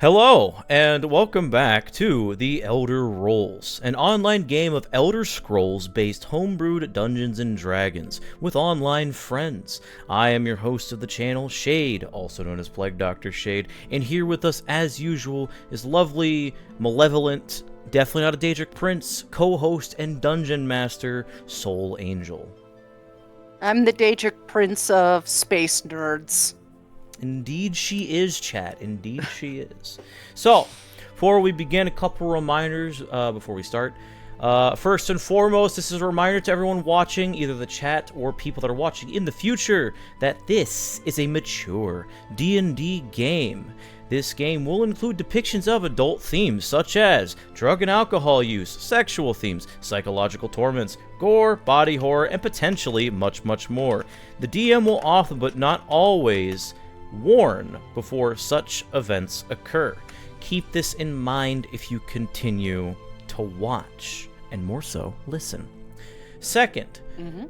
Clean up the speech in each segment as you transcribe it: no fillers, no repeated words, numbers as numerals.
Hello, and welcome back to The Elder Rolls, an online game of Elder Scrolls-based homebrewed Dungeons & Dragons with online friends. I am your host of the channel, Shade, also known as Plague Dr. Shade, and here with us, as usual, is lovely, malevolent, definitely not a Daedric Prince, co-host and dungeon master, Soul Angel. I'm the Daedric Prince of Space Nerds. Indeed she is, chat. Indeed she is. So, before we begin, a couple reminders before we start. First and foremost, this is a reminder to everyone watching, either the chat or people that are watching in the future, that this is a mature D&D game. This game will include depictions of adult themes such as drug and alcohol use, sexual themes, psychological torments, gore, body horror, and potentially much, much more. The DM will often, but not always, warn before such events occur. Keep this in mind if you continue to watch, and more so, listen. Second,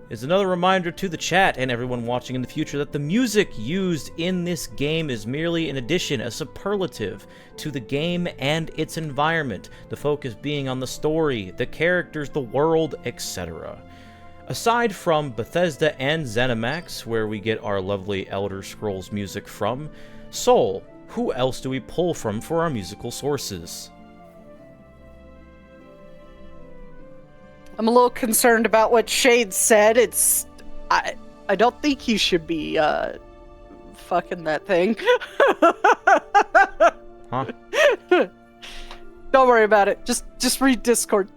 is another reminder to the chat and everyone watching in the future that the music used in this game is merely an addition, a superlative to the game and its environment, the focus being on the story, the characters, the world, etc. Aside from Bethesda and ZeniMax, where we get our lovely Elder Scrolls music from, Soul, who else do we pull from for our musical sources? I'm a little concerned about what Shade said. I don't think you should be fucking that thing. Huh? Don't worry about it. Just read Discord.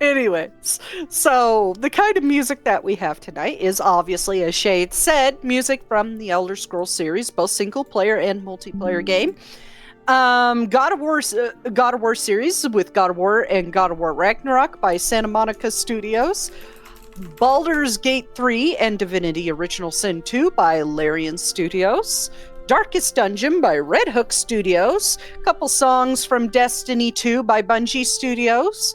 Anyways, so the kind of music that we have tonight is obviously, as Shade said, music from the Elder Scrolls series, both single player and multiplayer game. God of War series with God of War and God of War Ragnarok by Santa Monica Studios. Baldur's Gate 3 and Divinity Original Sin 2 by Larian Studios. Darkest Dungeon by Red Hook Studios. A couple songs from Destiny 2 by Bungie Studios,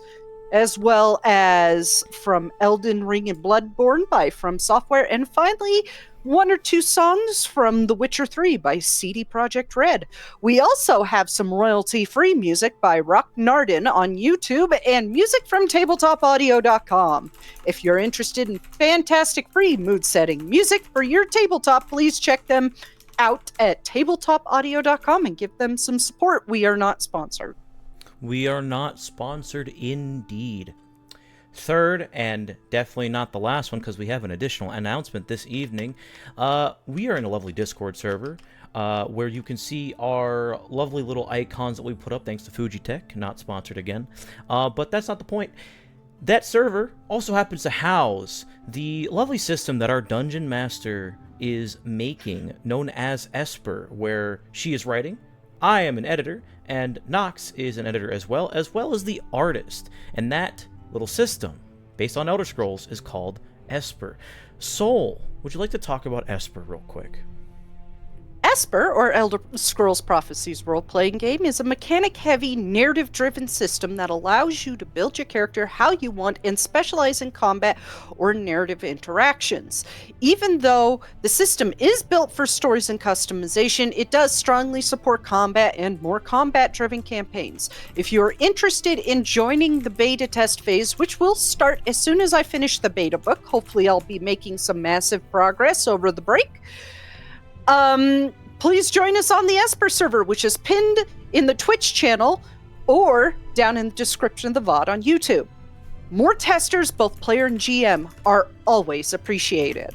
as well as from Elden Ring and Bloodborne by From Software, and finally, one or two songs from The Witcher 3 by CD Projekt Red. We also have some royalty-free music by Rock Narden on YouTube and music from tabletopaudio.com. If you're interested in fantastic free mood-setting music for your tabletop, please check them out at tabletopaudio.com and give them some support. We are not sponsored. We are not sponsored indeed. Third, and definitely not the last one, because we have an additional announcement this evening. We are in a lovely Discord server where you can see our lovely little icons that we put up thanks to Fujitech, not sponsored again. But that's not the point. That server also happens to house the lovely system that our Dungeon Master is making, known as Esper, where she is writing, I am an editor, and Nox is an editor as well as the artist. And that little system, based on Elder Scrolls, is called Esper. Soul, would you like to talk about Esper real quick? Esper, or Elder Scrolls Prophecies role-playing game, is a mechanic-heavy, narrative-driven system that allows you to build your character how you want and specialize in combat or narrative interactions. Even though the system is built for stories and customization, it does strongly support combat and more combat-driven campaigns. If you're interested in joining the beta test phase, which will start as soon as I finish the beta book, hopefully I'll be making some massive progress over the break, please join us on the Esper server, which is pinned in the Twitch channel or down in the description of the VOD on YouTube. More testers, both player and GM, are always appreciated.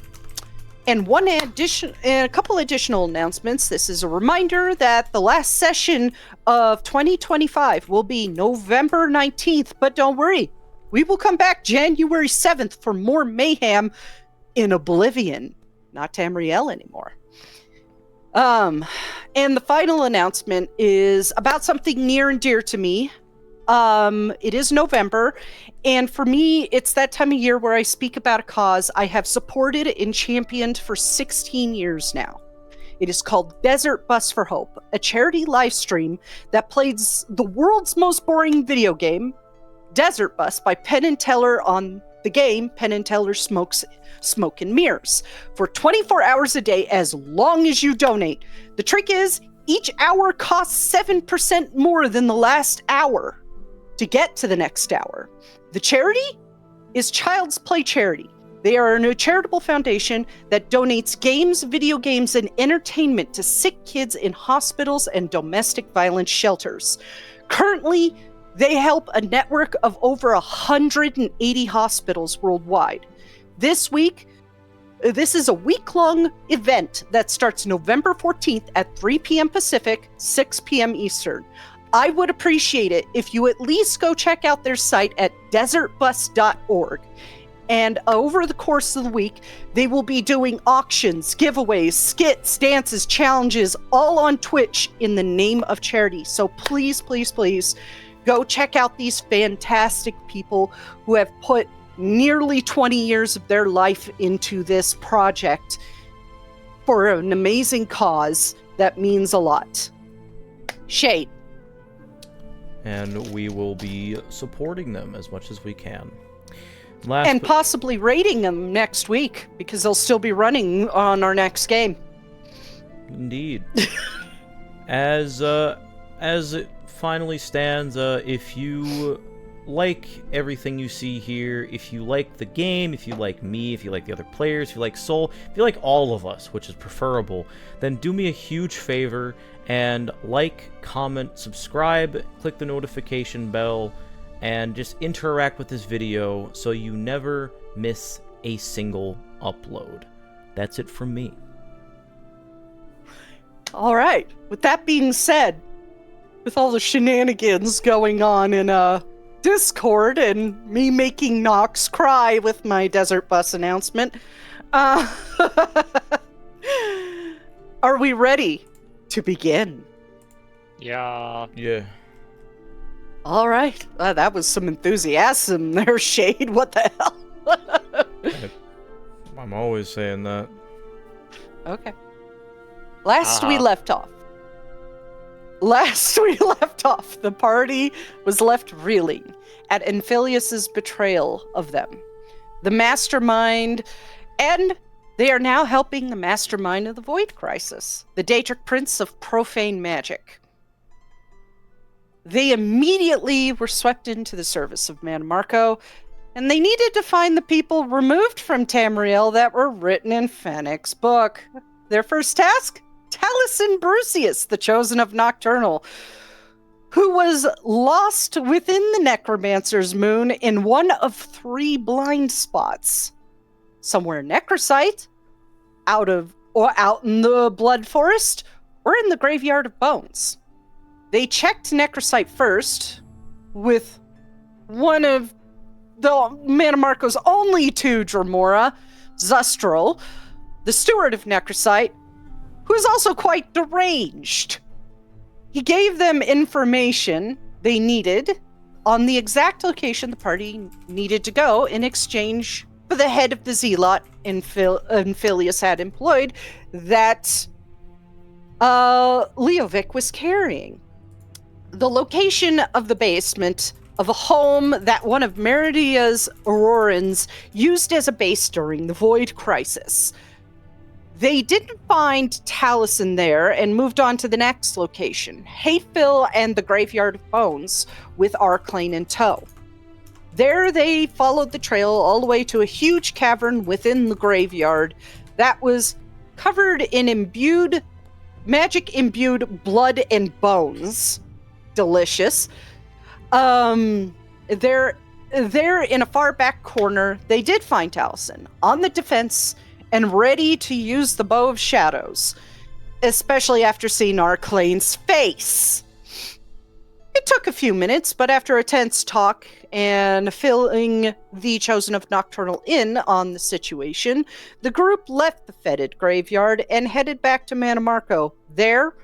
And a couple additional announcements. This is a reminder that the last session of 2025 will be November 19th, but don't worry, we will come back January 7th for more mayhem in Oblivion, not Tamriel anymore. And the final announcement is about something near and dear to me. It is November, and for me, it's that time of year where I speak about a cause I have supported and championed for 16 years now. It is called Desert Bus for Hope, a charity live stream that plays the world's most boring video game, Desert Bus by Penn and Teller on the game Penn and Teller Smoke and Mirrors for 24 hours a day as long as you donate. The trick is each hour costs 7% more than the last hour to get to the next hour. The charity is Child's Play Charity. They are a charitable foundation that donates games, video games, and entertainment to sick kids in hospitals and domestic violence shelters. Currently, they help a network of over 180 hospitals worldwide. This is a week-long event that starts November 14th at 3 p.m. Pacific, 6 p.m. Eastern. I would appreciate it if you at least go check out their site at desertbus.org. And over the course of the week, they will be doing auctions, giveaways, skits, dances, challenges, all on Twitch in the name of charity. So please, please, please go check out these fantastic people who have put nearly 20 years of their life into this project for an amazing cause that means a lot. Shade. And we will be supporting them as much as we can. Possibly rating them next week, because they'll still be running on our next game. Indeed. As it finally stands, if you like everything you see here, if you like the game, if you like me, if you like the other players, if you like Soul, if you like all of us, which is preferable, then do me a huge favor and like, comment, subscribe, click the notification bell, and just interact with this video so you never miss a single upload. That's it from me. All right. With that being said, with all the shenanigans going on in Discord and me making Nox cry with my Desert Bus announcement, are we ready to begin? Yeah. All right. That was some enthusiasm there, Shade. What the hell? I'm always saying that. Okay. Last we left off, the party was left reeling at Anphilius's betrayal of them. The mastermind, and they are now helping the mastermind of the Void Crisis, the Daedric Prince of Profane Magic. They immediately were swept into the service of Mannimarco, and they needed to find the people removed from Tamriel that were written in Fennec's book. Their first task? Taliesin Brucius, the Chosen of Nocturnal, who was lost within the Necromancer's moon in one of 3 blind spots. Somewhere Necrosite, out in the Blood Forest, or in the Graveyard of Bones. They checked Necrosite first with one of the Mannimarco's only 2 Dremora, Zustrel, the steward of Necrosite, who is also quite deranged. He gave them information they needed on the exact location the party needed to go in exchange for the head of the Zealot Anphilius had employed that Leovic was carrying. The location of the basement of a home that one of Meridia's Aurorans used as a base during the Void Crisis. They didn't find Taliesin there and moved on to the next location, Hateville and the Graveyard of Bones, with Arclane in tow. There they followed the trail all the way to a huge cavern within the graveyard that was covered in magic-imbued blood and bones. Delicious. There in a far back corner, they did find Taliesin on the defense and ready to use the Bow of Shadows, especially after seeing Arclane's face. It took a few minutes, but after a tense talk and filling the Chosen of Nocturnal in on the situation, the group left the fetid graveyard and headed back to Mannimarco. There,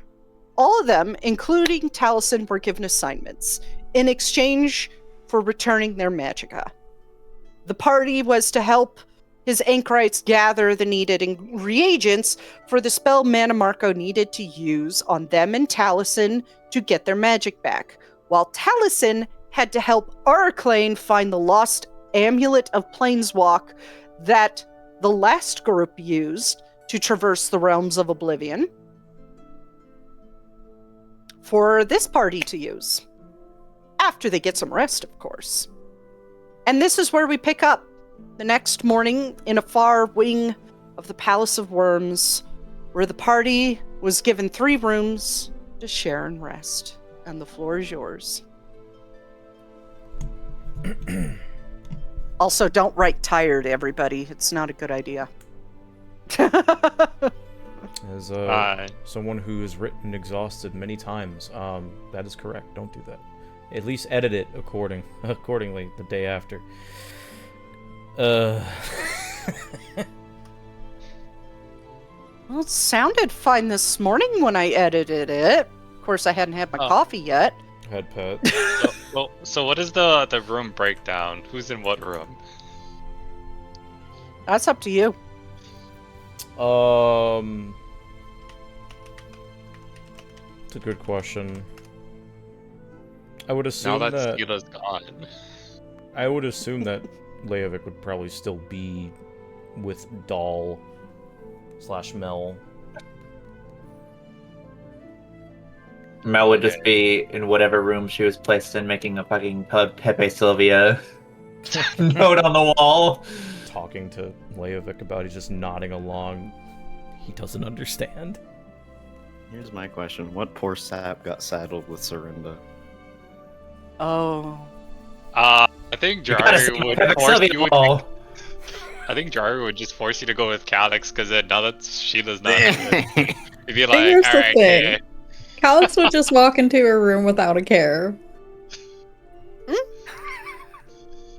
all of them, including Taliesin, were given assignments in exchange for returning their Magicka. The party was to help his anchorites gather the needed reagents for the spell Mannimarco needed to use on them and Taliesin to get their magic back, while Taliesin had to help Arclane find the lost amulet of planeswalk that the last group used to traverse the realms of oblivion for this party to use. After they get some rest, of course. And this is where we pick up the next morning in a far wing of the Palace of Worms, where the party was given 3 rooms to share and rest. And the floor is yours. Also, don't write tired, everybody. It's not a good idea. As someone who has written exhausted many times, that is correct. Don't do that. At least edit it accordingly the day after. Well, it sounded fine this morning when I edited it. Of course, I hadn't had my coffee yet. Head pet. So what is the room breakdown? Who's in what room? That's up to you. It's a good question. I would assume now that Skila's gone. I would assume that Leovic would probably still be with Doll / Mel. Mel would just be in whatever room she was placed in, making a fucking Pepe Sylvia note on the wall. Talking to Leovic about, he's just nodding along. He doesn't understand. Here's my question. What poor sap got saddled with Serinda? Oh. I think Jari would force you. I think Jari would just force you to go with Calyx, because now that Sheila's not here, he'd be like, Here's the alright, thing. yeah. Calyx would just walk into a room without a care.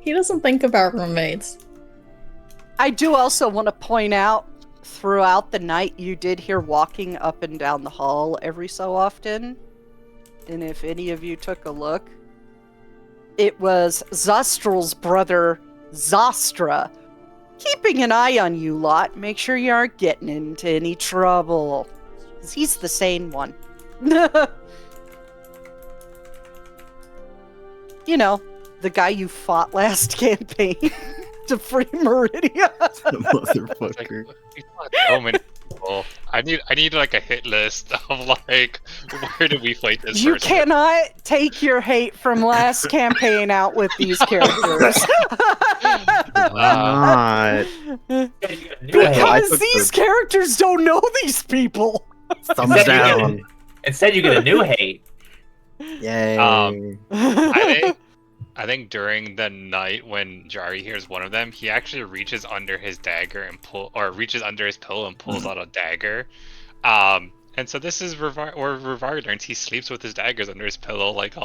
He doesn't think about roommates. I do also want to point out, throughout the night, you did hear walking up and down the hall every so often. And if any of you took a look, it was Zostral's brother, Zostra, keeping an eye on you lot. Make sure you aren't getting into any trouble. 'Cause he's the sane one. You know, the guy you fought last campaign to free Meridia. Motherfucker. We fought so many people. I need like a hit list of like, where did we fight this You person? cannot take your hate from last campaign out with these characters. Not. Because these characters don't know these people. Thumbs down. Instead, you get a new hate. Yay. I think during the night when Jari hears one of them, he actually reaches under his dagger and reaches under his pillow and pulls out a dagger. And so this is where Rivar learns he sleeps with his daggers under his pillow, like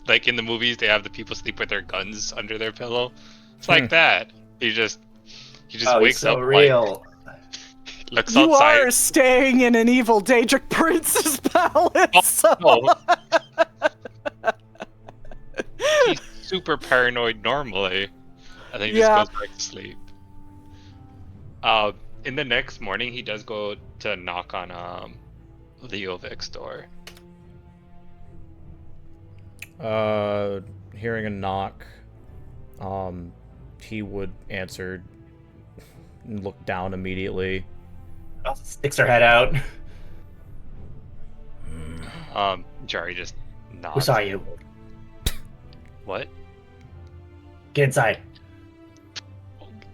like in the movies they have the people sleep with their guns under their pillow. It's like that. He just wakes so up real. looks You outside. are staying in an evil Daedric prince's palace. Oh, he's super paranoid normally. I think he just goes back to sleep. In the next morning, he does go to knock on Leovic's door. Hearing a knock, he would answer and look down immediately. Sticks her head out. Jari just nods. Who saw you? What? Get inside.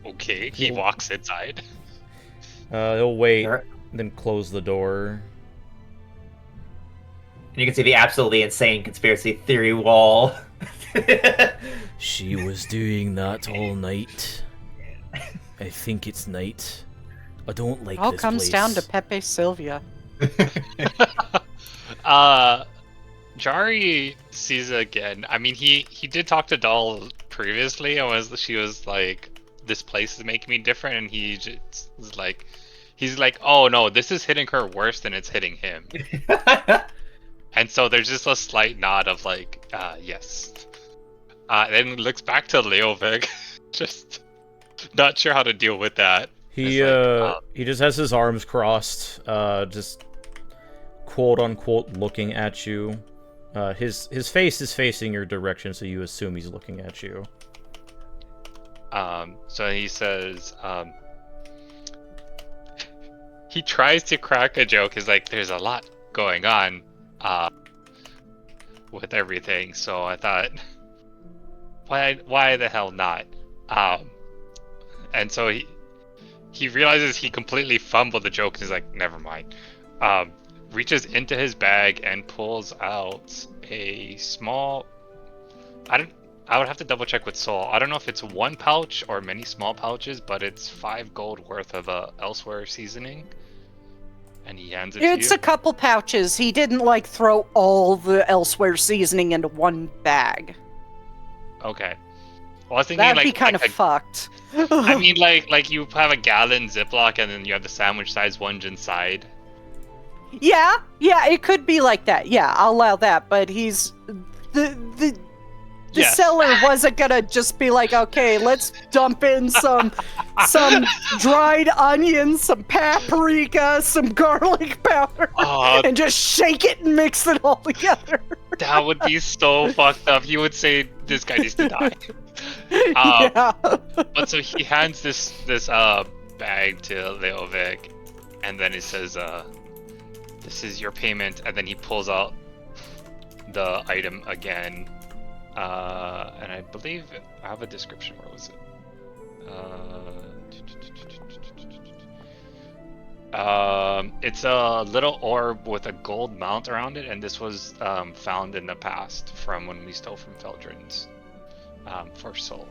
Okay, he walks inside. He'll wait, Sure. then close the door. And you can see the absolutely insane conspiracy theory wall. She was doing that all night. I think it's night. I don't like All this comes place. down to Pepe Sylvia. Jari sees it again. I mean, he did talk to Doll previously, and she was like, "This place is making me different," and he just was like, he's like, "Oh no, this is hitting her worse than it's hitting him." And so there's just a slight nod of like, yes. Then looks back to Leovic, just not sure how to deal with that. He just has his arms crossed, just quote unquote looking at you. His face is facing your direction, so you assume he's looking at you. So he says, he tries to crack a joke. He's like, there's a lot going on with everything. So I thought, why the hell not? And so he realizes he completely fumbled the joke. And he's like, never mind. Reaches into his bag and pulls out a small. I would have to double check with Soul. I don't know if it's one pouch or many small pouches, but it's 5 gold worth of elsewhere seasoning. And he hands it to you. It's a couple pouches. He didn't like throw all the elsewhere seasoning into one bag. Okay. Well, I was thinking That'd like be kind of fucked. I mean, like you have a gallon Ziploc and then you have the sandwich-sized ones inside. Yeah, it could be like that. Yeah, I'll allow that. But he's the Yes. seller wasn't gonna just be like, okay, let's dump in some dried onions, some paprika, some garlic powder, and just shake it and mix it all together. That would be so fucked up. He would say, "This guy needs to die." Yeah. But so he hands this bag to Leovic, and then he says, "This is your payment." And then he pulls out the item again. And I believe I have a description. Where was it? It's a little orb with a gold mount around it, and this was found in the past from when we stole from Feldrin's for Soul.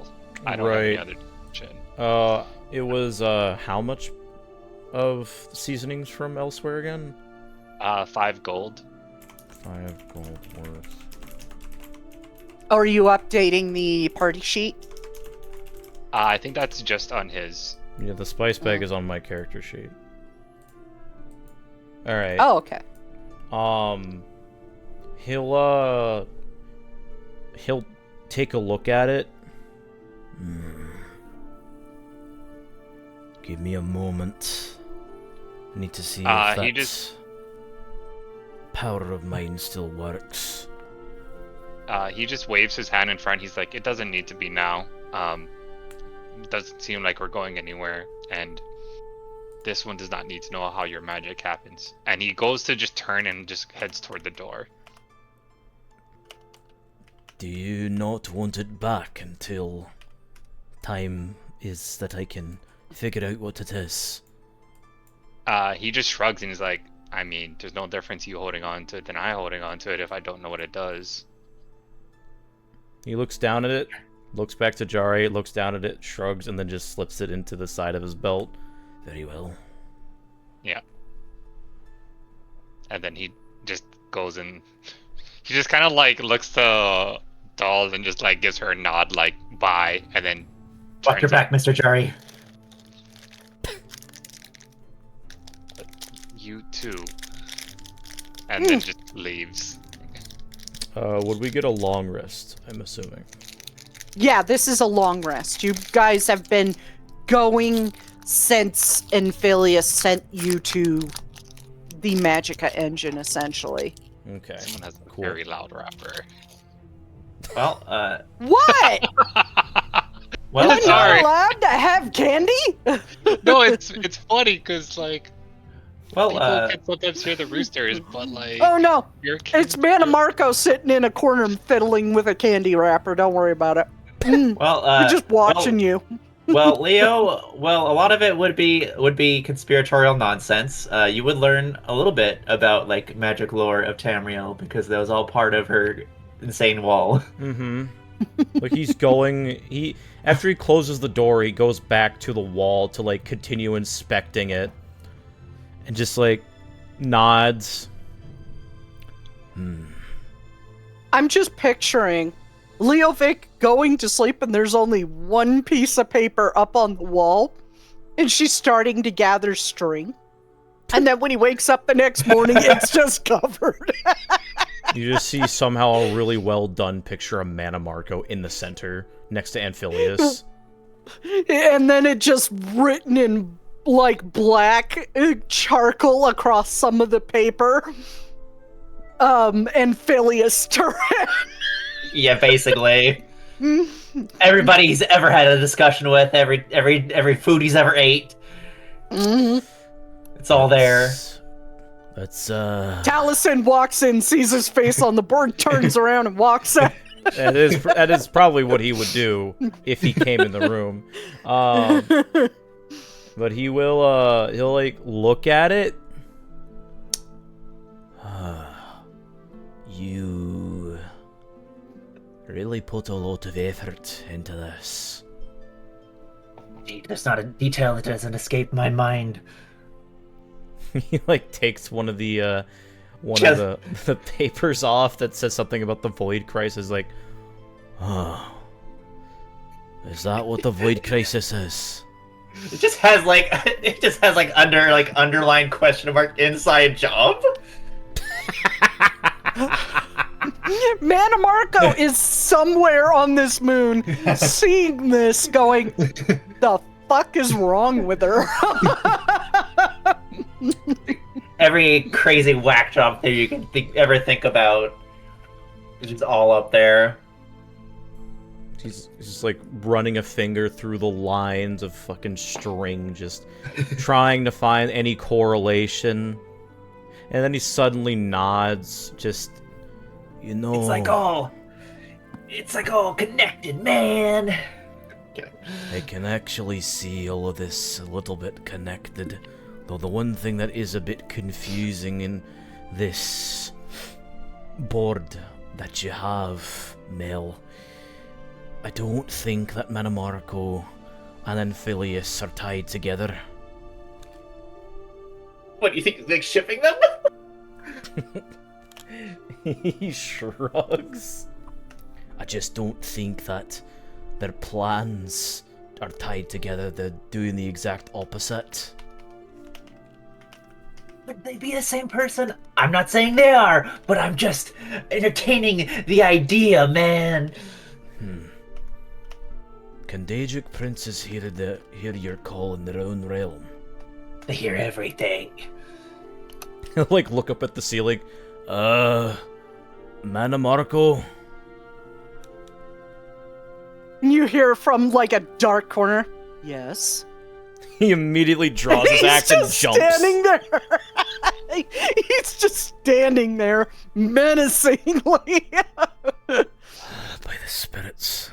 I don't have any other description. It was how much of seasonings from elsewhere again? 5 gold. 5 gold worth. Are you updating the party sheet? I think that's just on his. Yeah, the spice bag is on my character sheet. All right. Oh, okay. He'll take a look at it. Give me a moment. I need to see if that powder of mine still works. He just waves his hand in front. He's like, it doesn't need to be now. It doesn't seem like we're going anywhere. And this one does not need to know how your magic happens. And he goes to just turn and just heads toward the door. Do you not want it back until time is that I can figure out what it is? He just shrugs and he's like, I mean, there's no difference you holding on to it than I holding on to it if I don't know what it does. He looks down at it, looks back to Jari, looks down at it, shrugs, and then just slips it into the side of his belt. Very well. Yeah. And then he just goes and he just kind of like looks to Doll and just like gives her a nod like bye, and then Watch your back, Mr. Jari. You too. And then just leaves. Would we get a long rest, I'm assuming? Yeah, this is a long rest. You guys have been going since Amphilius sent you to the Magicka Engine, essentially. Okay. Someone has a Cool. very loud rapper. Well, What? well, You're not sorry. allowed to have candy? No, it's funny because like well, people can sometimes hear the roosters, but like Oh no, your kids. it's Mannimarco sitting in a corner fiddling with a candy wrapper. Don't worry about it. well, We're just watching you. Well, Leo, well, a lot of it would be conspiratorial nonsense. You would learn a little bit about like magic lore of Tamriel because that was all part of her insane wall. Mm-hmm. Like he's going, after he closes the door, he goes back to the wall to like continue inspecting it, and just like nods. I'm just picturing Leovic going to sleep and there's only one piece of paper up on the wall and she's starting to gather string. And then when he wakes up the next morning, it's just covered. You just see somehow a really well done picture of Mannimarco in the center next to Amphilius. And then it just written in like black charcoal across some of the paper. Amphilius Turan. Yeah, basically. everybody he's ever had a discussion with, every food he's ever ate. Mhm. It's all there. That's Taliesin walks in, sees his face on the board, turns around and walks out. that is probably what he would do if he came in the room. But he'll like look at it. You really put a lot of effort into this. There's not a detail that doesn't escape my mind. He like takes one of the the papers off that says something about the Void Crisis. Like, oh, is that what the Void Crisis is? It just has like underlined question mark inside job. Mannimarco is somewhere on this moon, seeing this, going, "The fuck is wrong with her?" Every crazy whack job thing you can ever think about is just all up there. He's just like running a finger through the lines of fucking string, just trying to find any correlation. And then he suddenly nods, just, you know... It's like all connected, man. I can actually see all of this a little bit connected. Though the one thing that is a bit confusing in this board that you have, Mel, I don't think that Mannimarco and Amphileus are tied together. What, do you think he's like shipping them? He shrugs. I just don't think that their plans are tied together. They're doing the exact opposite. Would they be the same person? I'm not saying they are, but I'm just entertaining the idea, man. Candagic princes hear your call in their own realm. They hear everything. Like, look up at the ceiling. Mannimarco? You hear from like a dark corner, "Yes." He immediately draws his axe and jumps. Standing there. He's just standing there menacingly. By the spirits.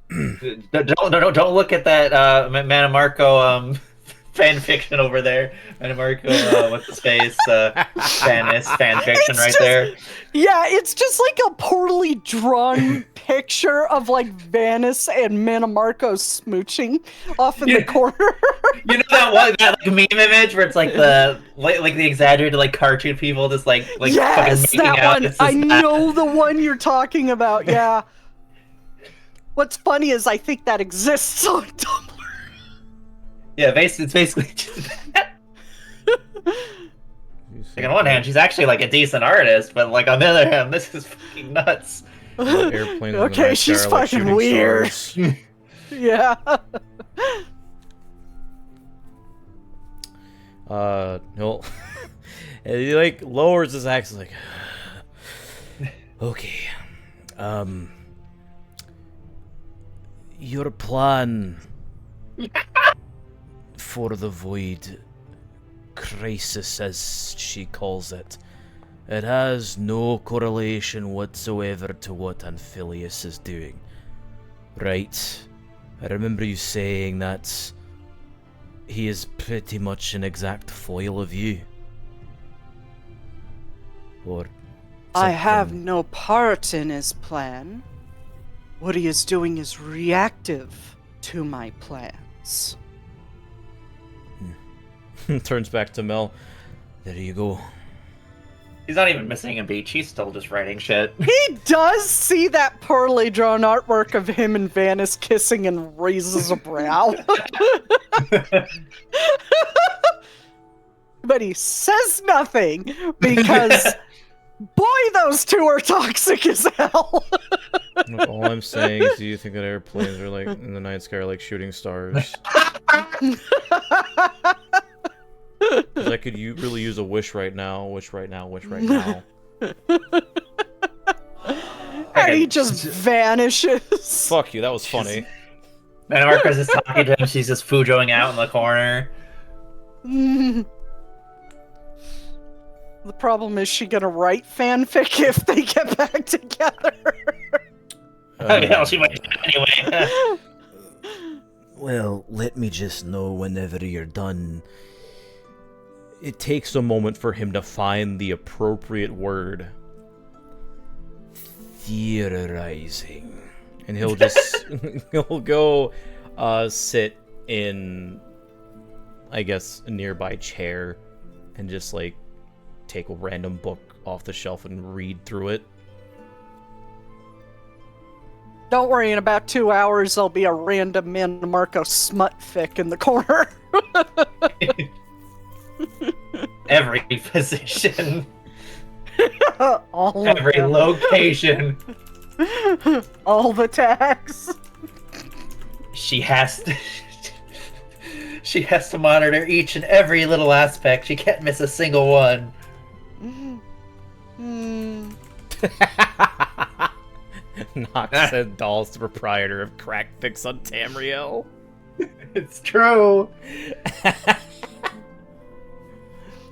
Don't look at that Mannimarco fan fiction over there. Mannimarco, what's his face? Fan fiction right there. Yeah, it's just like a poorly drawn picture of like Vanis and Mannimarco smooching off in the corner. You know that like meme image where it's like the exaggerated like cartoon people just like yes, fucking making that out. one. I know the one you're talking about. Yeah. What's funny is I think that exists on Tumblr. Yeah, it's basically just that. Like, on one hand, she's actually like a decent artist, but like on the other hand, this is fucking nuts. Airplanes Okay, she's fucking weird. Yeah. No. And he like lowers his axe, like, okay, your plan for the Void Crisis, as she calls it, it has no correlation whatsoever to what Amphileus is doing, right? I remember you saying that he is pretty much an exact foil of you. Or I have something. no part in his plan. What he is doing is reactive to my plans. Turns back to Mel. There you go. He's not even missing a beat. He's still just writing shit. He does see that poorly drawn artwork of him and Vanis kissing and raises a brow. But he says nothing because, boy, those two are toxic as hell. Look, all I'm saying is, do you think that airplanes are like in the night sky are like shooting stars? 'Cause I could really use a wish right now. Wish right now. Wish right now. second. he just vanishes. Fuck you, that was funny. Mannimarco's just talking to him. She's just fujoing out in the corner. The problem is she gonna write fanfic if they get back together. Hell, she might anyway. Well, let me just know whenever you're done. It takes a moment for him to find the appropriate word. Theorizing. And he'll just... he'll go sit in, I guess, a nearby chair and just, like, take a random book off the shelf and read through it. Don't worry, in about 2 hours there'll be a random Mannimarco smut fic in the corner. Every position. All of Every them. location. All the tags. She has to... she has to monitor each and every little aspect. She can't miss a single one. Nox said Doll's the proprietor of Crack Fix on Tamriel. It's true.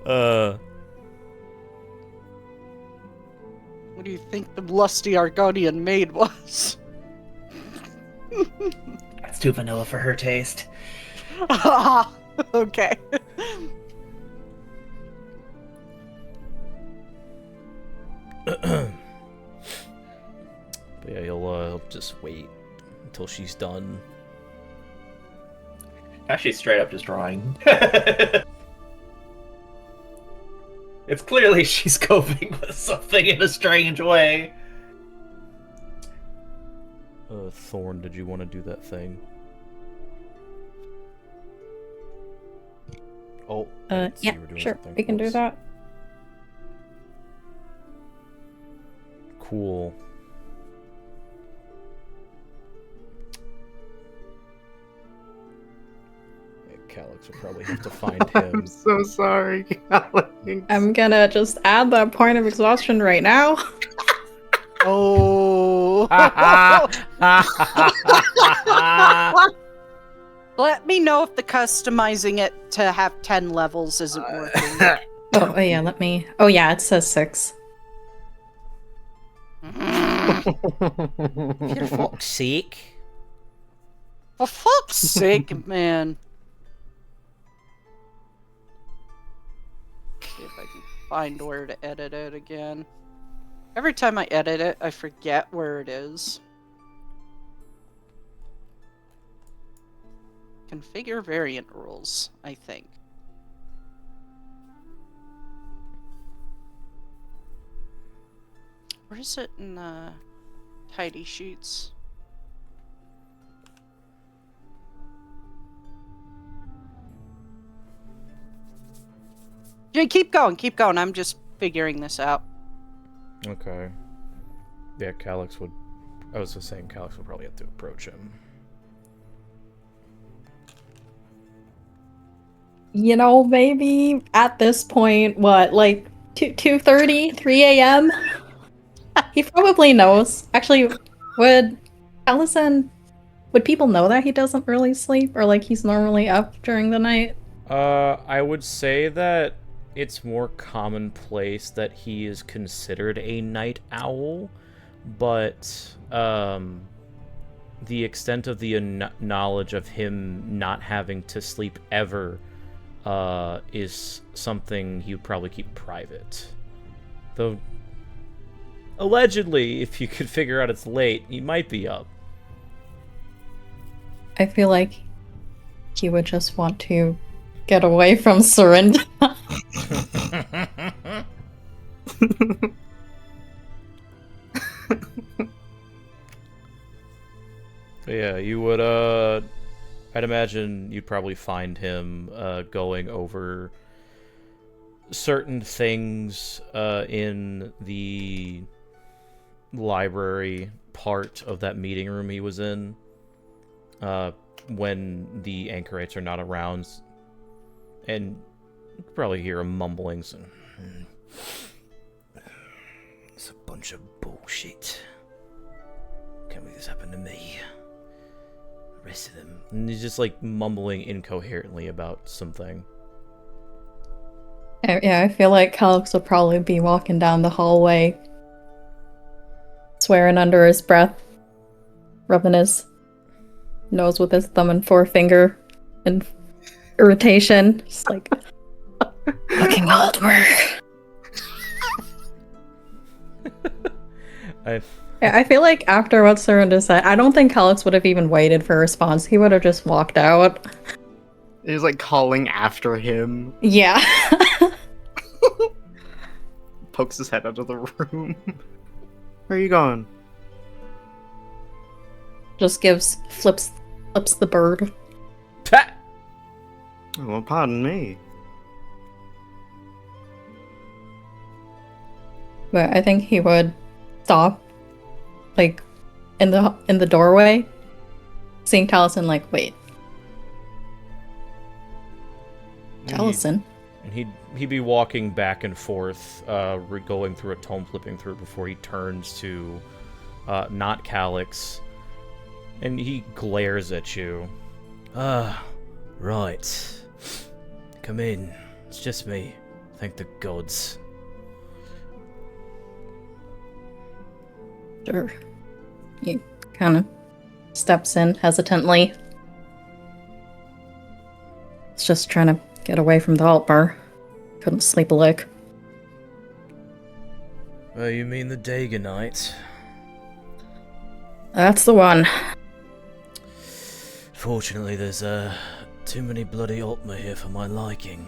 What do you think the lusty Argonian maid was? That's too vanilla for her taste. Okay. But yeah, he'll just wait until she's done. Now she's straight up just drawing. It's clearly she's coping with something in a strange way. Thorn, did you want to do that thing? Oh, I didn't see Yeah, you were doing sure. something. We can do Whoops. that. Cool. Yeah, Calyx will probably have to find him. I'm so sorry, Alex. I'm gonna just add that point of exhaustion right now. Oh. Let me know if the customizing it to have 10 levels isn't working. Oh yeah, let me. Oh yeah, it says 6. For fuck's sake. For fuck's sake, man. See if I can find where to edit it again. Every time I edit it, I forget where it is. Configure variant rules, I think. Where is it in tidy sheets? Yeah, keep going, keep going. I'm just figuring this out. Okay. Yeah, Calyx would... I was just saying Calyx would probably have to approach him. You know, maybe at this point, what, like 2:30, 3 a.m.? He probably knows. Actually, would people know that he doesn't really sleep, or like he's normally up during the night? I would say that it's more commonplace that he is considered a night owl, but the extent of the knowledge of him not having to sleep ever is something he would probably keep private. Though, allegedly, if you could figure out it's late, he might be up. I feel like he would just want to get away from Serinda. Yeah, you would, I'd imagine you'd probably find him going over certain things in the library part of that meeting room he was in when the anchorites are not around. And you could probably hear him mumbling. It's a bunch of bullshit. can't believe this happened to me. The rest of them. And he's just like mumbling incoherently about something. Yeah, I feel like Calix will probably be walking down the hallway, swearing under his breath, rubbing his nose with his thumb and forefinger in irritation. Just like, fucking Altmer. I feel like after what Surrender said, I don't think Calix would have even waited for a response. He would have just walked out. He was like calling after him. Yeah. Pokes his head out of the room. Where are you going? Just flips the bird. Ta! Oh, well, pardon me. But I think he would stop, like, in the doorway, seeing Taliesin, like, wait. Taliesin? And he'd be walking back and forth, going through a tome, flipping through before he turns to not Calix, and he glares at you. Right. Come in. It's just me. Thank the gods. Sure. He kind of steps in hesitantly. It's just trying to get away from the alt bar. Couldn't sleep a lick. Oh, you mean the Dagonite? That's the one. Fortunately, there's too many bloody Altmer here for my liking.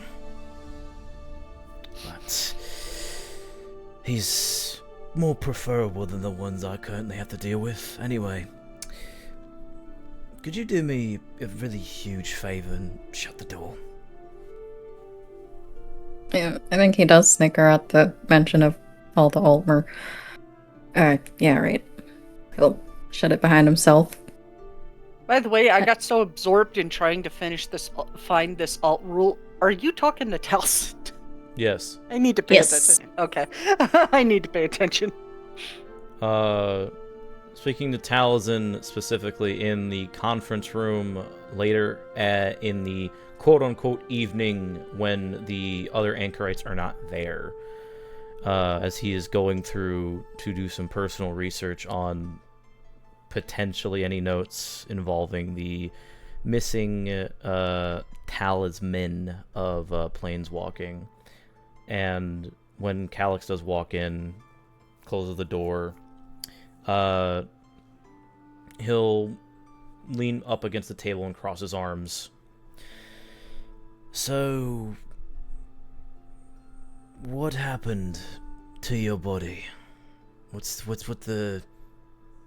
But he's more preferable than the ones I currently have to deal with. Anyway, could you do me a really huge favor and shut the door? Yeah, I think he does snicker at the mention of all the Altmer. Yeah, right. He'll shut it behind himself. By the way, I got so absorbed in trying to find this alt rule. Are you talking to Taliesin? Yes. I need to pay Yes. attention. Okay. I need to pay attention. Speaking to Taliesin specifically in the conference room later in the quote-unquote evening when the other anchorites are not there, as he is going through to do some personal research on potentially any notes involving the missing talisman of planeswalking. And when Calix does walk in, closes the door, he'll lean up against the table and cross his arms. So, what happened to your body? What's with the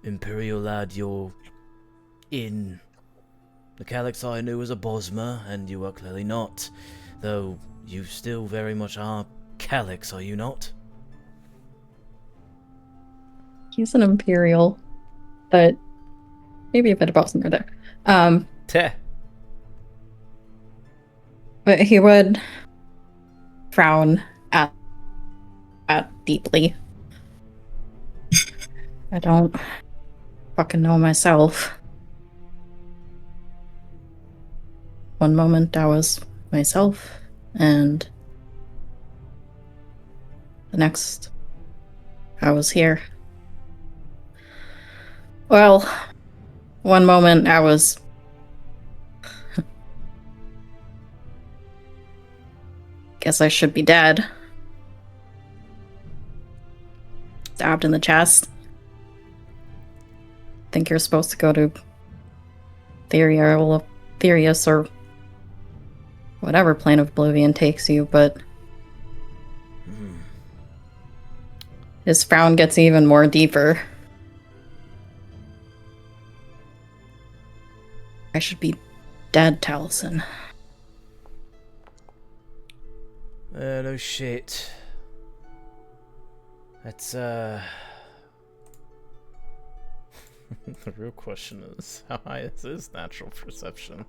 Imperial lad you're in? The Calix I knew was a Bosmer, and you are clearly not. Though you still very much are Calix, are you not? He's an Imperial, but maybe a bit of Bosmer there. Teh. But he would frown at deeply. I don't fucking know myself. One moment I was myself, and the next I was here. Well, one moment I was guess I should be dead. Stabbed in the chest. Think you're supposed to go to Therius or whatever plane of oblivion takes you, but his frown gets even more deeper. I should be dead, Taliesin. No shit. That's, The real question is, how high is his natural perception?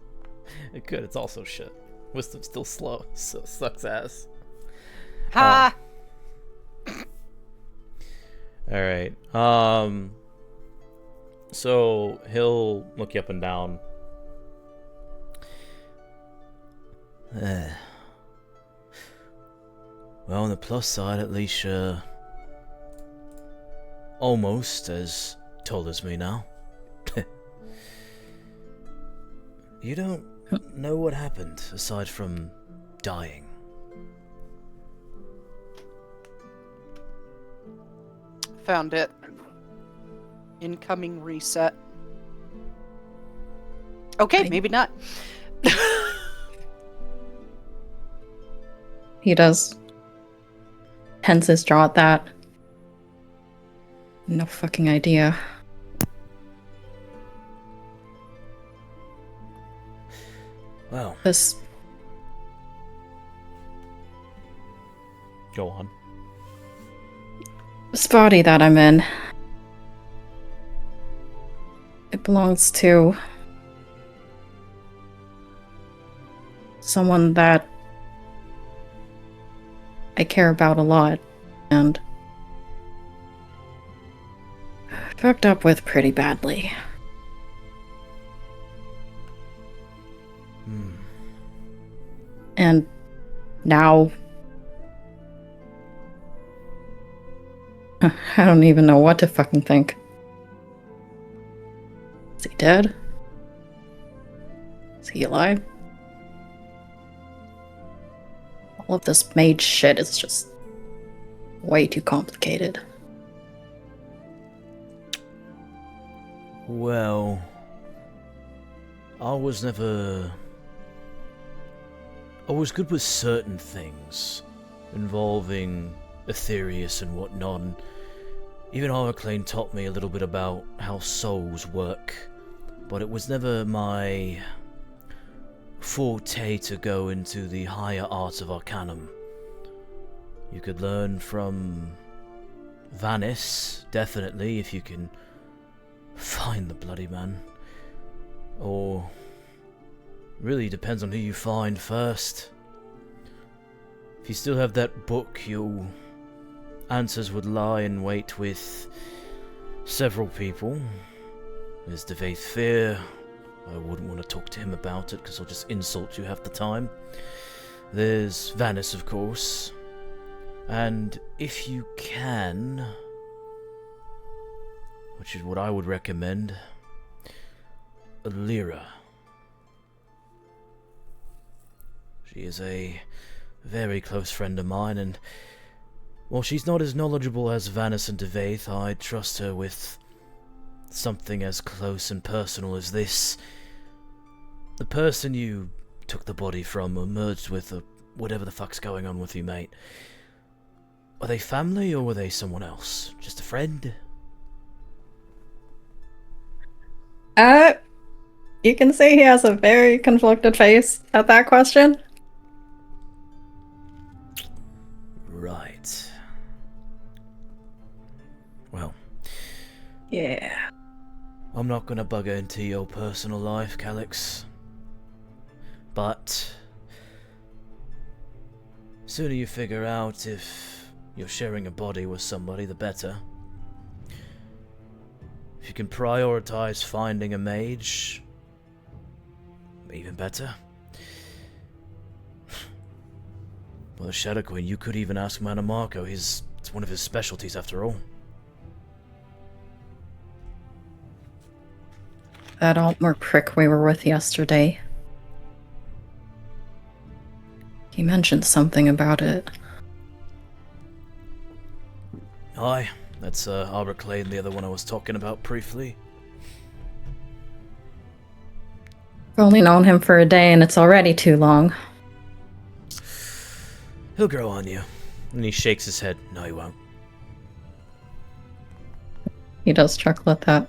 Good, it's also shit. Wisdom's still slow, so sucks ass. Ha! Alright, So he'll look you up and down. Well, on the plus side, at least you're almost as tall as me now. You don't know what happened, aside from dying. Found it. Incoming reset. Okay, maybe not. He does. Tense his jaw at that. No fucking idea. Well, This go on. body that I'm in. It belongs to someone that I care about a lot and fucked up with pretty badly. And now I don't even know what to fucking think. Is he dead? Is he alive? All of this mage shit is just way too complicated. Well, I was good with certain things involving Aetherius and whatnot, and even Araclane taught me a little bit about how souls work, but it was never my forte to go into the higher arts of Arcanum. You could learn from Vanis, definitely, if you can find the bloody man. Or really depends on who you find first. If you still have that book, your answers would lie in wait with several people. There's Devaith Fear. I wouldn't want to talk to him about it because he'll just insult you half the time. There's Vanis, of course. And if you can, which is what I would recommend, Lyra. She is a very close friend of mine, and while she's not as knowledgeable as Vanis and Devaith, I trust her with something as close and personal as this. The person you took the body from or merged with, or whatever the fuck's going on with you, mate. Are they family or were they someone else? Just a friend? You can see he has a very conflicted face at that question. Right. Well, Yeah. I'm not gonna bugger into your personal life, Calyx. But sooner you figure out if you're sharing a body with somebody, the better. If you can prioritize finding a mage, even better. Well, the Shadow Queen, you could even ask Mannimarco. It's one of his specialties after all. That Altmer prick we were with yesterday. He mentioned something about it. Aye, that's Araclane, the other one I was talking about briefly. I've only known him for a day and it's already too long. He'll grow on you. And he shakes his head. No, he won't. He does chuckle at that.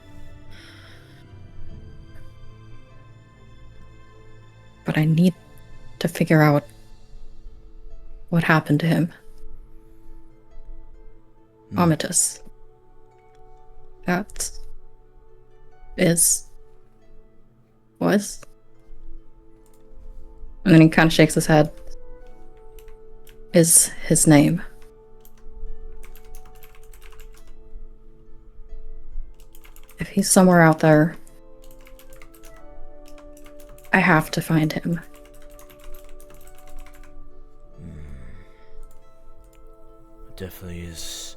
But I need to figure out what happened to him. Vomitus. That was. And then he kind of shakes his head. Is his name. If If he's somewhere out there, I have to find him. Definitely is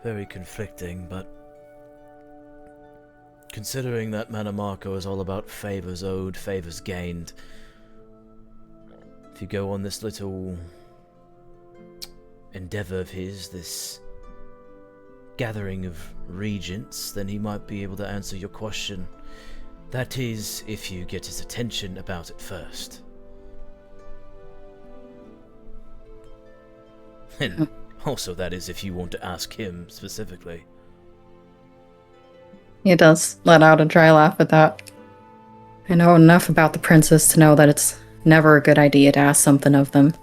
very conflicting, but considering that Mannimarco is all about favors owed, favors gained, if you go on this little endeavor of his, this gathering of regents, then he might be able to answer your question. That is, if you get his attention about it first. And also, that is if you want to ask him specifically. He does let out a dry laugh at that. I know enough about the princes to know that it's never a good idea to ask something of them.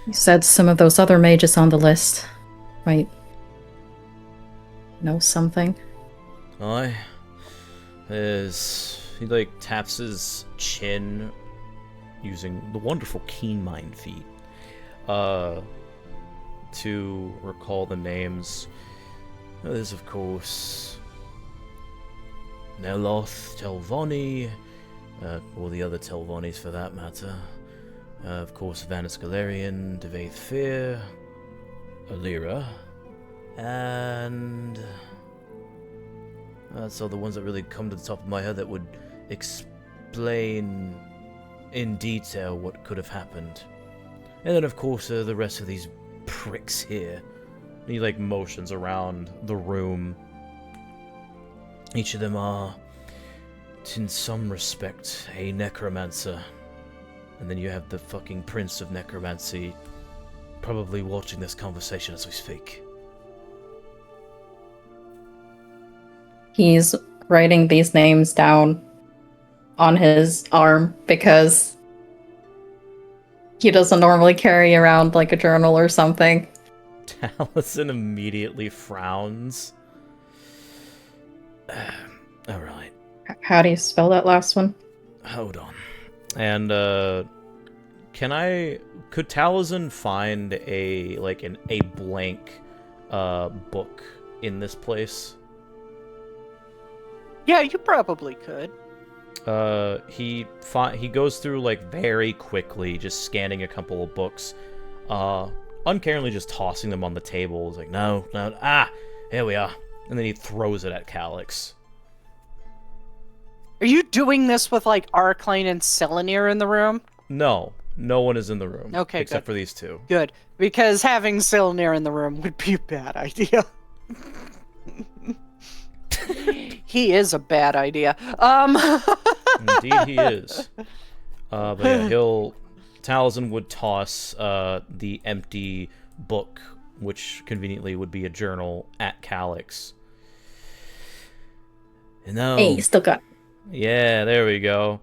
You said some of those other mages on the list might know something. Aye. He like taps his chin using the wonderful keen mind feat to recall the names. There's of course Neloth, Telvoni, or the other Telvonis for that matter. Of course, Vanus Galarian, Devaith Fear, Alira, and so the ones that really come to the top of my head that would explain in detail what could have happened. And then, of course, the rest of these pricks here. He like motions around the room. Each of them are, in some respect, a necromancer. And then you have the fucking Prince of Necromancy probably watching this conversation as we speak. He's writing these names down on his arm because he doesn't normally carry around like a journal or something. Taliesin immediately frowns. Alright. How do you spell that last one? Hold on. And, could Taliesin find a blank, book in this place? Yeah, you probably could. He goes through, like, very quickly, just scanning a couple of books, uncaringly just tossing them on the table. He's like, no, here we are. And then he throws it at Calyx. Are you doing this with, like, Arclane and Silinir in the room? No one is in the room. Okay, except good. for these two. Good, because having Silinir in the room would be a bad idea. He is a bad idea. Indeed he is. But yeah, Taliesin would toss the empty book, which conveniently would be a journal, at Calyx. You know, Hey, you still got it. Yeah, there we go.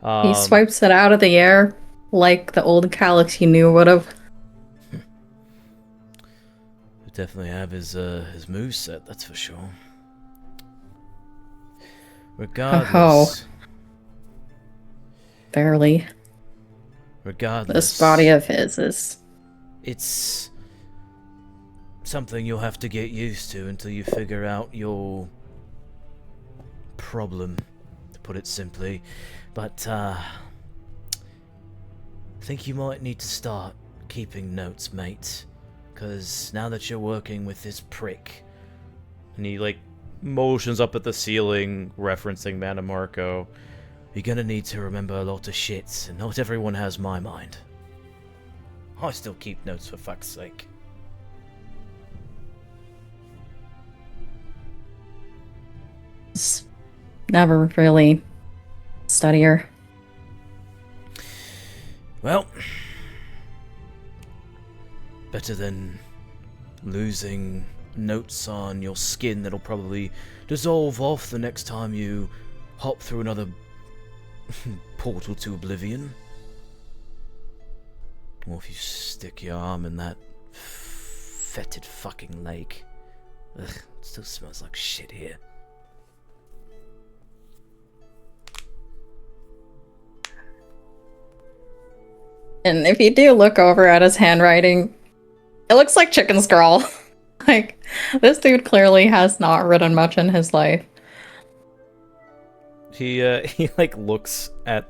He swipes it out of the air like the old Calyx you knew would have. He'll definitely have his moveset, that's for sure. Regardless. Barely. Regardless. This body of his is... It's something you'll have to get used to until you figure out your problem, to put it simply. But, I think you might need to start keeping notes, mate. Because now that you're working with this prick, and he, like, motions up at the ceiling, referencing Mannimarco, you're gonna need to remember a lot of shit, and not everyone has my mind. I still keep notes, for fuck's sake. Never really studier. Well, better than losing notes on your skin that'll probably dissolve off the next time you hop through another portal to oblivion. Or if you stick your arm in that fetid fucking lake. Ugh, it still smells like shit here. And if you do look over at his handwriting, it looks like chicken scrawl. Like, this dude clearly has not written much in his life. He like looks at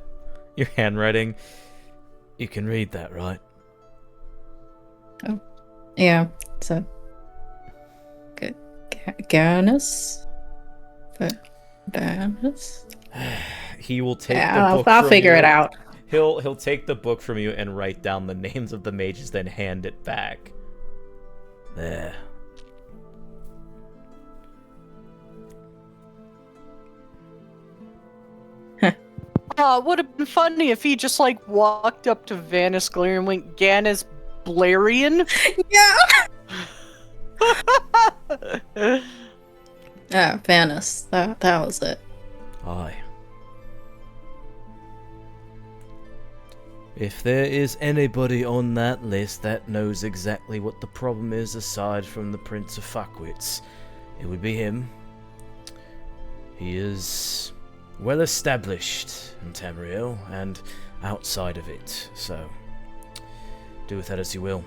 your handwriting. You can read that, right? Oh, yeah. So, Gannis? Gannis? He will take Yeah, the book I'll from figure you. it out. He'll take the book from you and write down the names of the mages, then hand it back. There. Would have been funny if he just like walked up to Vanis Glare and went Ganis Blarian. Yeah! Yeah, Vanis. That was it. Aye. If there is anybody on that list that knows exactly what the problem is aside from the Prince of Fuckwits, it would be him. He is well established in Tamriel and outside of it, so do with that as you will.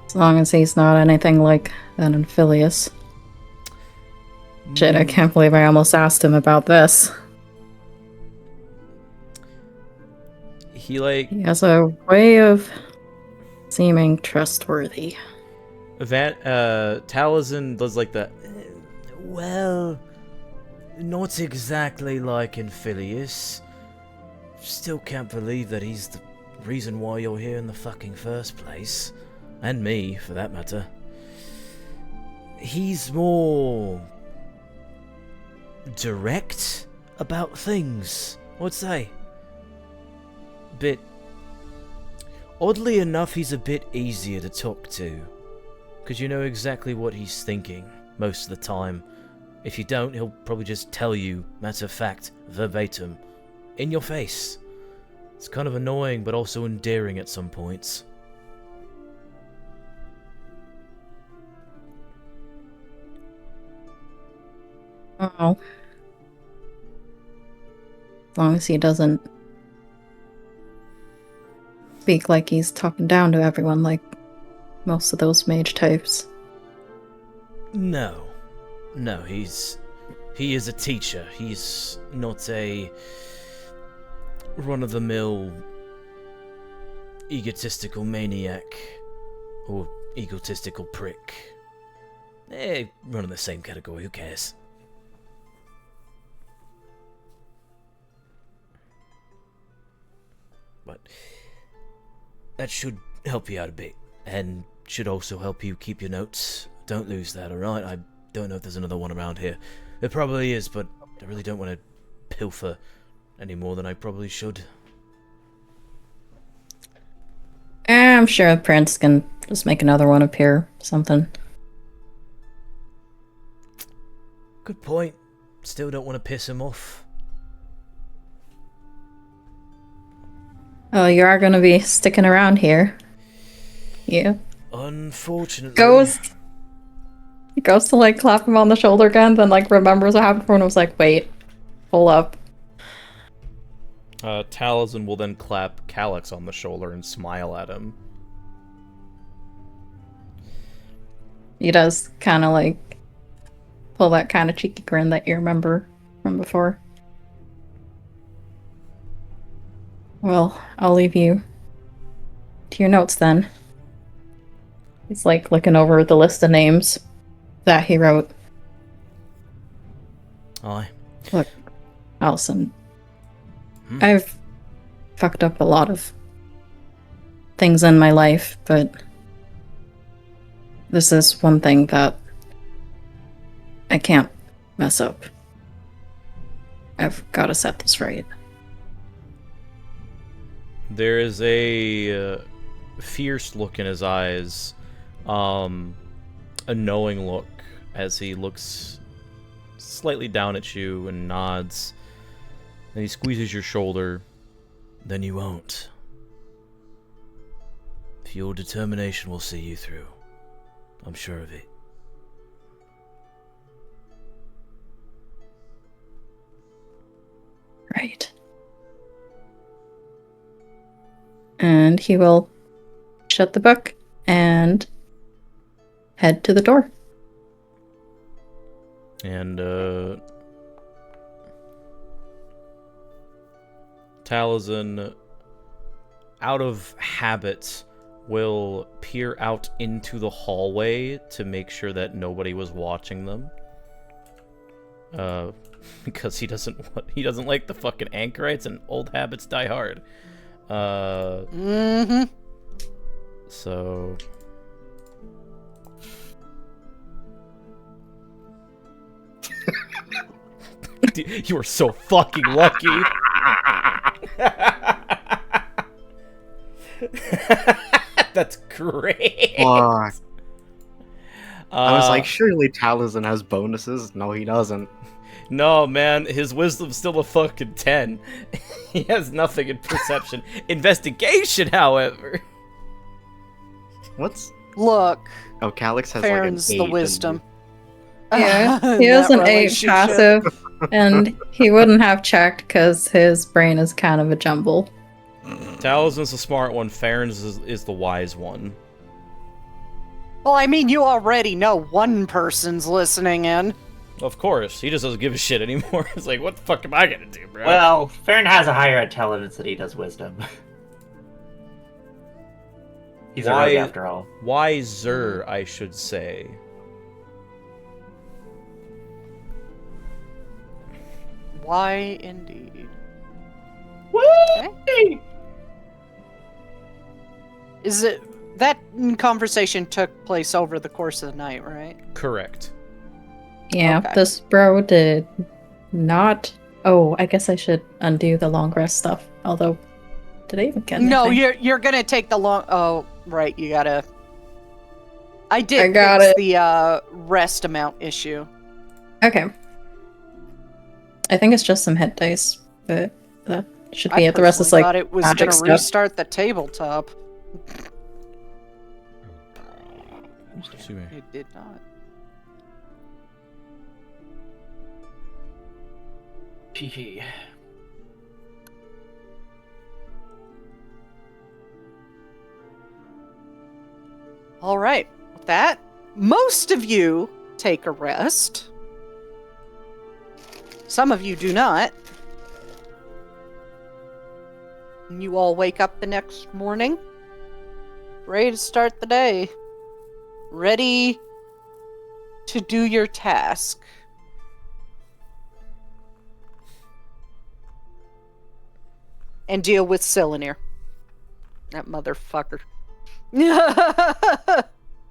As long as he's not anything like an Amphileus. Shit, I can't believe I almost asked him about this. He has a way of seeming trustworthy. Taliesin does like the well, not exactly like Amphileus. Still can't believe that he's the reason why you're here in the fucking first place. And me, for that matter. He's more direct about things, I'd say. Oddly enough, he's a bit easier to talk to, because you know exactly what he's thinking most of the time. If you don't, he'll probably just tell you, matter of fact, verbatim, in your face. It's kind of annoying, but also endearing at some points. Oh. As long as he doesn't speak like he's talking down to everyone like most of those mage types. No, he is a teacher. He's not a run-of-the-mill egotistical maniac or egotistical prick. Run in the same category, who cares? But that should help you out a bit, and should also help you keep your notes. Don't lose that, alright? I don't know if there's another one around here. There probably is, but I really don't want to pilfer any more than I probably should. I'm sure the prince can just make another one appear, something. Good point. Still don't want to piss him off. Oh, you are gonna be sticking around here. Yeah. Unfortunately. Goes to like clap him on the shoulder again, then like remembers what happened before and was like, wait, hold up. Taliesin will then clap Calyx on the shoulder and smile at him. He does kind of like pull that kind of cheeky grin that you remember from before. Well, I'll leave you to your notes then. He's like looking over the list of names that he wrote. Aye. Look, Allison, I've fucked up a lot of things in my life, but this is one thing that I can't mess up. I've got to set this right. There is a fierce look in his eyes, a knowing look as he looks slightly down at you and nods. And he squeezes your shoulder. Then you won't. Your determination will see you through. I'm sure of it. Right. And he will shut the book, and head to the door. And Taliesin, out of habit, will peer out into the hallway to make sure that nobody was watching them. Because he doesn't like the fucking anchorites, and old habits die hard. So you are so fucking lucky. That's great. Fuck. I was like, surely Taliesin has bonuses. No, he doesn't. No, man, his wisdom's still a fucking 10. He has nothing in perception. Investigation, however. What's... Look, Oh, Calix has Farron's like the an 8. wisdom. Yeah, he has That an 8 relationship. passive, and he wouldn't have checked because his brain is kind of a jumble. Taliesin's the smart one. Farron's is the wise one. Well, I mean, you already know one person's listening in. Of course, he just doesn't give a shit anymore. It's like, what the fuck am I gonna do, bro? Well, Farron has a higher intelligence than he does wisdom. He's a rogue after all. Wiser, I should say. Why, indeed. Whee! Is it... That conversation took place over the course of the night, right? Correct. Yeah, Okay. this bro did not... Oh, I guess I should undo the long rest stuff. Although, did I even get anything? No, you're gonna take the long... Oh, right, you gotta... I did I got fix it. the rest amount issue. Okay. I think it's just some hit dice, but that should be I it. The rest is personally like thought it was magic gonna stuff. restart the tabletop. Excuse me. It did not. PP. All right, with that, most of you take a rest. Some of you do not. And you all wake up the next morning, ready to start the day, ready to do your task. And deal with Silinir. That motherfucker.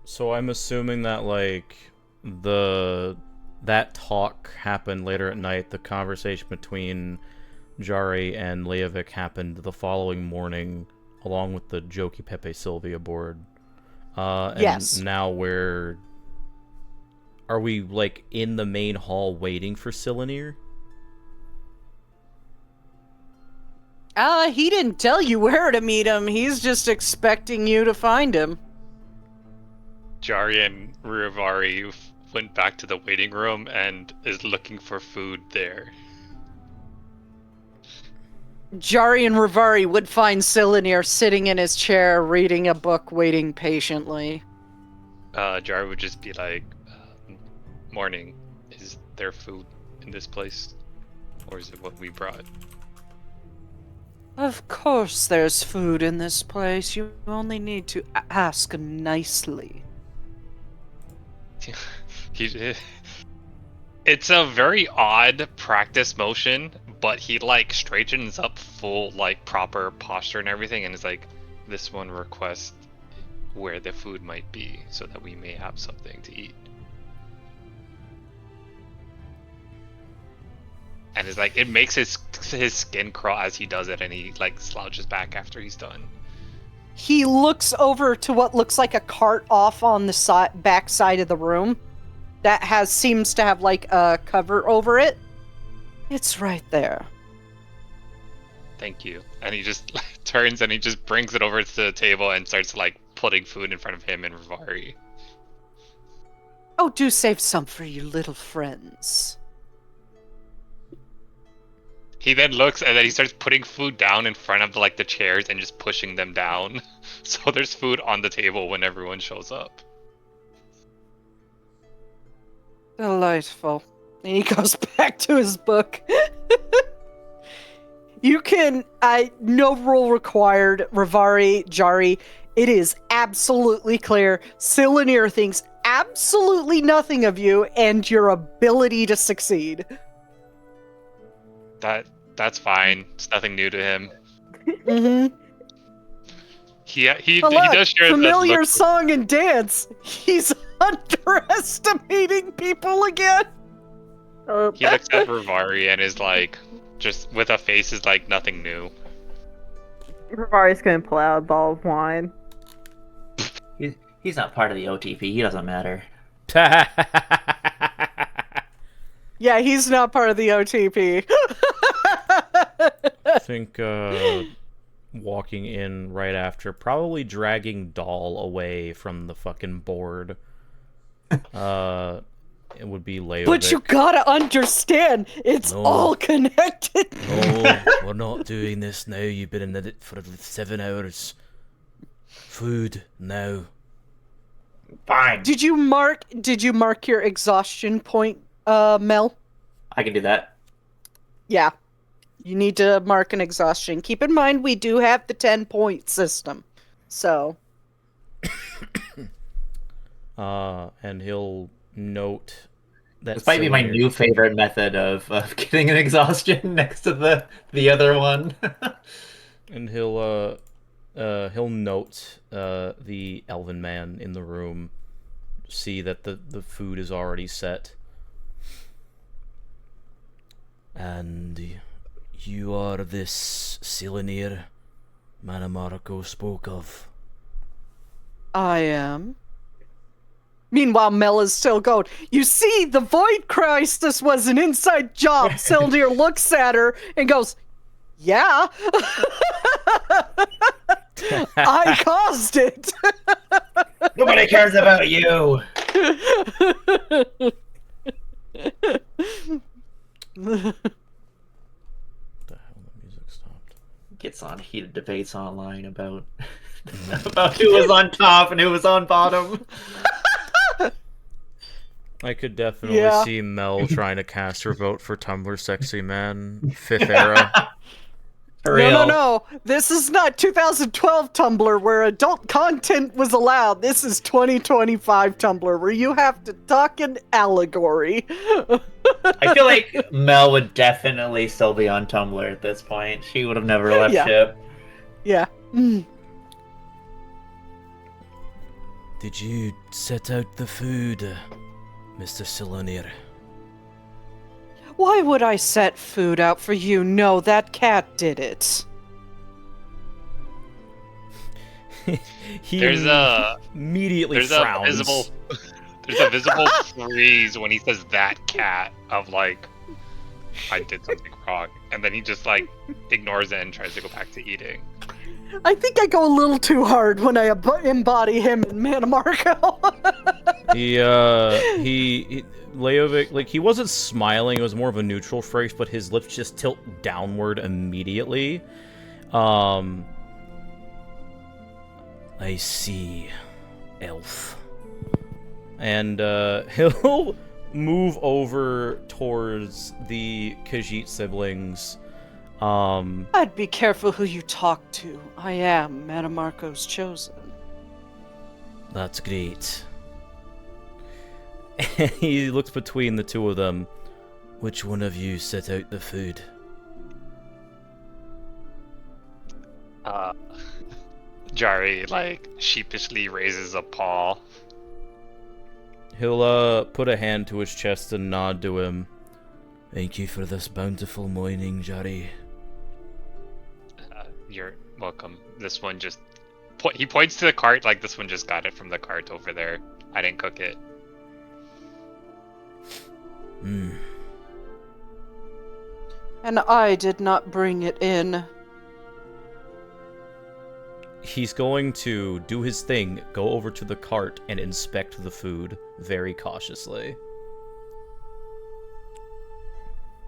So I'm assuming that, like, that talk happened later at night. The conversation between Jari and Leovic happened the following morning, along with the Jokey Pepe Sylvia board. And Yes. now are we, like, in the main hall waiting for Silinir? He didn't tell you where to meet him. He's just expecting you to find him. Jari and Rivari went back to the waiting room and is looking for food there. Jari and Rivari would find Silinir sitting in his chair, reading a book, waiting patiently. Jari would just be like, "Morning, is there food in this place, or is it what we brought?" Of course there's food in this place. You only need to ask nicely. It's a very odd practice motion, but he like straightens up full like proper posture and everything, and is like, "This one requests where the food might be, so that we may have something to eat." And it's like, it makes his skin crawl as he does it, and he like slouches back after he's done. He looks over to what looks like a cart off on the back side of the room that seems to have like a cover over it. It's right there. Thank you. And he just turns and he just brings it over to the table and starts like putting food in front of him and Rivari. Oh, do save some for your little friends. He then looks and then he starts putting food down in front of the chairs and just pushing them down. So there's food on the table when everyone shows up. Delightful. And he goes back to his book. You can, no rule required, Rivari, Jari. It is absolutely clear. Silinir thinks absolutely nothing of you and your ability to succeed. That's fine. It's nothing new to him. Mm-hmm. He But look, does share familiar that song and dance. He's underestimating people again. He looks at Rivari and is like, just with a face is like nothing new. Rivari's gonna pull out a ball of wine. He's not part of the OTP. He doesn't matter. Yeah, he's not part of the OTP. I think walking in right after, probably dragging Doll away from the fucking board. It would be Leovic. But you gotta understand, it's all connected. No, we're not doing this now. You've been in it for 7 hours. Food now. Fine. Did you mark your exhaustion point, Mel? I can do that. Yeah. You need to mark an exhaustion. Keep in mind we do have the 10-point system. So and he'll note that This might be my Silinir- new favorite method of getting an exhaustion next to the other one. And he'll note the elven man in the room, see that the food is already set. And you are this Silinir Mannimarco spoke of. I am. Meanwhile, Mel is still going, you see, the Void Crisis was an inside job. Silinir looks at her and goes, yeah. I caused it. Nobody cares about you. What the hell? The music stopped. Gets on heated debates online about about who was on top and who was on bottom. I could definitely Yeah. see Mel trying to cast her vote for Tumblr Sexy Man 5th era. For real. No. This is not 2012 Tumblr where adult content was allowed. This is 2025 Tumblr where you have to talk in allegory. I feel like Mel would definitely still be on Tumblr at this point. She would have never left Yeah. ship. Yeah. Did you set out the food, Mr. Silinir? Why would I set food out for you? No, that cat did it. He There's a immediately there's frowns. a visible freeze when he says that cat of like, I did something wrong, and then he just like ignores it and tries to go back to eating. I think I go a little too hard when I embody him in Mannimarco. he Leovic, like, he wasn't smiling, it was more of a neutral face, but his lips just tilt downward immediately. I see, elf. And he'll move over towards the Khajiit siblings. I'd be careful who you talk to. I am Mannimarco's chosen. That's great. He looks between the two of them. Which one of you set out the food? Jari like sheepishly raises a paw. He'll put a hand to his chest and nod to him. Thank you for this bountiful morning, Jari. You're welcome. This one just he points to the cart like this one just got it from the cart over there. I didn't cook it. And I did not bring it in. He's going to do his thing, go over to the cart and inspect the food very cautiously.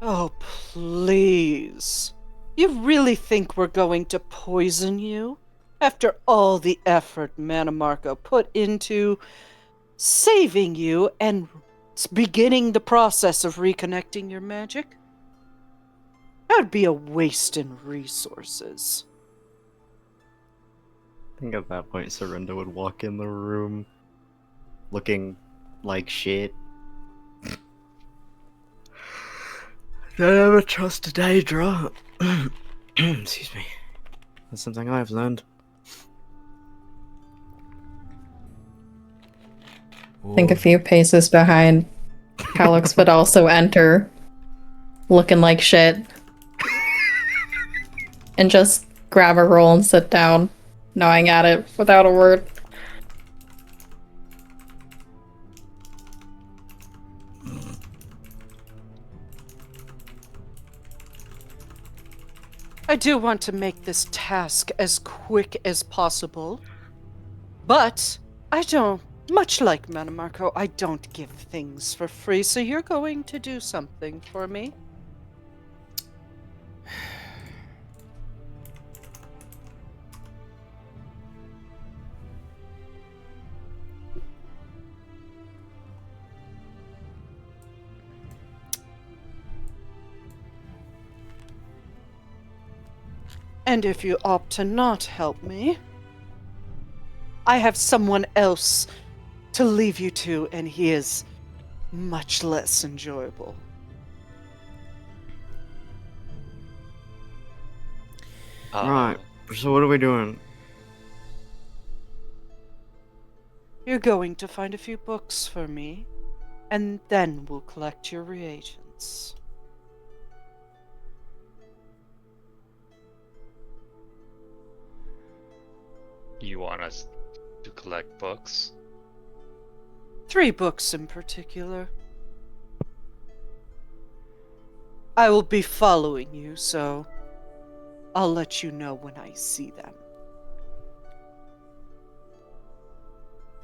Oh, please. You really think we're going to poison you? After all the effort Mannimarco put into saving you and beginning the process of reconnecting your magic? That would be a waste in resources. I think at that point, Surrender would walk in the room looking like shit. Don't ever trust a Daedra. Excuse me. That's something I've learned. Think a few paces behind. Calix would also enter, looking like shit. And just grab a roll and sit down, gnawing at it without a word. I do want to make this task as quick as possible, but I don't, much like Mannimarco, I don't give things for free, so you're going to do something for me. And if you opt to not help me, I have someone else to leave you to, and he is much less enjoyable. Right, so what are we doing? You're going to find a few books for me, and then we'll collect your reagents. You want us to collect books? 3 books in particular. I will be following you, so I'll let you know when I see them.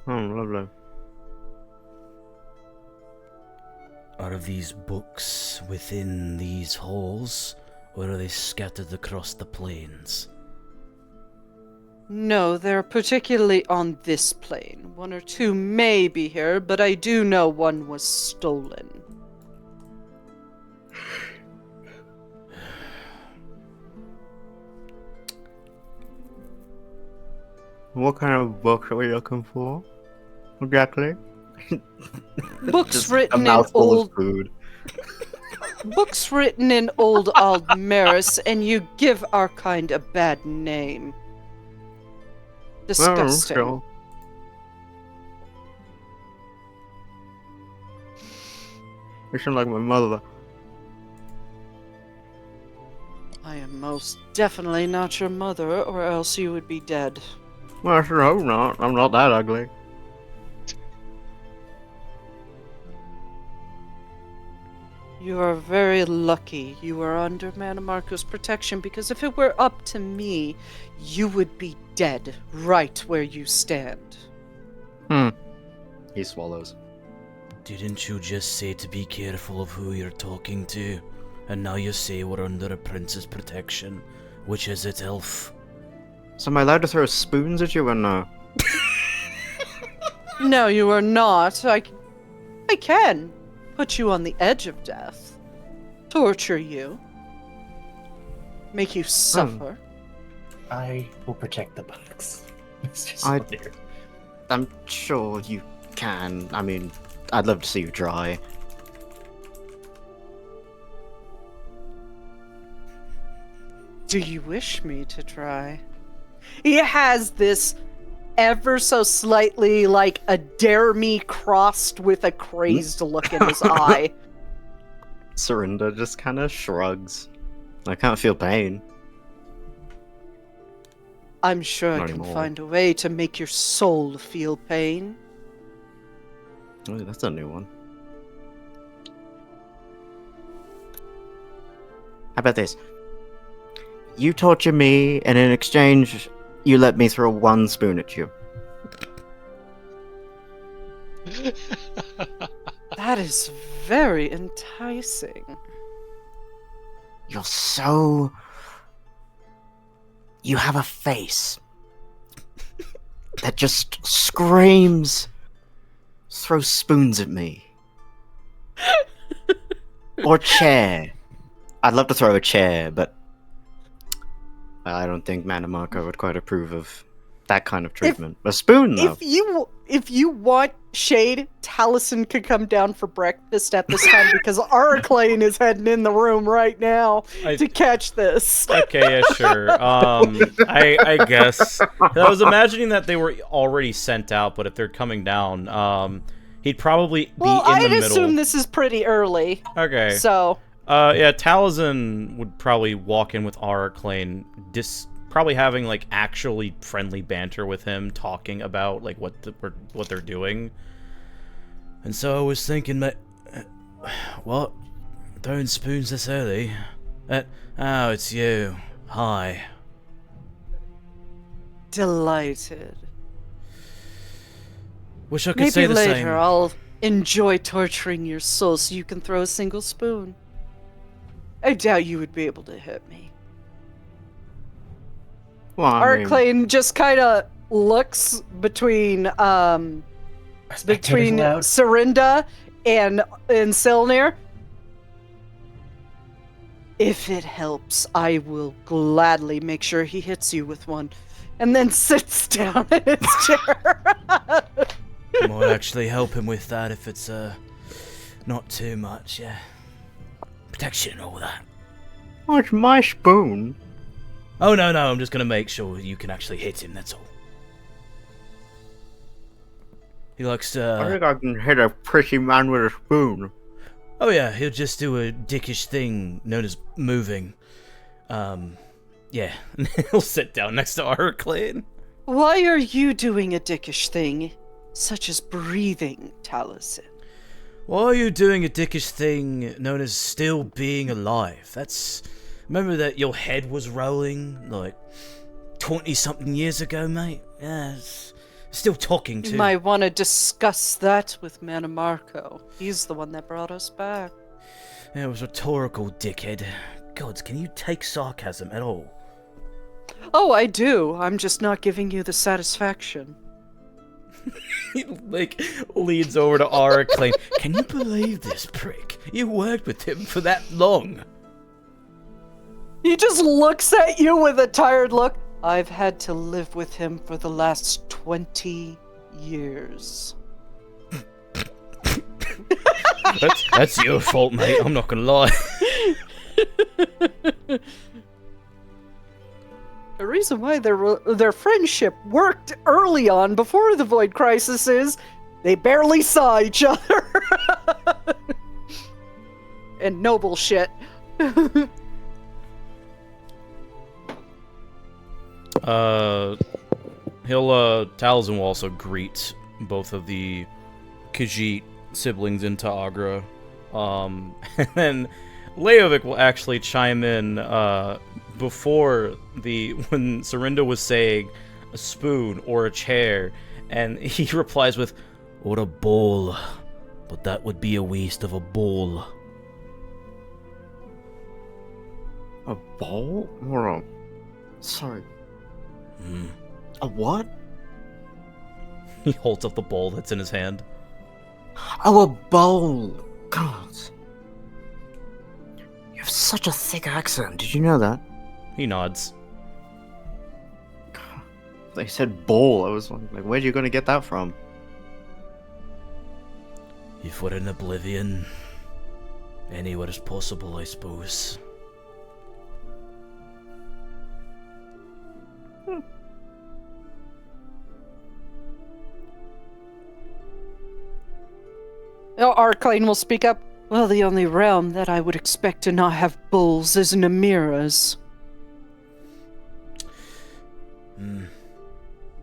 Oh, lovely. Are these books within these halls, or are they scattered across the plains? No, they're particularly on this plane. 1 or 2 may be here, but I do know one was stolen. What kind of books are we looking for? Exactly. Books Just written a in mouthful old of food. books written in old Aldmeris, and you give our kind a bad name. Disgusting. Oh, sure. You sound like my mother. I am most definitely not your mother, or else you would be dead. Well, I sure hope not. I'm not that ugly. You are very lucky you are under Mannimarco's protection, because if it were up to me, you would be dead right where you stand. He swallows. Didn't you just say to be careful of who you're talking to? And now you say we're under a prince's protection. Which is it, elf? So am I allowed to throw spoons at you or no? No, you are not. I can put you on the edge of death, torture you, make you suffer. I will protect the books. Mr. I- Silinir. I'm sure you can. I mean, I'd love to see you try. Do you wish me to try? He has this ever so slightly like a dare me crossed with a crazed look in his eye. Surrender just kind of shrugs. I can't feel pain. I'm sure I Not can anymore. find a way to make your soul feel pain. Oh, that's a new one. How about this? You torture me, and in exchange, you let me throw 1 spoon at you. That is very enticing. You're so... You have a face that just screams, throw spoons at me. Or chair. I'd love to throw a chair, but I don't think Mannimarco would quite approve of that kind of treatment. A spoon, though. If you want shade, Taliesin could come down for breakfast at this time because Araclane is heading in the room right now to catch this. Okay, yeah, sure. I guess. I was imagining that they were already sent out, but if they're coming down, he'd probably be in the middle. I'd assume this is pretty early. Okay. So. Yeah, Taliesin would probably walk in with Araclane, probably having like actually friendly banter with him, talking about like what they're doing. And so I was thinking, what? Throwing spoons this early? Oh, it's you. Hi. Delighted. Wish I could Maybe say the later same. I'll enjoy torturing your soul so you can throw a single spoon. I doubt you would be able to hit me. Well, I mean, Araclane just kind of looks between Serinda and Silinir. If it helps, I will gladly make sure he hits you with one, and then sits down in his chair. Might actually help him with that if it's not too much, yeah. Protection and all that. oh, it's my spoon. Oh no, I'm just gonna make sure you can actually hit him, that's all. He likes I to... think I can hit a pretty man with a spoon. Oh yeah, he'll just do a dickish thing known as moving. Yeah, and he'll sit down next to Araclane. Why are you doing a dickish thing, such as breathing, Taliesin? Why are you doing a dickish thing known as still being alive? That's... Remember that your head was rolling, like, 20-something years ago, mate? Yeah, it's still talking to You might want to discuss that with Mannimarco. He's the one that brought us back. Yeah, it was rhetorical, dickhead. Gods, can you take sarcasm at all? Oh, I do. I'm just not giving you the satisfaction. He, like, leans over to Araclane. Can you believe this prick? You worked with him for that long. He just looks at you with a tired look. I've had to live with him for the last 20 years. That's your fault, mate. I'm not gonna lie. The reason why their friendship worked early on, before the Void Crisis, is they barely saw each other. And no bullshit. Taliesin will also greet both of the Khajiit siblings in Ta'agra. And then Leovic will actually chime in, when Serinda was saying a spoon or a chair, and he replies with, or a bowl, but that would be a waste of a bowl. A bowl? Or a... Sorry. A what? He holds up the bowl that's in his hand. Oh, a bowl. God. You have such a thick accent. Did you know that? He nods. They said bowl. I was like, where are you going to get that from? If we're in oblivion, anywhere is possible, I suppose. Araclane will speak up. Well, the only realm that I would expect to not have bowls is Namira's.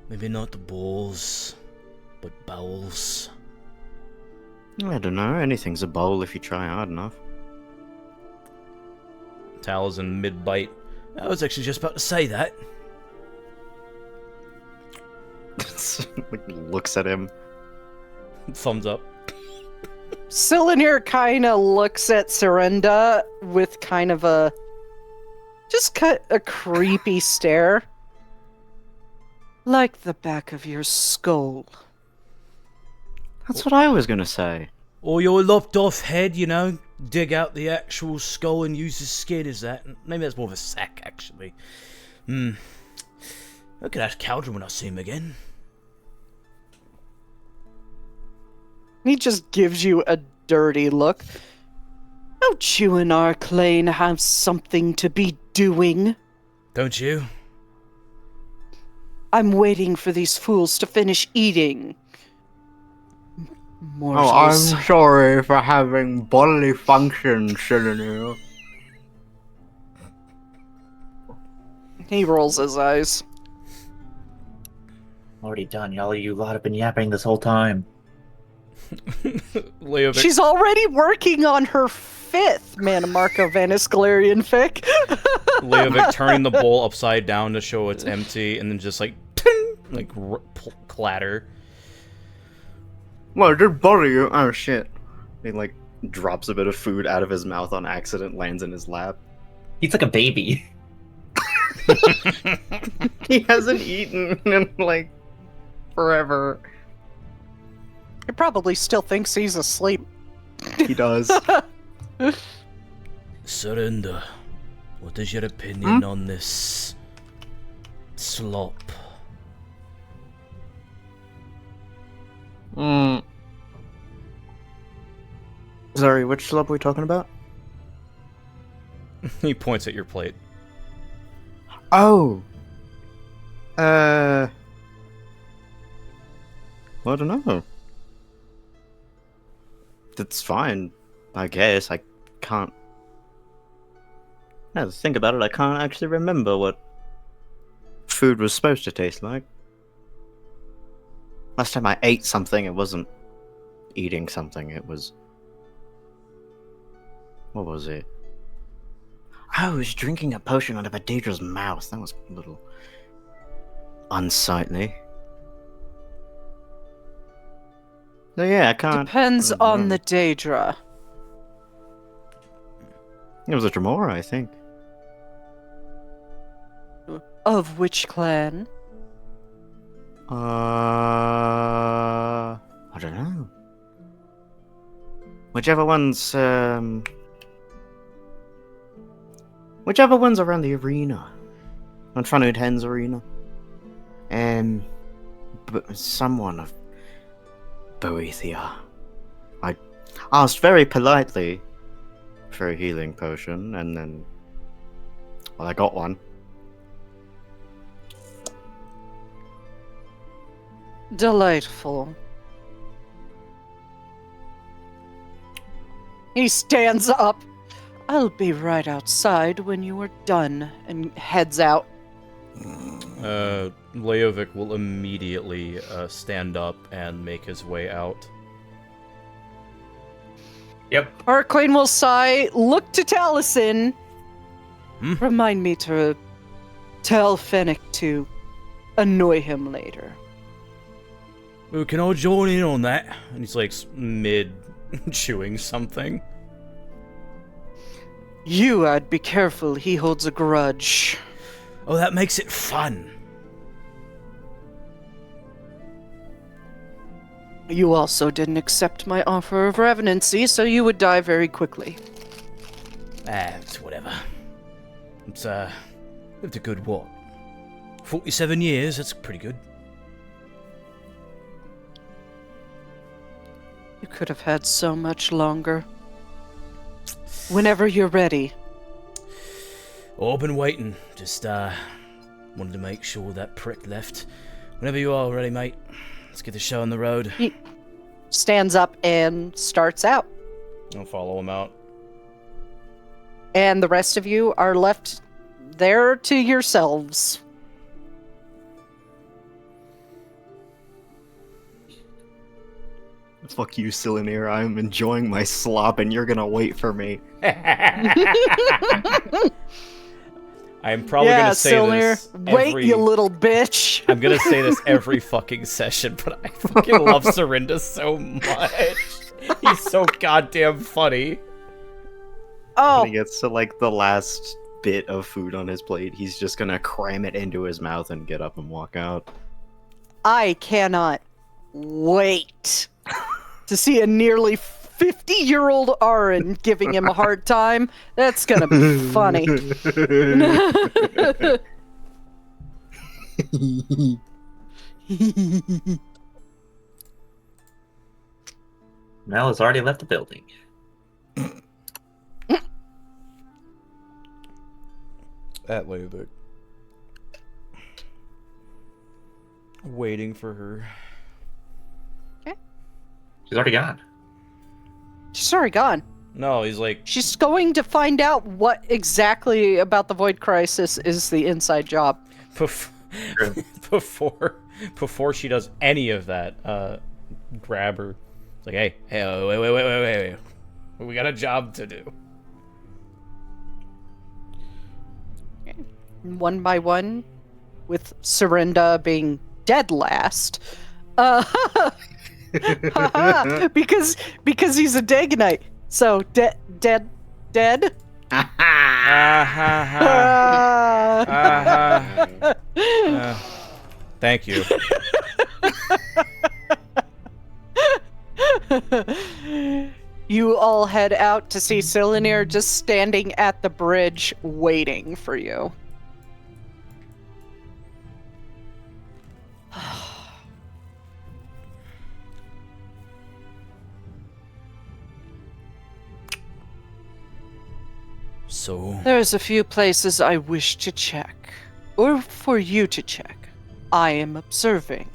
Maybe not the bowls, but bowels. I don't know. Anything's a bowl if you try hard enough. Taliesin mid-bite. I was actually just about to say that. Looks at him. Thumbs up. Silinir kind of looks at Serinda with kind of a Just cut a creepy stare. Like the back of your skull. That's what I was gonna say. Or your lopped off head, you know, dig out the actual skull and use the skin as that. Maybe that's more of a sack, actually. I could ask Caldron when I see him again. He just gives you a dirty look. Don't you and Arclane have something to be doing? Don't you? I'm waiting for these fools to finish eating. Oh, Morsels. I'm sorry for having bodily functions, Silinir. He rolls his eyes. Already done. You lot have been yapping this whole time. Leovic, She's already working on her 5th Mannimarco Vaniscalarian fic. Leovic turning the bowl upside down to show it's empty, and then just like, ting, like clatter. Well, just bother you. Oh shit. He like drops a bit of food out of his mouth on accident, lands in his lap. He's like a baby. He hasn't eaten in like forever. He probably still thinks he's asleep. He does. Surrender. What is your opinion on this slop? Sorry, which slop are we talking about? He points at your plate. Oh. I don't know. That's fine, I guess. I can't. Now to think about it, I can't actually remember what food was supposed to taste like. Last time I ate something, it wasn't eating something, it was... What was it? I was drinking a potion out of a Daedra's mouth. That was a little unsightly. So yeah, I can't... Depends on the Daedra. It was a Dremora, I think. Of which clan? I don't know. Whichever one's around the arena. On Funhood Hen's arena. But someone of Boethia. I asked very politely for a healing potion, and then... Well, I got one. Delightful. He stands up. I'll be right outside when you are done, and heads out. Leovic will immediately stand up and make his way out. Yep. Arclane will sigh, look to Taliesin. Hmm? Remind me to tell Fennec to annoy him later. Oh, can I join in on that? And he's like mid chewing something. I'd be careful, he holds a grudge. Oh, that makes it fun. You also didn't accept my offer of revenancy, so you would die very quickly. It's whatever. It's, lived a good, what? 47 years, that's pretty good. You could have had so much longer. Whenever you're ready. Oh, I've been waiting. Just, wanted to make sure that prick left. Whenever you are ready, mate. Let's get the show on the road. He stands up and starts out. I'll follow him out. And the rest of you are left there to yourselves. Fuck you, Silinir. I'm enjoying my slop, and you're gonna wait for me. I'm probably gonna say Silinir, this wait, every... you little bitch. I'm gonna say this every fucking session, but I fucking love Serinda so much. He's so goddamn funny. Oh, When he gets to like the last bit of food on his plate, he's just gonna cram it into his mouth and get up and walk out. I cannot wait to see a nearly 50-year-old Arin giving him a hard time. That's gonna be funny. Mel has already left the building. That way, but waiting for her. She's already gone. She's already gone. No, he's like, She's going to find out what exactly about the Void Crisis is the inside job. before she does any of that, grab her. It's like, hey, wait. We got a job to do. One by one, with Serinda being dead last. Because he's a Dagonite. So dead. Thank you. You all head out to see Silinir just standing at the bridge waiting for you. So There's a few places I wish to check, or for you to check. I am observing.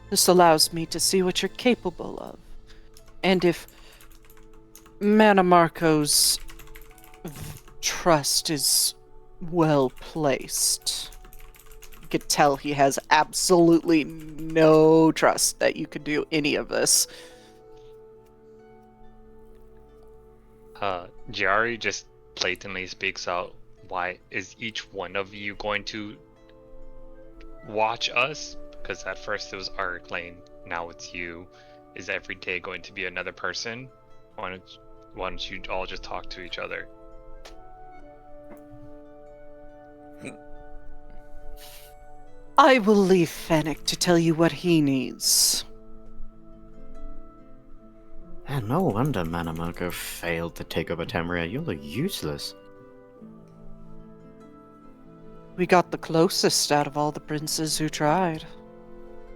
This allows me to see what you're capable of, and if Mannimarco's trust is well placed. You could tell he has absolutely no trust that you could do any of this. Jari just blatantly speaks out, why is each one of you going to watch us? Because at first it was Arclane, now it's you. Is every day going to be another person? Why don't you all just talk to each other? I will leave Fennec to tell you what he needs. And no wonder Mannimarco failed to take over Tamriel. You look useless. We got the closest out of all the princes who tried.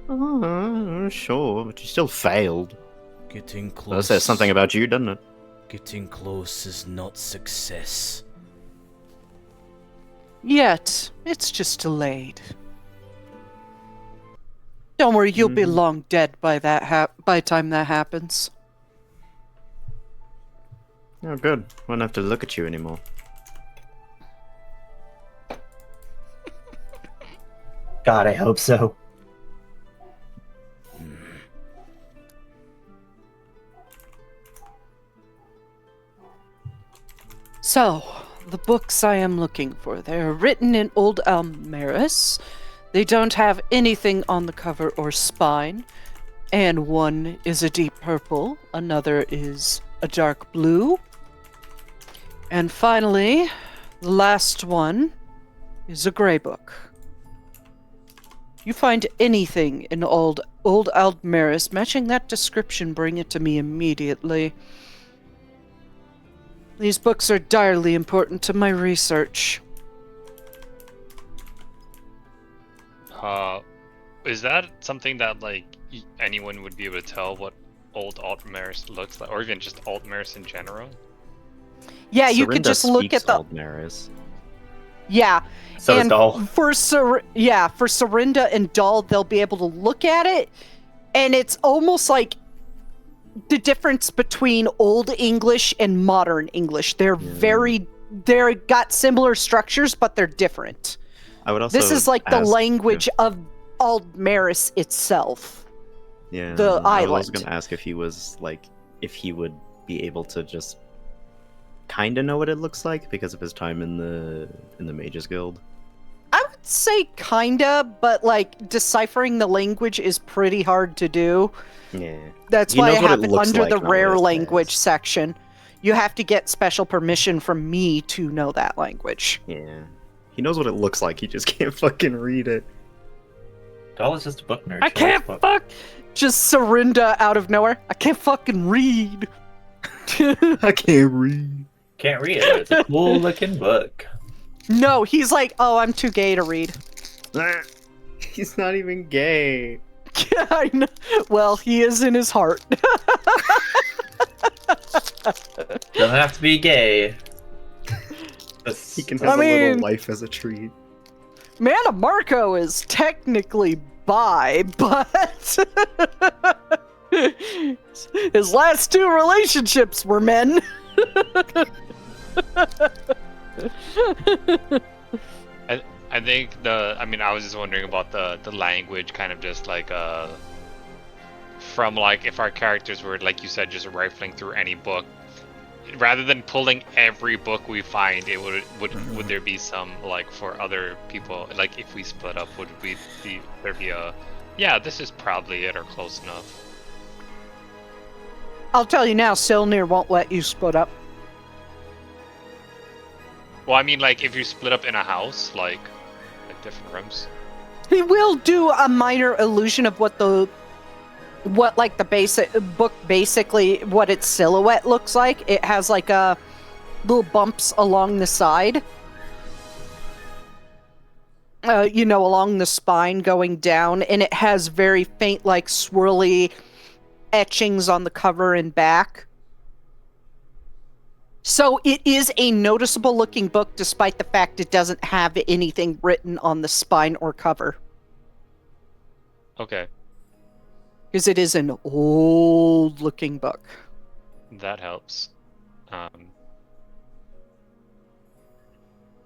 Oh, sure, but you still failed. getting That close. says something about you, doesn't it? Getting close is not success. Yet, it's just delayed. Don't worry, you'll be long dead by by the time that happens. Oh, good. Won't have to look at you anymore. God, I hope so. So, the books I am looking for, they're written in Old Almaris. They don't have anything on the cover or spine. And one is a deep purple, another is a dark blue. And finally, the last one is a gray book. You find anything in Old Almaris matching that description, bring it to me immediately. These books are direly important to my research. Is that something that, like, anyone would be able to tell what Old Altmaris looks like, or even just Altmaris in general? Yeah, you could just look at the... Aldmaris. Yeah. So and is Dahl. for Serinda and Dahl, they'll be able to look at it, and it's almost like the difference between Old English and Modern English. They're they're got similar structures, but they're different. I would also This is like the ask language if- of Aldmaris itself. Yeah, the I was also island. going to ask if he was like, if he would be able to just kind of know what it looks like because of his time in the Mages Guild. I would say kinda, but like deciphering the language is pretty hard to do. Yeah. That's He why I knows what have it it looks under like, the not what rare it language says. section. You have to get special permission from me to know that language. Yeah. He knows what it looks like, he just can't fucking read it. Doll is just a book nerd. I She can't likes books. fuck. Just Sarinda out of nowhere. I can't fucking read. I can't read. Can't read it, but it's a cool looking book. No, he's like, oh, I'm too gay to read. He's not even gay. I know. Well, he is in his heart. Doesn't have to be gay. He can I have a mean- little life as a treat. Mannimarco is technically bi, but his last 2 relationships were men. I think I was just wondering about the language, kind of just like from like if our characters were, like you said, just rifling through any book, rather than pulling every book we find, it would there be some, like, for other people, like if we split up, would there be a, yeah, this is probably it or close enough? I'll tell you now, Silinir won't let you split up. Well, I mean, like if you split up in a house, like different rooms. He will do a minor illusion of what the basic book, basically what its silhouette looks like. It has like a little bumps along the side, along the spine going down, and it has very faint, like swirly etchings on the cover and back. So it is a noticeable looking book, despite the fact it doesn't have anything written on the spine or cover. Okay, Because it is an old looking book. that helps.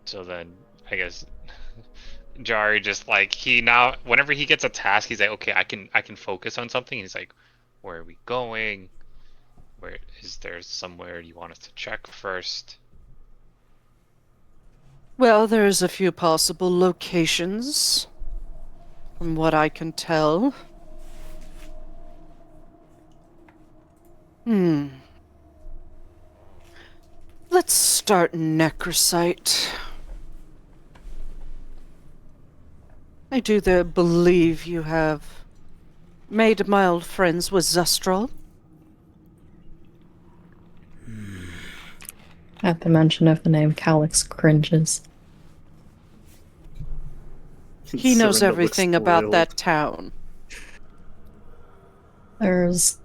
So then, I guess Jari just like whenever he gets a task, he's like, okay, I can focus on something. He's like, where are we going? Where is there somewhere you want us to check first? Well, there's a few possible locations, from what I can tell. Let's start Necrosite. I do believe you have made mild friends with Zustral. At the mention of the name, Calix cringes. He knows Surrender looks everything about spoiled. that town. There's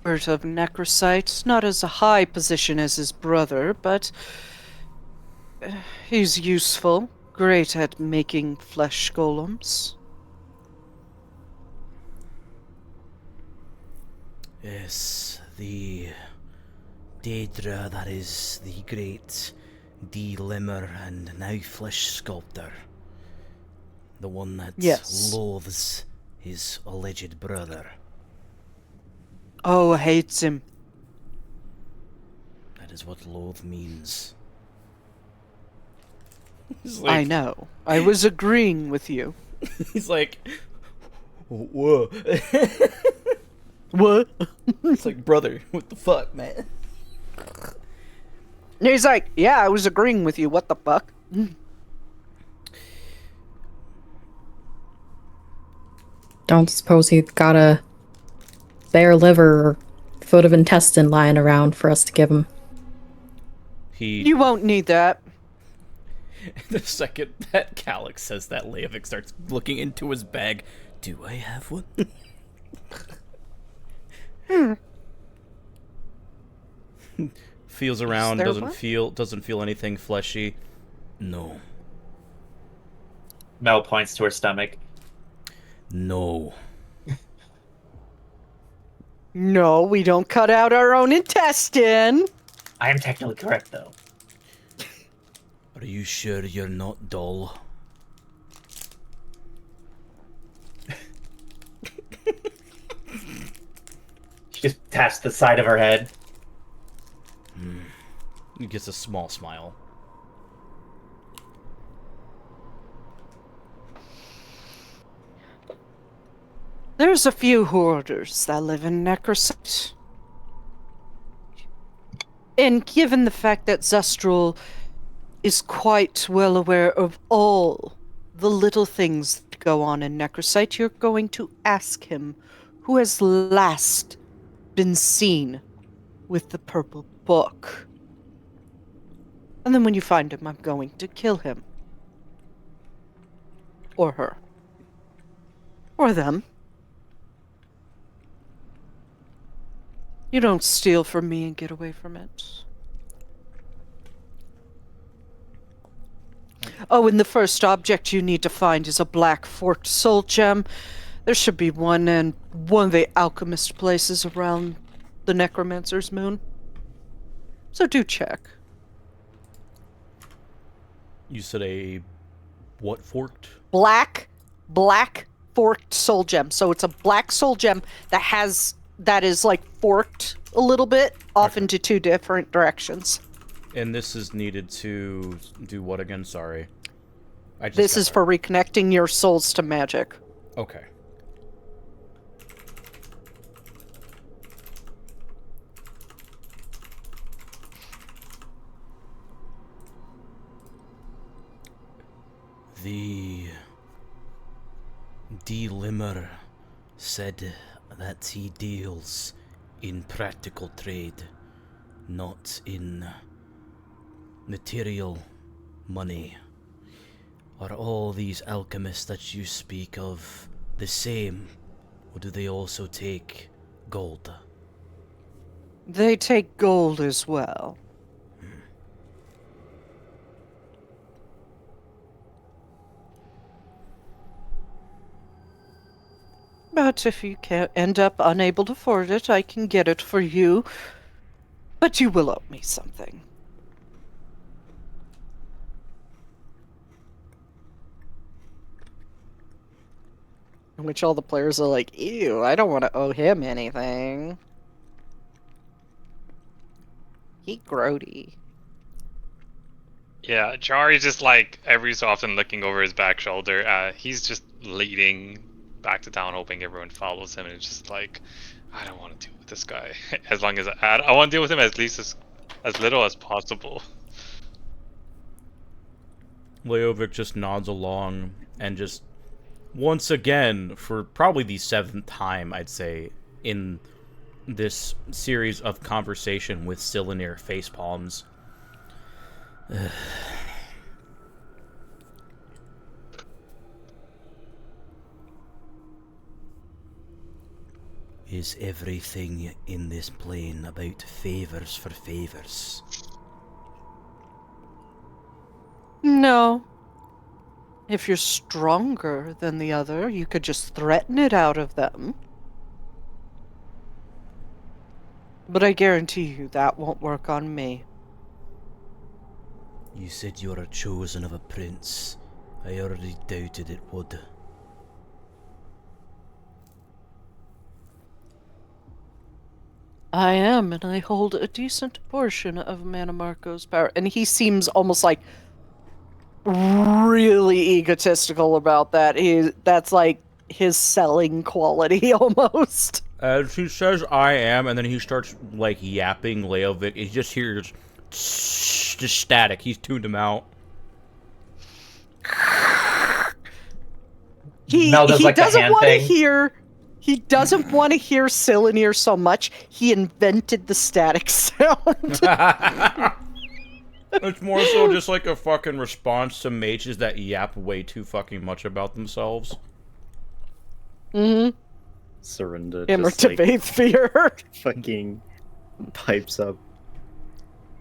Bert of Necrosite, not as a high position as his brother, but he's useful, great at making flesh golems. Yes, the Daedra, that is the great de-limmer and now flesh sculptor. The one that Yes. loathes his alleged brother. Oh, hates him. That is what loathe means. I know. I was agreeing with you. He's like, whoa. What? It's like, brother, what the fuck, man? He's like, yeah, I was agreeing with you. What the fuck? don't suppose he got a bare liver or foot of intestine lying around for us to give him. You won't need that. The second that Calix says that, Leovic starts looking into his bag. Do I have one? Feels around, there doesn't one? feel anything fleshy. No. Mel points to her stomach. No. No, we don't cut out our own intestine. I am technically correct, though. Are you sure you're not dull? She just taps the side of her head. He gets a small smile. There's a few hoarders that live in Necrosite. And given the fact that Zustral is quite well aware of all the little things that go on in Necrosite, you're going to ask him who has last been seen with the purple book. And then when you find him, I'm going to kill him. Or her. Or them. You don't steal from me and get away from it. Oh, and the first object you need to find is a black forked soul gem. There should be one in one of the alchemist places around the Necromancer's Moon. So do check. You said a what forked? Black forked soul gem. So it's a black soul gem that is like forked a little bit off into two different directions. And this is needed to do what again? Sorry. This is for reconnecting your souls to magic. Okay. The Delimmer said that he deals in practical trade, not in material money. Are all these alchemists that you speak of the same, or do they also take gold? They take gold as well. But if you can't end up unable to afford it, I can get it for you. But you will owe me something. In which all the players are like, ew, I don't want to owe him anything. He grody. Yeah, Jari's just like every so often looking over his back shoulder. He's just leading back to town, hoping everyone follows him, and it's just like, I don't want to deal with this guy. As long as I want to deal with him as least as little as possible. Leovic just nods along and just once again, for probably the 7th time, I'd say, in this series of conversation with Silinir facepalms. Is everything in this plane about favors for favors? No. If you're stronger than the other, you could just threaten it out of them. But I guarantee you that won't work on me. You said you're a chosen of a prince. I already doubted it would. I am, and I hold a decent portion of Mannimarco's power. And he seems almost like really egotistical about that. That's like his selling quality almost. As he says I am, and then he starts like yapping Leovic, he just hears just static. He's tuned him out. He doesn't want to hear. He doesn't want to hear Silinir so much. He invented the static sound. It's more so just like a fucking response to mages that yap way too fucking much about themselves. Mm-hmm. Surrender. Him or Just like debate fear. fucking pipes up.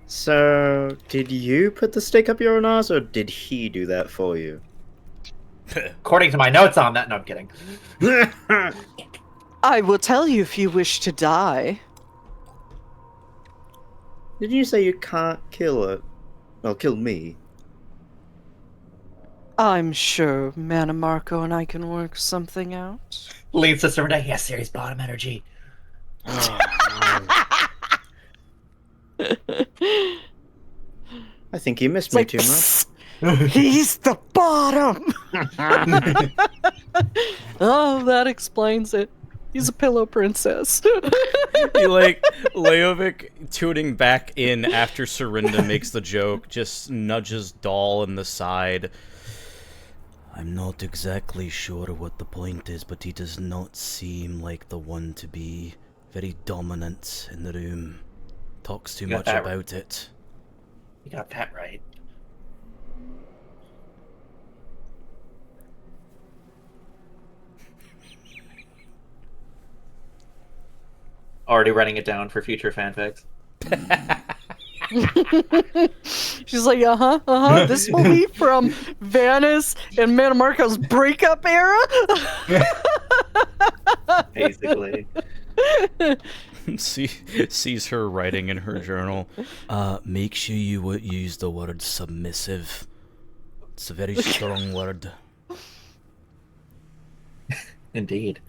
So, did you put the stick up your own ass, or did he do that for you? According to my notes on that, no, I'm kidding. I will tell you if you wish to die. Did you say you can't kill it? Well, kill me. I'm sure Mannimarco and I can work something out. Lean sister and I, yes, series bottom energy. Oh, I think you missed me Like, too much. he's the bottom. Oh, that explains it. He's a pillow princess. He like Leovic tuning back in after Serinda makes the joke, just nudges Dahl in the side. I'm not exactly sure what the point is, but he does not seem like the one to be very dominant in the room. Talks too much about it. You got that right. Already writing it down for future fanfics. She's like, this will be from Vanis and Mannimarco's breakup era? Basically. Sees her writing in her journal. Make sure you use the word submissive. It's a very strong word. Indeed.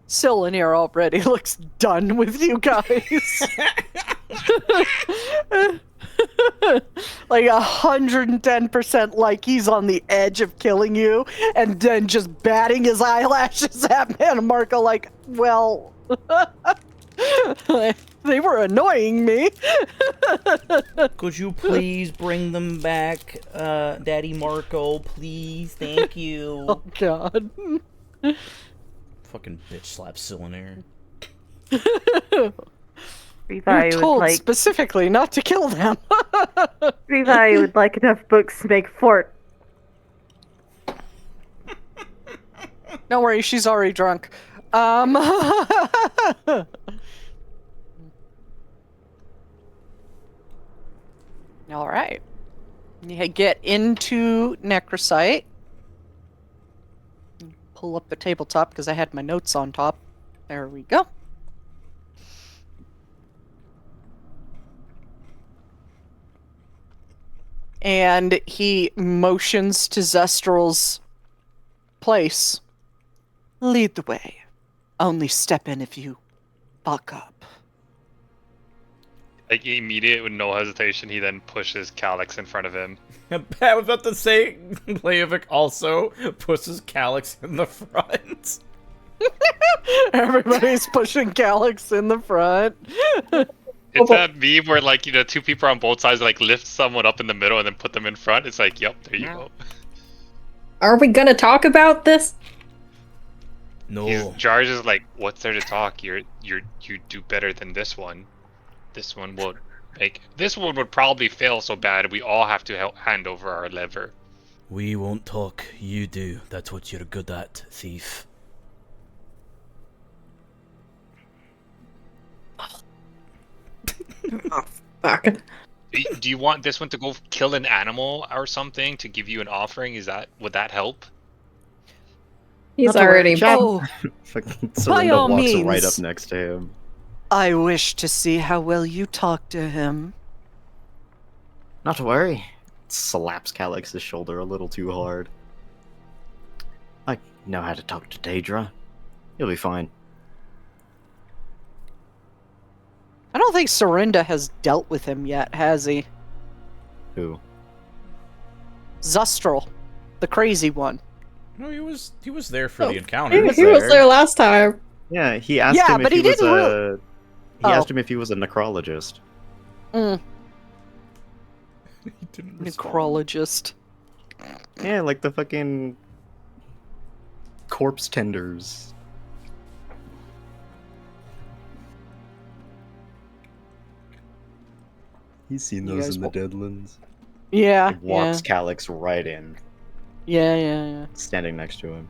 Silinir already looks done with you guys. Like 110% like he's on the edge of killing you, and then just batting his eyelashes at Mannimarco like, well, they were annoying me. Could you please bring them back, Daddy Marco? Please, thank you. Oh God. Fucking bitch slap Silinir. We thought You're you told would like. specifically not to kill them. We thought you would like enough books to make fort. Don't worry, she's already drunk. All right. You get into Necrosite. Pull up the tabletop because I had my notes on top. There we go. And he motions to Zestral's place. Lead the way. Only step in if you fuck up. Like immediate with no hesitation, he then pushes Calyx in front of him. I was about to say, Leovic also pushes Calyx in the front. Everybody's pushing Calyx in the front. It's that meme where, like, you know, two people on both sides, like, lift someone up in the middle and then put them in front. It's like, yep, there you go. Are we gonna talk about this? No. Jarge is like, what's there to talk? You do better than this one. This one would probably fail so bad we all have to hand over our lever. We won't talk, you do. That's what you're good at, thief. Oh, fuck. Do you want this one to go kill an animal or something to give you an offering? Would that help? He's Not to already. worry, Oh, Fucking By all Serinda walks means. right up next to him. I wish to see how well you talk to him. Not to worry. Slaps Calyx's shoulder a little too hard. I know how to talk to Daedra. You'll be fine. I don't think Serinda has dealt with him yet, has he? Who? Zustral, the crazy one. No, he was there for Oh, the He, encounter. was he was there. there last time. Yeah, he asked Yeah, him but if he he was didn't a. He Oh. asked him if he was a necrologist. Mm, He didn't respond. necrologist. Yeah, like the fucking corpse tenders. He's seen You those guys in the wa- Deadlands. Yeah, He walks Calyx right in, yeah. standing next to him.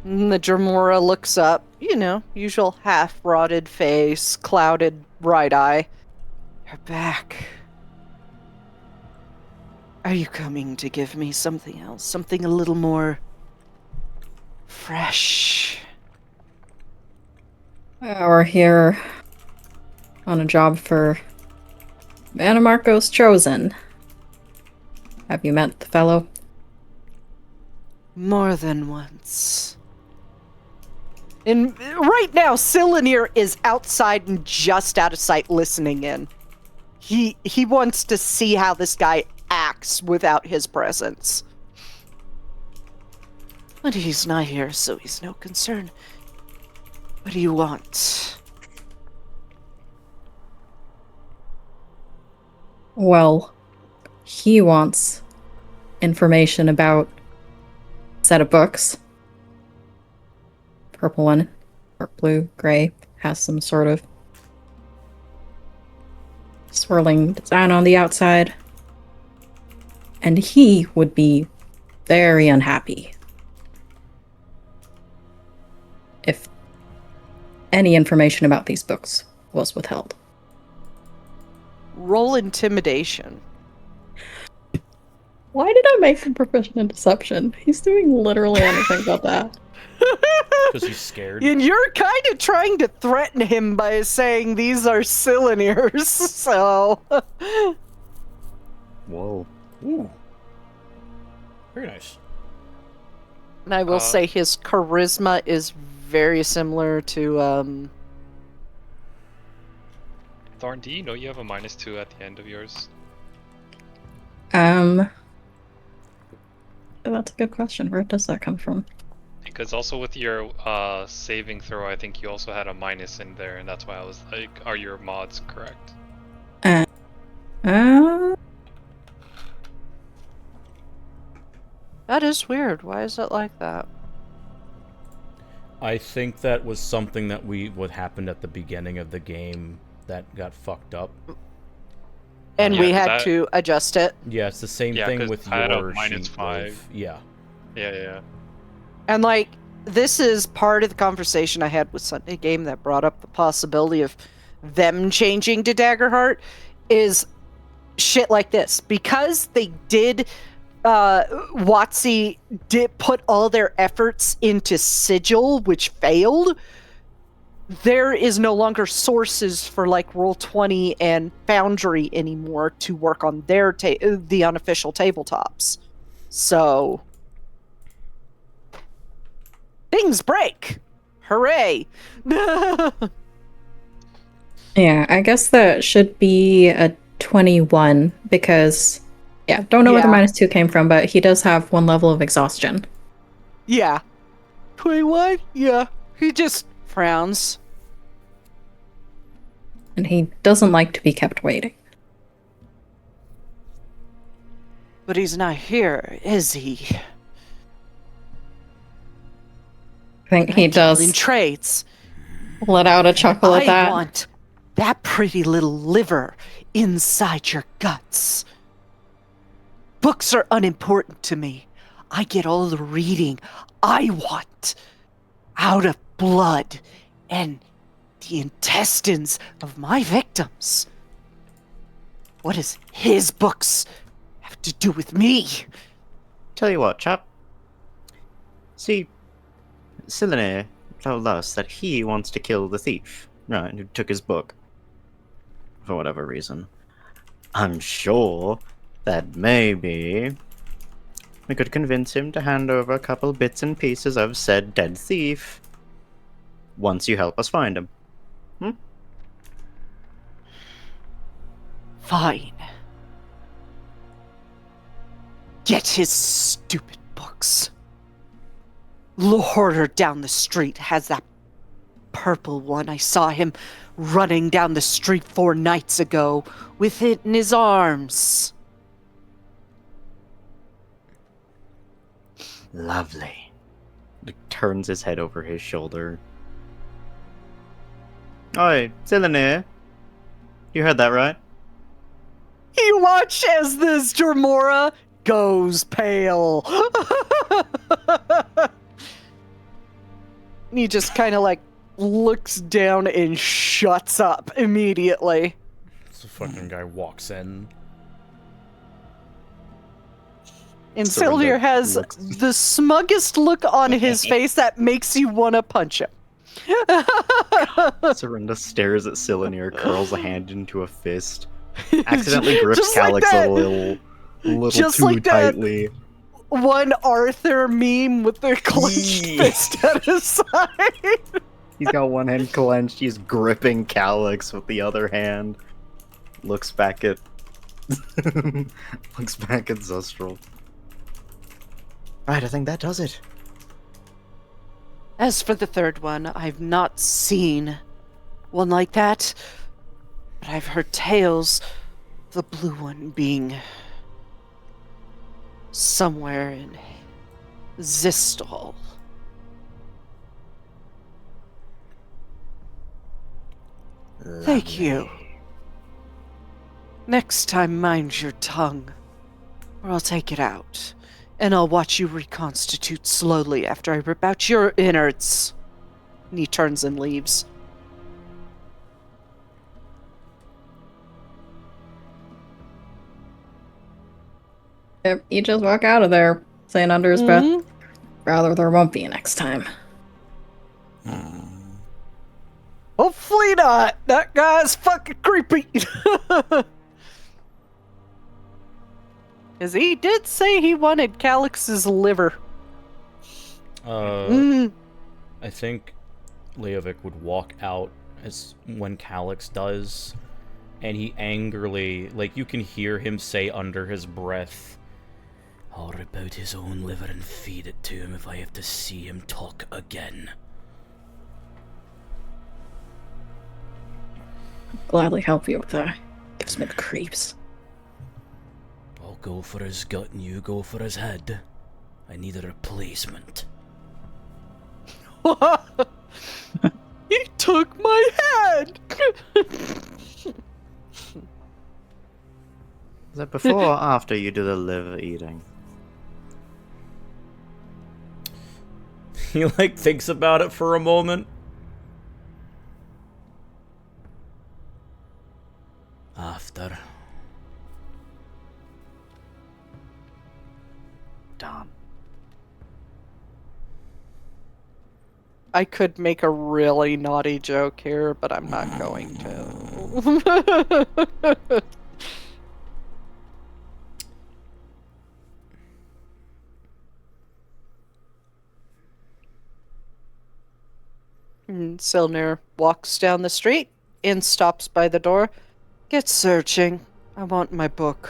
And the Dremora looks up, usual half-rotted face, clouded right eye. You're back. Are you coming to give me something else? Something a little more fresh? We're here on a job for Mannimarco's Chosen. Have you met the fellow? More than once. And right now, Silinir is outside and just out of sight listening in. he wants to see how this guy acts without his presence. But he's not here, so he's no concern. What do you want? Well, he wants information about a set of books. Purple one, or blue, gray, has some sort of swirling design on the outside. And he would be very unhappy if any information about these books was withheld. Roll intimidation. Why did I make him proficient in deception? He's doing literally anything but that. Because he's scared. And you're kind of trying to threaten him by saying these are Silinirs, so... Whoa. Ooh. Very nice. And I will say his charisma is very similar to, Thorn, do you know you have a -2 at the end of yours? That's a good question. Where does that come from? Because also with your saving throw, I think you also had a minus in there, and that's why I was like, are your mods correct? that is weird. Why is it like that? I think that was something that what happened at the beginning of the game that got fucked up. And Yeah, we 'cause had that- to adjust it. Yeah, it's the same Yeah, thing 'cause with I had a your -5. sheet of- Yeah. Yeah. And, like, this is part of the conversation I had with Sunday Game that brought up the possibility of them changing to Daggerheart is shit like this. Because they did, WotC did put all their efforts into Sigil, which failed, there is no longer sources for, like, Roll20 and Foundry anymore to work on their the unofficial tabletops. So... things break! Hooray! Yeah, I guess that should be a 21 because, yeah, don't know where the Yeah. -2 came from, but he does have 1 level of exhaustion. Yeah. 21? Yeah. He just frowns. And he doesn't like to be kept waiting. But he's not here, is he? I think he In does trades. let out a chuckle at I that. want that pretty little liver inside your guts. Books are unimportant to me. I get all the reading I want out of blood and the intestines of my victims. What does his books have to do with me? Tell you what, chap. See, Silinir told us that he wants to kill the thief, right, who took his book. For whatever reason. I'm sure that maybe we could convince him to hand over a couple bits and pieces of said dead thief once you help us find him. Fine. Get his stupid books. Hoarder down the street has that purple one. I saw him running down the street 4 nights ago with it in his arms. Lovely. He turns his head over his shoulder. Oi, Silinir. You heard that right? You watch as this Dremora goes pale. He just kind of like looks down and shuts up immediately. So fucking guy walks in. And Surrender Silinir has looks- the smuggest look on his face that makes you want to punch him. Serinda stares at Silinir, curls a hand into a fist, accidentally grips Just like Calyx that- a little just too like that- tightly. One Arthur meme with the clenched Yeah. fist at his side. He's got one hand clenched, he's gripping Calyx with the other hand. looks back at looks back at Zustral. Right, I think that does it. As for the third one, I've not seen one like that, but I've heard tales of the blue one being somewhere in Zistal. Thank you. Next time, mind your tongue, or I'll take it out, and I'll watch you reconstitute slowly after I rip out your innards. And he turns and leaves. Yep, you just walk out of there, saying under his breath, Mhm. rather there won't be a next time. Hopefully not. That guy's fucking creepy. Because he did say he wanted Calix's liver. I think Leovic would walk out as when Calix does, and he angrily, like, you can hear him say under his breath, "I'll rip out his own liver and feed it to him if I have to see him talk again." Gladly help you with that. Gives me the creeps. I'll go for his gut and you go for his head. I need a replacement. He took my head! Is that before or after you do the liver eating? He, like, thinks about it for a moment. After. Damn. I could make a really naughty joke here, but I'm not going to. Silinir walks down the street and stops by the door. Get searching. I want my book.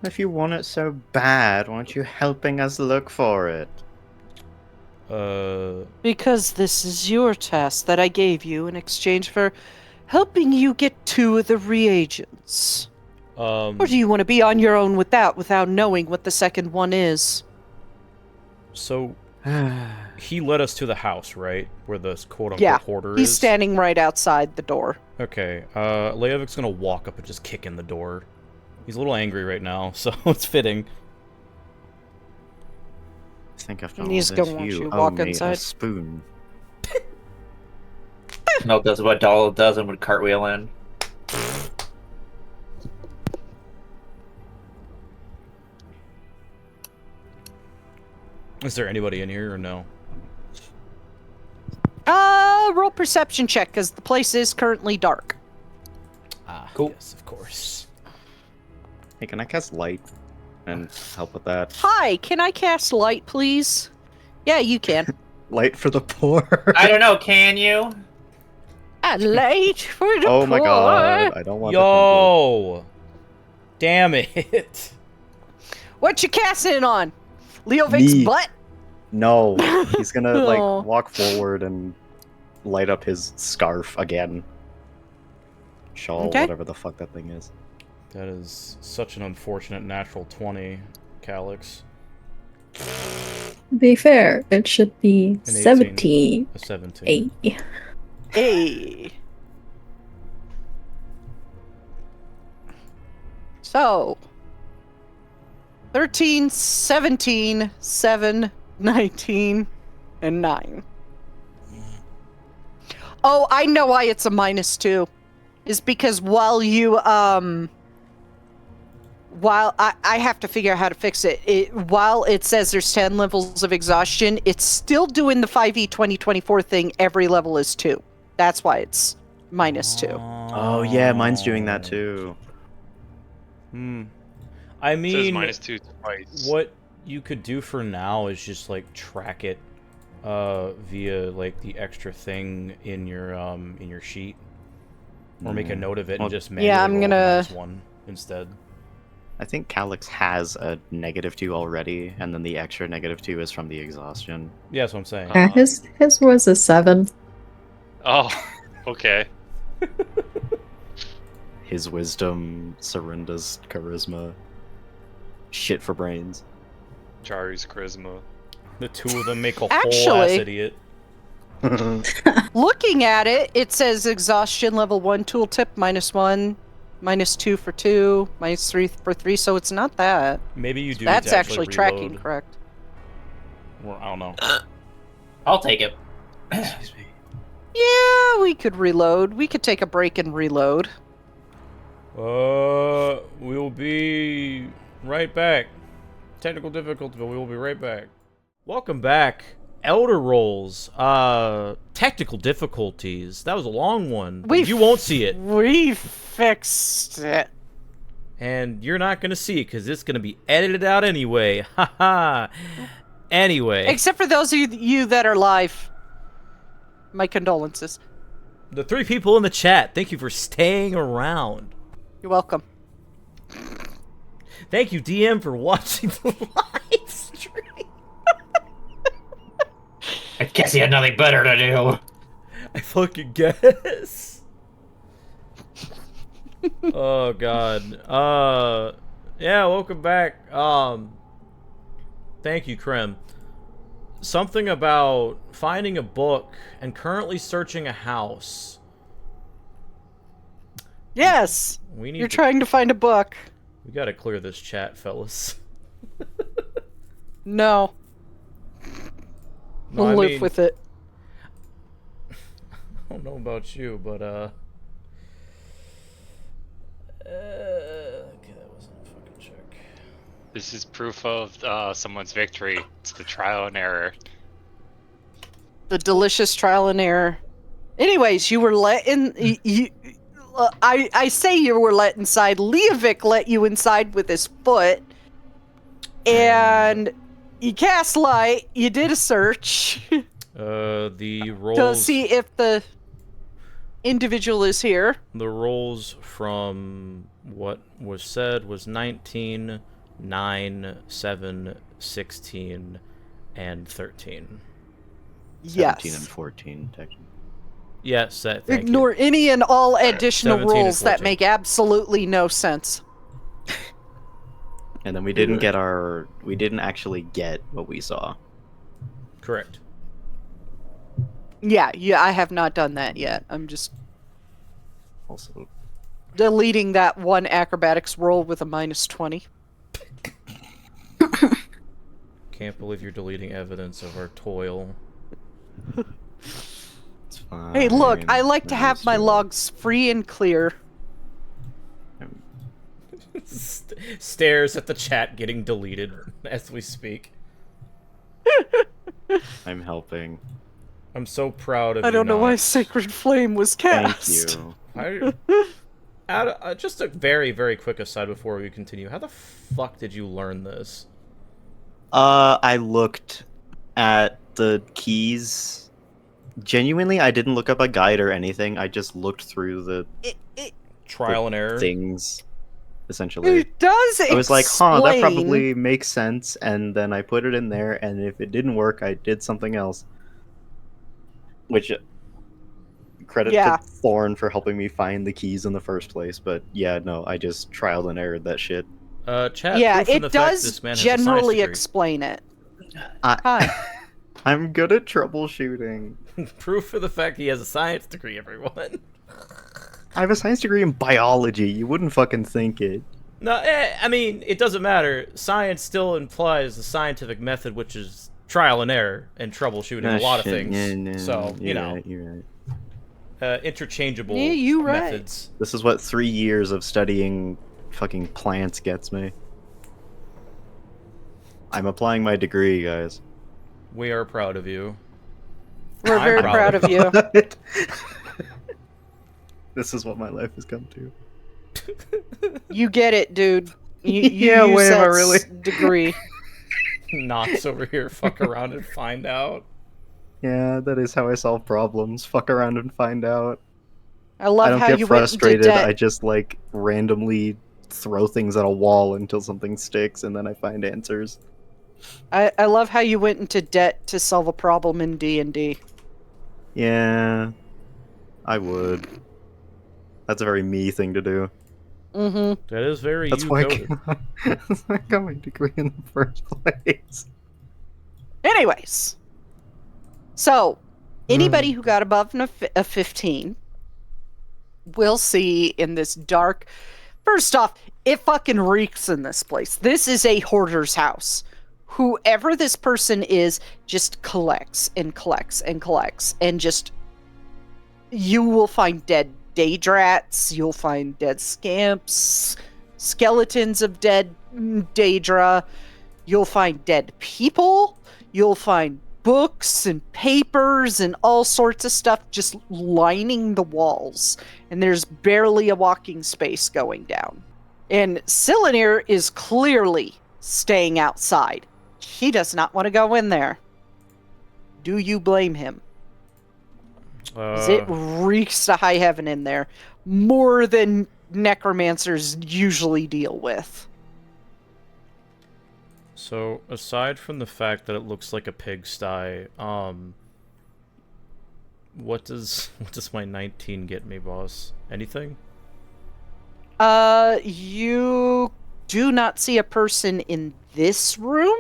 If you want it so bad, why aren't you helping us look for it? Because this is your task that I gave you in exchange for helping you get 2 of the reagents. Or do you want to be on your own with that without knowing what the second one is? So, he led us to the house, right? Where the quote-unquote hoarder is? He's standing right outside the door. Okay, Leovic's gonna walk up and just kick in the door. He's a little angry right now, so it's fitting. I think after And all he's this, gonna want you you to owe walk me a inside. spoon. Milk does what Doll does and would cartwheel in. Is there anybody in here or no? Roll perception check, because the place is currently dark. Ah, Cool. yes, of course. Hey, can I cast light and help with that? Hi, can I cast light, please? Yeah, you can. Light for the poor. I don't know, can you? Light for the Oh my poor. god, I don't want the template. Yo! Damn it! What you casting on? Leovic's Me. butt? No, he's gonna No. like walk forward and light up his scarf again. Shawl, Okay. whatever the fuck that thing is. That is such an unfortunate natural 20, Calix. To be fair, it should be 18. 17. A 17. 8. Hey. So, 13, 17, 7, 19, and 9. Oh, I know why it's a -2. Is because while you, while I have to figure out how to fix it. While it says there's 10 levels of exhaustion, it's still doing the 5e 2024 thing. Every level is 2. That's why it's -2. Oh yeah, mine's doing that too. I It says mean, -2 twice. what you could do for now is just like track it via like the extra thing in your sheet. Or make a note of it Well, and just manually yeah, I'm roll a gonna- -1 instead. I think Calyx has a -2 already, and then the extra -2 is from the exhaustion. Yeah, that's what I'm saying. Yeah, his was a 7. Oh, okay. His wisdom, Serinda's charisma. Shit for brains. Jari's charisma. The two of them make a whole Actually- ass idiot. Looking at it, it says exhaustion level 1 tooltip -1, -2 for 2, -3 for 3, so it's not that. Maybe you do. That's need to actually tracking reload. correct. Or, I don't know. I'll take it. Excuse me. Yeah, we could reload. We could take a break and reload. We'll be right back. Technical difficulty, but we will be right back. Welcome back. Elder Rolls. Technical difficulties. That was a long one. But you won't see it. We fixed it. And you're not going to see it because it's going to be edited out anyway. Haha. Anyway. Except for those of you that are live. My condolences. The 3 people in the chat, thank you for staying around. You're welcome. Thank you, DM, for watching the live stream. I guess he had nothing better to do. I fucking guess. Oh god. Yeah, welcome back. Thank you, Krem. Something about finding a book and currently searching a house. Yes. We need You're to, trying to find a book. We gotta clear this chat, fellas. No. No, We'll I live mean, with it. I don't know about you, but okay, that wasn't a fucking check. This is proof of someone's victory. It's the trial and error. The delicious trial and error. Anyways, you were let in. I say you were let inside. Leovic let you inside with his foot, and you cast light. You did a search The rolls. to see if the individual is here. The rolls from what was said was 19, 9, 7, 16, and 13. 17 and Yes. 14, technically. Yes, thank you. Ignore any and all additional 17 and rules that 14. make absolutely no sense. And then we didn't get our... We didn't actually get what we saw. Correct. Yeah, I have not done that yet. I'm just Also, deleting that one acrobatics roll with a -20. Can't believe you're deleting evidence of our toil. it's fine. Hey, look, I like to That have is my true. logs free and clear. Stares at the chat getting deleted as we speak. I'm helping. I'm so proud of I you. don't know why Knox. Sacred Flame was Thank cast. you. Just a very, very quick aside before we continue. How the fuck did you learn this? I looked at the keys. Genuinely, I didn't look up a guide or anything. I just looked through the Trial and error. things, essentially. It does I was like, huh, that explain- probably makes sense, and then I put it in there, and if it didn't work, I did something else. Which, credit Yeah. to Thorn for helping me find the keys in the first place, but yeah, no, I just trial and errored that shit. Chat. Yeah, proof in it the fact does this man has a science generally degree. explain it. I, Hi. I'm good at troubleshooting. Proof for the fact he has a science degree, everyone. I have a science degree in biology. You wouldn't fucking think it. No, I mean, it doesn't matter. Science still implies the scientific method, which is trial and error and troubleshooting a lot of things. Yeah, no, So, you you're know, right, you're right. Interchangeable Yeah, you right. methods. This is what 3 years of studying fucking plants gets me. I'm applying my degree, guys. We are proud of you. We're I'm very proud proud of you. This is what my life has come to. You get it, dude. You Yeah, use wait, am I that really? degree. Knox over here, fuck around and find out. Yeah, that is how I solve problems. Fuck around and find out. I love I don't how get you went into frustrated. debt. I just like randomly throw things at a wall until something sticks, and then I find answers. I love how you went into debt to solve a problem in D&D. Yeah, I would. That's a very me thing to do. Mm-hmm. That is very That's you why coded. that's why I got my degree in the first place. Anyways, so Hmm. anybody who got above a 15 will see in this dark. First off, it fucking reeks in this place. This is a hoarder's house. Whoever this person is just collects and collects and collects, and just you will find dead Daedrats, you'll find dead scamps, skeletons of dead Daedra, you'll find dead people, you'll find books and papers and all sorts of stuff just lining the walls, and there's barely a walking space going down. And Silinir is clearly staying outside. He does not want to go in there. Do you blame him? 'Cause it reeks to high heaven in there, more than necromancers usually deal with. So, aside from the fact that it looks like a pigsty, what does my 19 get me, boss? Anything? You do not see a person in this room.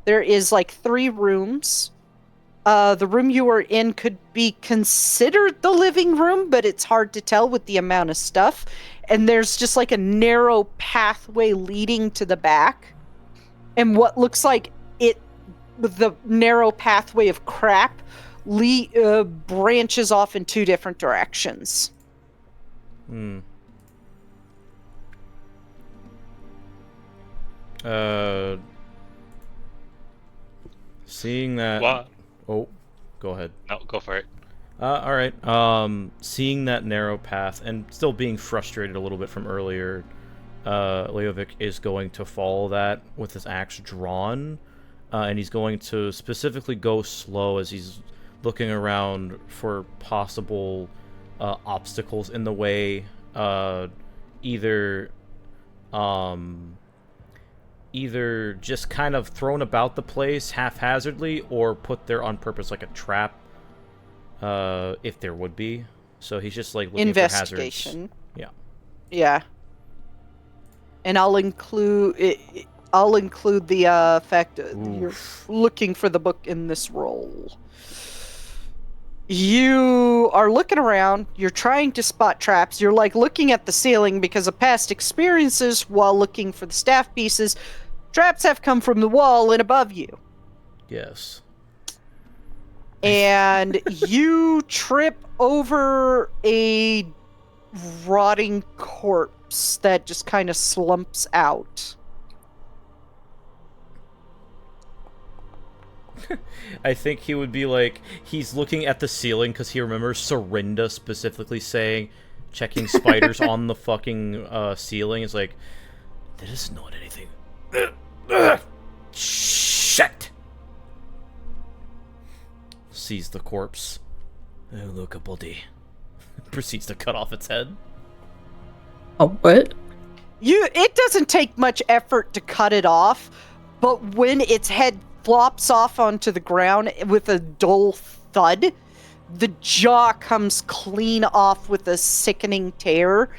There is like 3 rooms. The room you are in could be considered the living room, but it's hard to tell with the amount of stuff. And there's just like a narrow pathway leading to the back. And what looks like the narrow pathway of crap branches off in 2 different directions. Seeing that... What? Oh, go ahead. No, go for it. Alright, seeing that narrow path, and still being frustrated a little bit from earlier, Leovic is going to follow that with his axe drawn, and he's going to specifically go slow as he's looking around for possible obstacles in the way, either just kind of thrown about the place haphazardly, or put there on purpose like a trap, if there would be. So he's just like looking for hazards. Investigation. Yeah. Yeah. And I'll include the fact that you're looking for the book in this roll. You are looking around, you're trying to spot traps, you're like looking at the ceiling because of past experiences while looking for the staff pieces. Traps have come from the wall and above you. Yes. And you trip over a rotting corpse that just kind of slumps out. I think he would be like, he's looking at the ceiling because he remembers Serinda specifically saying, checking spiders on the fucking ceiling. It's like, that is not anything. Shit! Sees the corpse. Oh, look, a body. Proceeds to cut off its head. Oh, what? It doesn't take much effort to cut it off, but when its head flops off onto the ground with a dull thud, the jaw comes clean off with a sickening tear,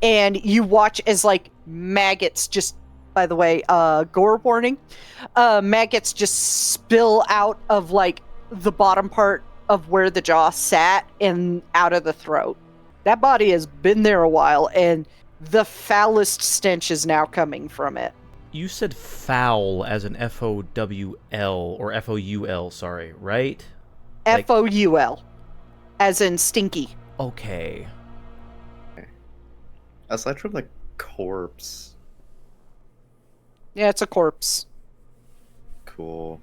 and you watch as like maggots just, by the way, gore warning, maggots just spill out of like the bottom part of where the jaw sat and out of the throat. That body has been there a while, and the foulest stench is now coming from it. You said foul as an F-O-W-L, or F-O-U-L, sorry, right? F-O-U-L, as in stinky. Okay. Aside from the corpse, Yeah, it's a corpse. cool.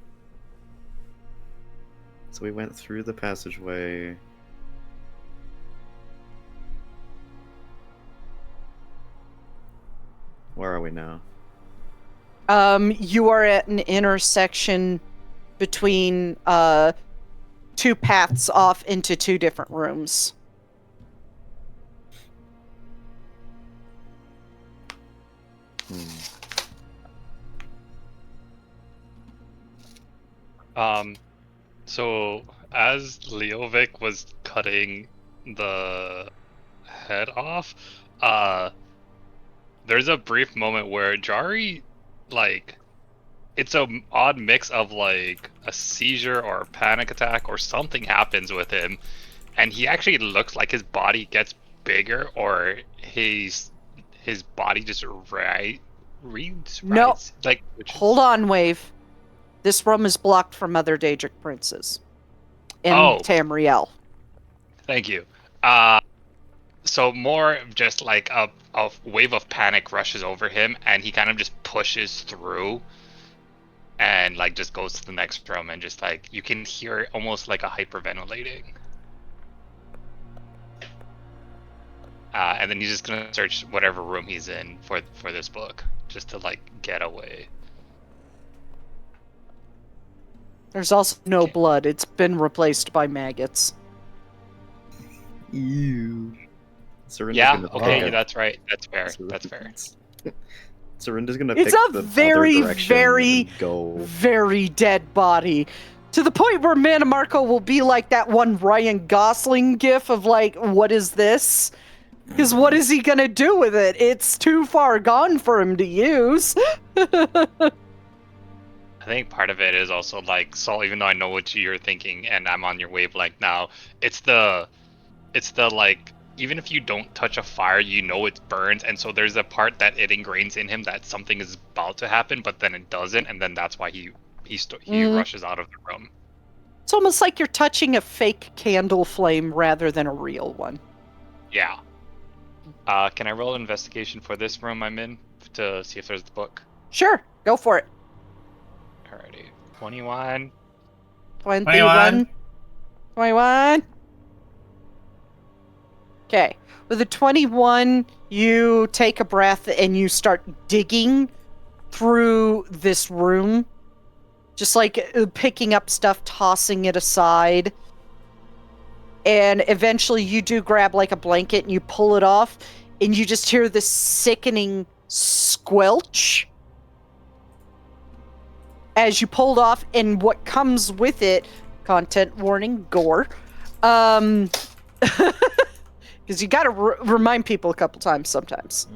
So we went through the passageway. Where are we now? You are at an intersection between 2 paths off into 2 different rooms. So as Leovic was cutting the head off, there's a brief moment where Jari, like, it's a odd mix of like a seizure or a panic attack or something happens with him, and he actually looks like his body gets bigger or his body just reads No. like Hold on, Wave. This room is blocked from other Daedric princes. And Oh. Tamriel. Thank you. So more of just like a wave of panic rushes over him, and he kind of just pushes through, and like just goes to the next room, and just like you can hear it almost like a hyperventilating. And then he's just gonna search whatever room he's in for this book, just to like get away. There's also no Okay. blood. It's been replaced by maggots. Ew. Serinda's Yeah. gonna Okay. pick That's right. That's fair. Serinda's- That's fair. Serinda's gonna It's pick a the very, other direction very, and go. very dead body. To the point where Mannimarco will be like that one Ryan Gosling gif of like, what is this? Because what is he gonna do with it? It's too far gone for him to use. I think part of it is also like, Saul, even though I know what you're thinking and I'm on your wavelength now, it's the like, even if you don't touch a fire, you know it burns, and so there's a part that it ingrains in him that something is about to happen, but then it doesn't, and then that's why he rushes out of the room. It's almost like you're touching a fake candle flame rather than a real one. Yeah. Can I roll an investigation for this room I'm in to see if there's the book? Sure, go for it. Alrighty. 21. 21. 21. Okay. With a 21, you take a breath and you start digging through this room. Just like picking up stuff, tossing it aside. And eventually you do grab like a blanket and you pull it off. And you just hear this sickening squelch as you pulled off, and what comes with it, content warning, gore, because you gotta remind people a couple times sometimes.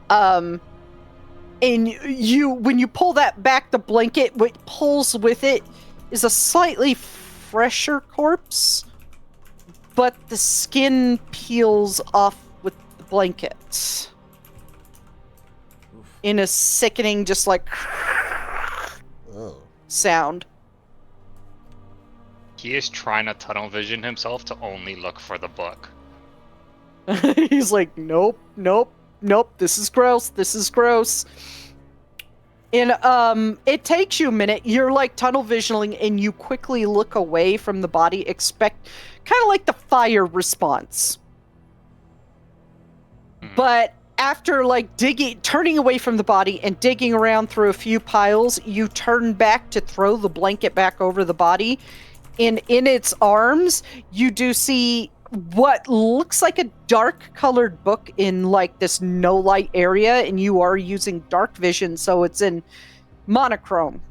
And you when you pull that back, the blanket, what pulls with it is a slightly fresher corpse, but the skin peels off with the blanket in a sickening, just like sound. He is trying to tunnel vision himself to only look for the book. He's like, nope, this is gross. And it takes you a minute. You're like tunnel visioning, and you quickly look away from the body, expect kind of like the fire response. But after like turning away from the body and digging around through a few piles, you turn back to throw the blanket back over the body. And in its arms, you do see what looks like a dark colored book in like this no light area. And you are using dark vision, so it's in monochrome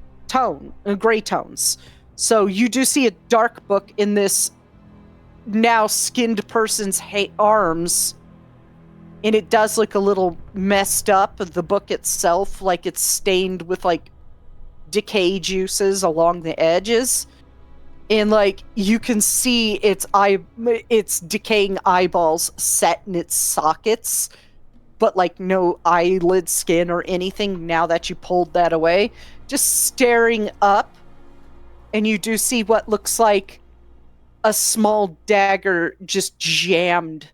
gray tones. So you do see a dark book in this now skinned person's arms. And it does look a little messed up, the book itself, like it's stained with like decay juices along the edges. And like you can see its decaying eyeballs set in its sockets, but like no eyelid skin or anything now that you pulled that away. Just staring up, and you do see what looks like a small dagger just jammed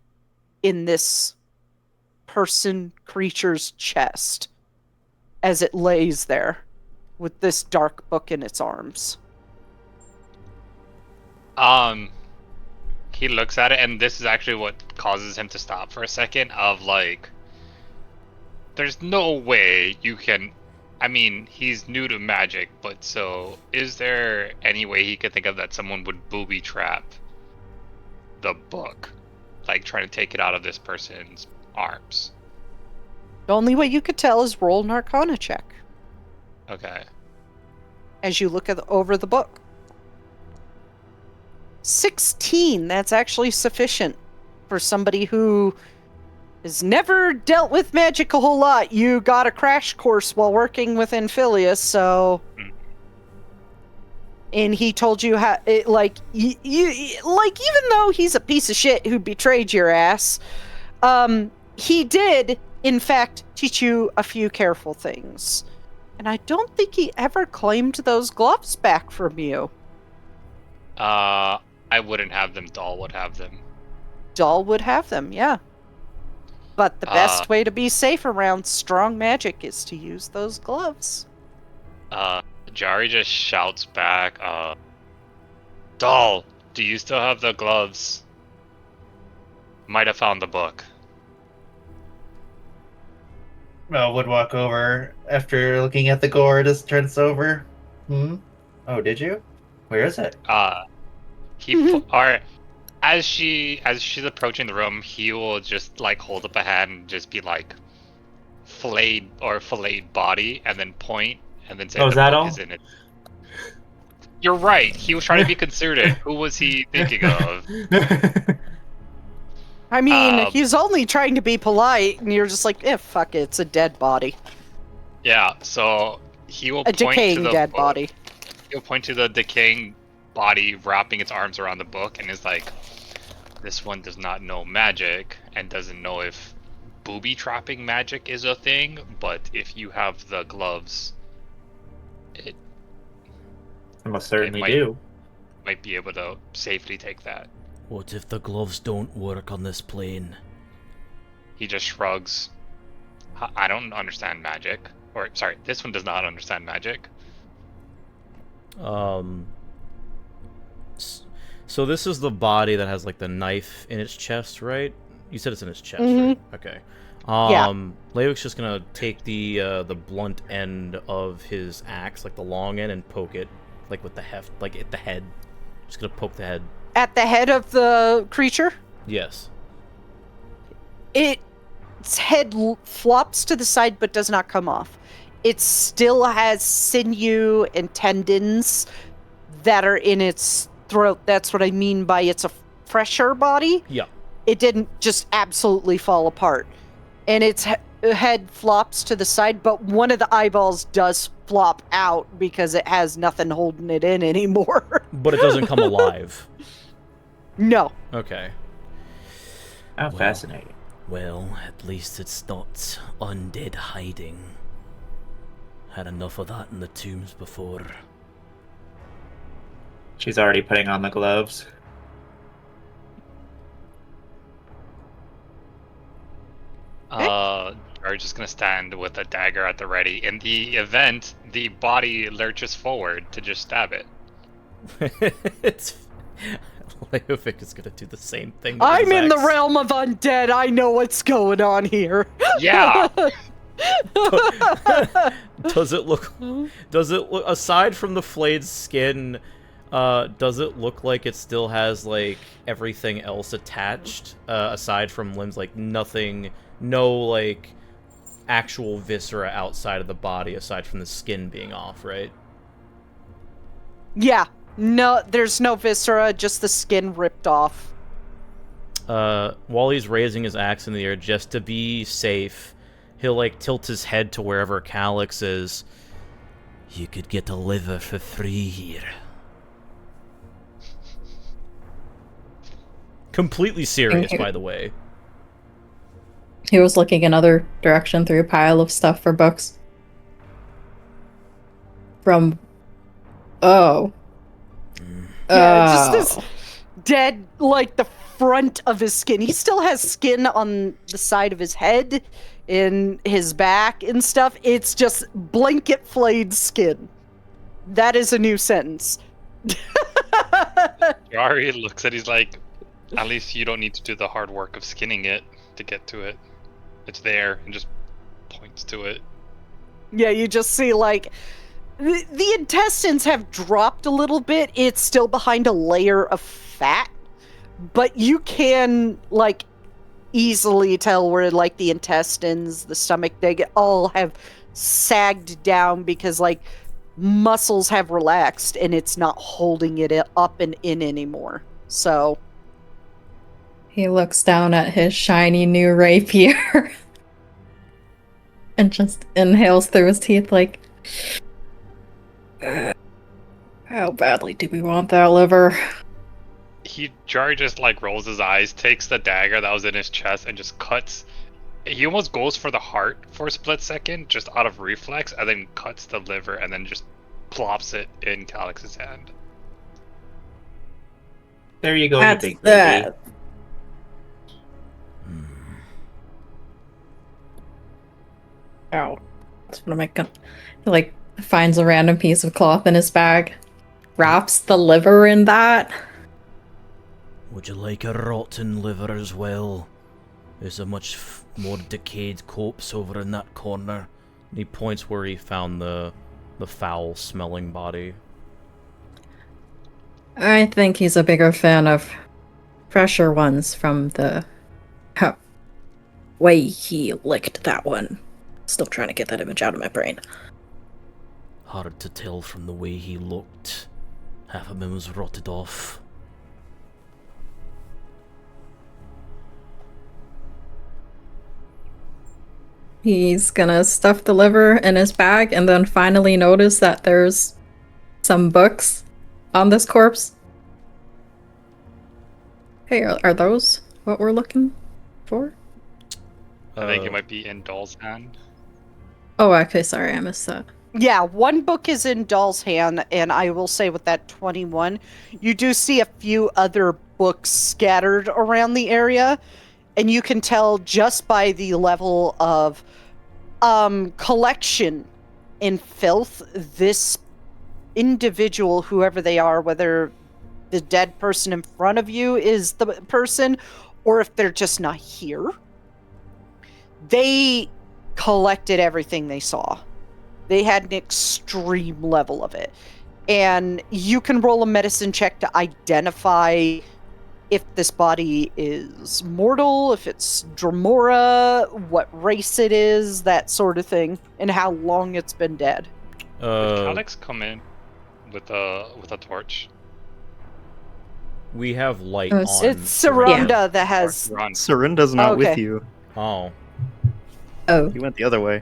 in this creature's chest as it lays there with this dark book in its arms. He looks at it, and this is actually what causes him to stop for a second, of like, there's no way you can, I mean, he's new to magic, but so is there any way he could think of that someone would booby trap the book, like trying to take it out of this person's arms? The only way you could tell is roll an Arcana check Okay. as you look over the book. 16. That's actually sufficient for somebody who has never dealt with magic a whole lot. You got a crash course while working with Amphileus, so... And he told you how, even though he's a piece of shit who betrayed your ass, he did, in fact, teach you a few careful things. And I don't think he ever claimed those gloves back from you. I wouldn't have them. Doll would have them. Doll would have them, yeah. But the best way to be safe around strong magic is to use those gloves. Jari just shouts back, Doll, do you still have the gloves? Might have found the book. Mel would walk over after looking at the gore, just turns over. Oh, did you? Where is it? As she's approaching the room, he will just like hold up a hand and just be like, filleted body, and then point, and then say, "Oh, is that book all?" is in it. You're right. He was trying to be considerate. Who was he thinking of? I mean, he's only trying to be polite, and you're just like, fuck it, it's a dead body. Yeah, so he will A point to decaying the dead book. body. He'll point to the decaying body wrapping its arms around the book and is like, this one does not know magic and doesn't know if booby trapping magic is a thing, but if you have the gloves, it Almost certainly might- do. might be able to safely take that. What if the gloves don't work on this plane? He just shrugs. I don't understand magic. Or, sorry, this one does not understand magic. So this is the body that has like the knife in its chest, right? You said it's in its chest, right? Okay. Levik's just gonna take the blunt end of his axe, like the long end, and poke it, like with the heft, like at the head. Just gonna poke the head. At the head of the creature, Yes. its head flops to the side but does not come off. It still has sinew and tendons that are in its throat. That's what I mean by it's a fresher body. Yeah. It didn't just absolutely fall apart. And its head flops to the side, but one of the eyeballs does flop out because it has nothing holding it in anymore. But it doesn't come alive. No. Okay. How fascinating. Well, at least it's not undead hiding. Had enough of that in the tombs before. She's already putting on the gloves. Are just gonna stand with a dagger at the ready. In the event, the body lurches forward to just stab it. It's Leovic is gonna do the same thing. With I'm his in the axe. realm of undead. I know what's going on here. Yeah! Does it look? Aside from the flayed skin, does it look like it still has like everything else attached? Aside from limbs, like nothing, no like actual viscera outside of the body, aside from the skin being off, right? Yeah. No, there's no viscera, just the skin ripped off. While he's raising his axe in the air, just to be safe, he'll like tilt his head to wherever Calyx is. You could get a liver for free here. Completely serious, by the way. He was looking another direction through a pile of stuff for books. Yeah, just this dead, like the front of his skin. He still has skin on the side of his head, in his back and stuff. It's just blanket flayed skin. That is a new sentence. Jari looks at it, he's like, at least you don't need to do the hard work of skinning it to get to it. It's there, and just points to it. Yeah, you just see like the intestines have dropped a little bit. It's still behind a layer of fat, but you can like easily tell where like the intestines, the stomach, all have sagged down because like muscles have relaxed and it's not holding it up and in anymore. So He looks down at his shiny new rapier and just inhales through his teeth like, how badly do we want that liver? Jari just like rolls his eyes, takes the dagger that was in his chest, and just cuts. He almost goes for the heart for a split second, just out of reflex, and then cuts the liver, and then just plops it in Calix's hand. There you go, you That's big baby. that. Ow. That's what am I gonna... He, like, finds a random piece of cloth in his bag, wraps the liver in that. Would you like a rotten liver as well? There's a much more decayed corpse over in that corner. And he points where he found the foul-smelling body. I think he's a bigger fan of fresher ones from the way he licked that one. Still trying to get that image out of my brain. Hard to tell from the way he looked. Half of him was rotted off. He's gonna stuff the liver in his bag and then finally notice that there's some books on this corpse. Hey, are those what we're looking for? I think it might be in Doll's hand. Oh, okay, sorry, I missed that. yeah, one book is in Doll's hand, and I will say with that 21, you do see a few other books scattered around the area, and you can tell just by the level of collection in filth, this individual, whoever they are, whether the dead person in front of you is the person, or if they're just not here, they collected everything they saw. They had an extreme level of it. And you can roll a medicine check to identify if this body is mortal, if it's Dremora, what race it is, that sort of thing, and how long it's been dead. Did Calix come in with a torch? We have light Oh, on. It's Saronda Yeah. that has... Run. Sarinda's not with Okay. you. Oh. Oh. He went the other way.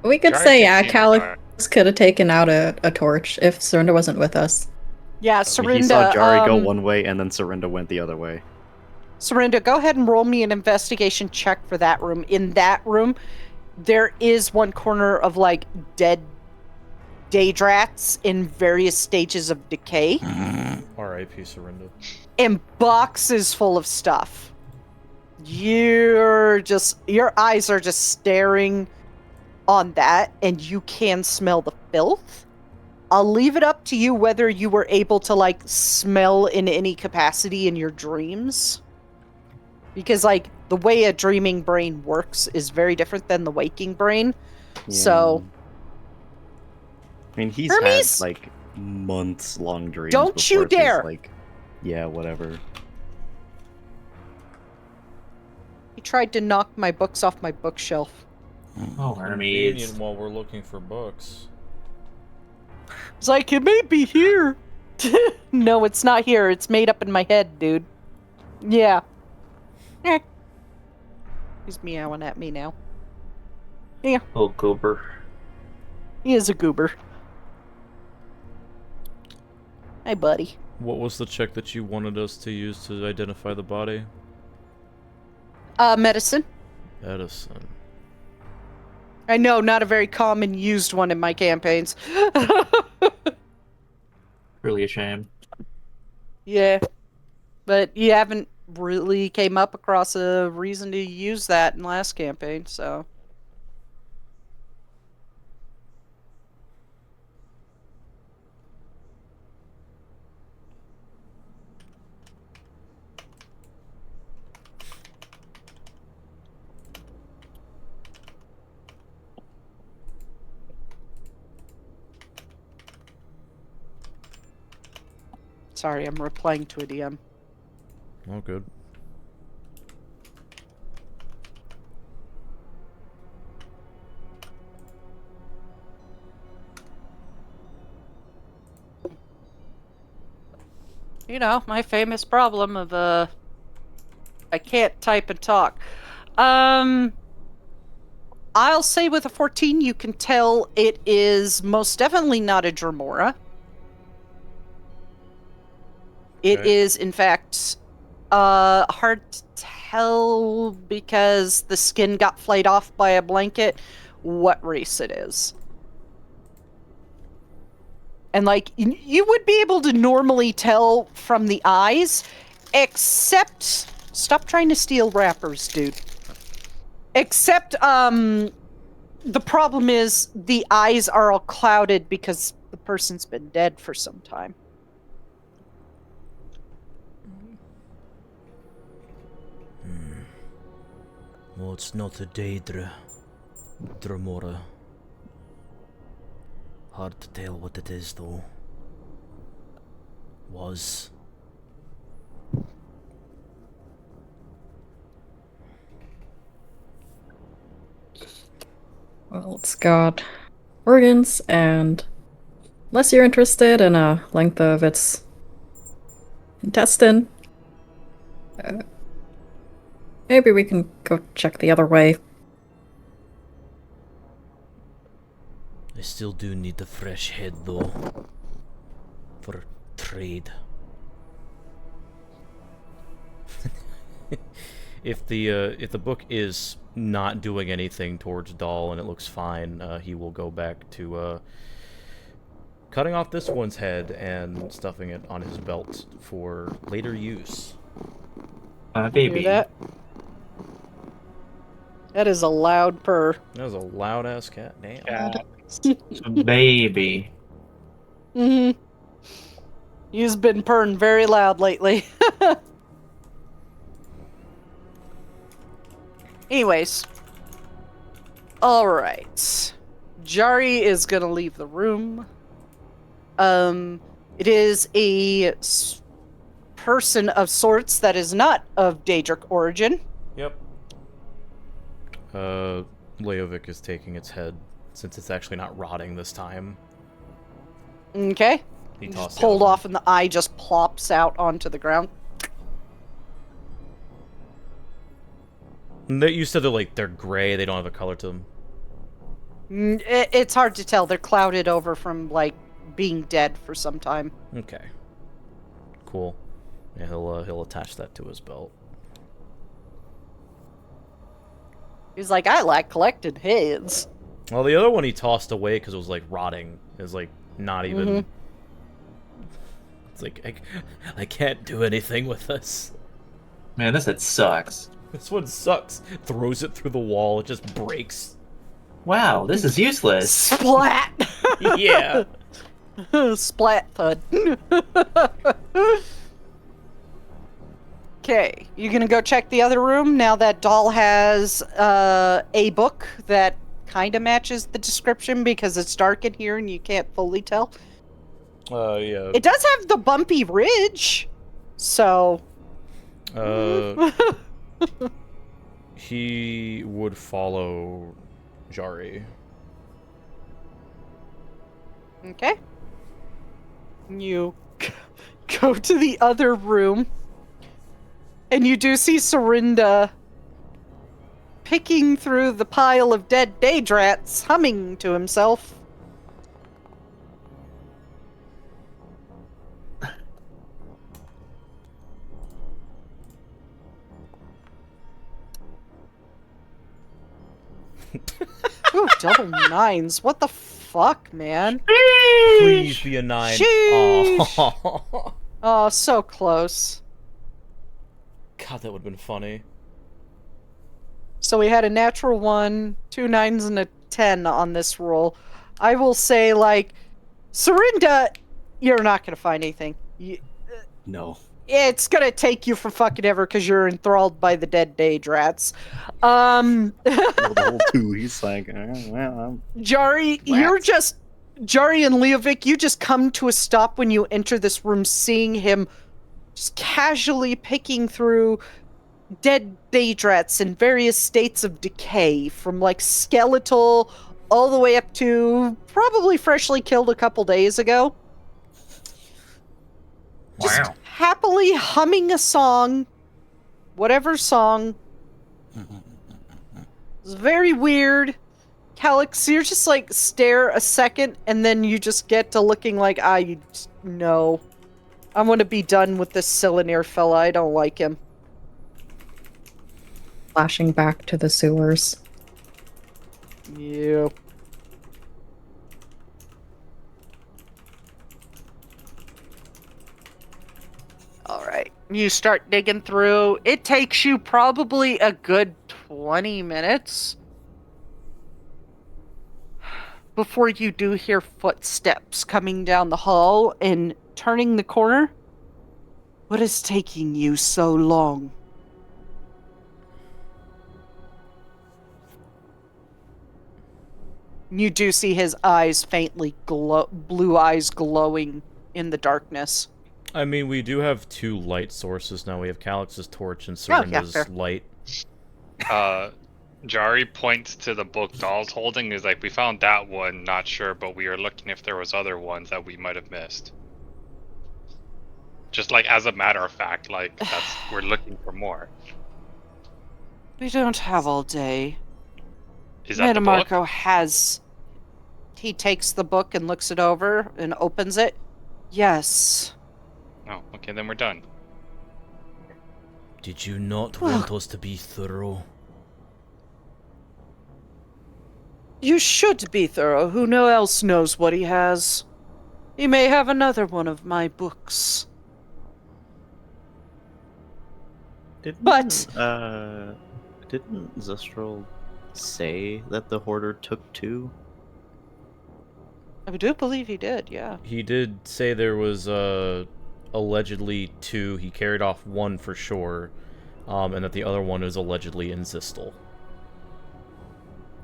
We could Jari say, can yeah, see in the Calix dark. could have taken out a torch if Serinda wasn't with us. Yeah, I mean, he saw Sarinda, Jari go one way, and then Sarinda went the other way. Sarinda, go ahead and roll me an investigation check for that room. In that room, there is one corner of, like, dead Daydrats in various stages of decay, R.I.P. Sarinda. and boxes full of stuff. Your eyes are just staring on that, and you can smell the filth. I'll leave it up to you whether you were able to, like, smell in any capacity in your dreams. Because, like, the way a dreaming brain works is very different than the waking brain. So, I mean, he's Hermes? had, like, months-long dreams. Don't you before he's dare! Like, yeah, whatever. he tried to knock my books off my bookshelf. Oh, Hermes. Convenient while we're looking for books. It's like, it may be here. No, it's not here. It's made up in my head, dude. Yeah. Eh. He's meowing at me now. Yeah, Oh, goober. he is a goober. Hey, buddy. What was the check that you wanted us to use to identify the body? Medicine. Edison. I know, not a very common used one in my campaigns. Really a shame. Yeah. But you haven't really came up across a reason to use that in last campaign, so... Sorry, I'm replying to a DM. Oh, good. You know, my famous problem of I can't type and talk. I'll say with a 14, you can tell it is most definitely not a Dremora. It Okay. is, in fact, hard to tell because the skin got flayed off by a blanket what race it is. And, like, you would be able to normally tell from the eyes, except... Stop trying to steal wrappers, dude. Except, the problem is the eyes are all clouded because the person's been dead for some time. Well, it's not a Dremora. Hard to tell what it is, though. Was. Well, it's got organs, and unless you're interested in a length of its intestine, maybe we can go check the other way. I still do need the fresh head, though. For trade. If the book is not doing anything towards Dahl and it looks fine, he will go back to cutting off this one's head and stuffing it on his belt for later use. Baby. Hear that? That is a loud purr. That was a loud ass cat. Damn. Cat. Baby. Mm-hmm. He's been purring very loud lately. Anyways. Alright. Jari is gonna leave the room. It is a person of sorts that is not of Daedric origin. Yep. Leovic is taking its head, since it's actually not rotting this time. Okay. He Just tossed it pulled over. off and the eye just plops out onto the ground. You said they're gray, they don't have a color to them. It's hard to tell. They're clouded over from, like, being dead for some time. Okay. Cool. Yeah, he'll attach that to his belt. He's like, I like collecting heads. Well, the other one he tossed away because it was, like, rotting. It was, like, not even... Mhm. It's like, I can't do anything with this. Man, this head sucks. This one sucks. Throws it through the wall, it just breaks. Wow, this is useless. Splat! Yeah. Splat thud. Okay, you gonna go check the other room now that Doll has a book that kind of matches the description because it's dark in here and you can't fully tell. Yeah. It does have the bumpy ridge, so... He would follow Jari. Okay. You go to the other room, and you do see Serinda picking through the pile of dead Daedrats, humming to himself. Ooh, double nines. What the fuck, man? Please be a 9. Sheesh. Aw. Oh, so close. God, that would have been funny. So we had a natural 1, 2 9s, and a 10 on this roll. I will say, like, Serinda, you're not going to find anything. No. It's going to take you for fucking ever because you're enthralled by the dead Daedrats. Well, the whole 2, he's like, well, Jari, Jari and Leovic, you just come to a stop when you enter this room, seeing him just casually picking through dead Daedrats in various states of decay, from like skeletal all the way up to probably freshly killed a couple days ago. Just Wow. happily humming a song, whatever song. It's very weird. Calix, you're just like stare a second, and then you just get to looking like, no. I want to be done with this Silinir fella. I don't like him. Flashing back to the sewers. Yeah. All right. You start digging through. It takes you probably a good 20 minutes before you do hear footsteps coming down the hall and turning the corner. What is taking you so long? You do see his eyes faintly blue eyes glowing in the darkness. I mean, we do have 2 light sources now. We have Calix's torch and yeah, Serenda's fair. light. Jari points to the book Doll's holding. Is like, we found that one, not sure, but we are looking if there was other ones that we might have missed. Just like as a matter of fact, like we're looking for more. We don't have all day. Is that the book? Mannimarco has... He takes the book and looks it over and opens it. Yes. Oh, okay, then we're done. Did you not want us to be thorough? You should be thorough. Who else knows what he has? He may have another one of my books. Didn't Zestral say that the Hoarder took 2? I do believe he did, yeah. He did say there was allegedly 2. He carried off 1 for sure, and that the other one is allegedly in Zistel.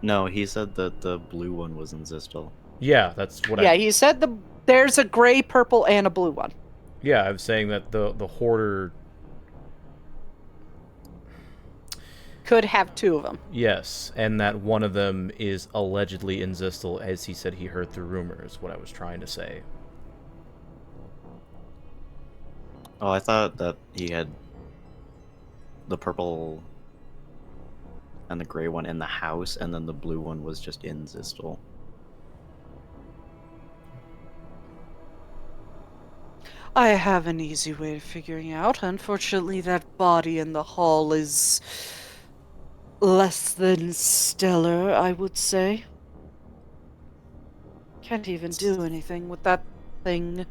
No, he said that the blue one was in Zistel. Yeah, that's what Yeah, he said there's a gray, purple, and a blue one. Yeah, I'm saying that the Hoarder... Could have 2 of them. Yes, and that one of them is allegedly in Zistel, as he said he heard through rumors, what I was trying to say. Oh, I thought that he had the purple and the gray one in the house, and then the blue one was just in Zistel. I have an easy way of figuring out. Unfortunately, that body in the hall is less than stellar, I would say. Can't even do anything with that thing.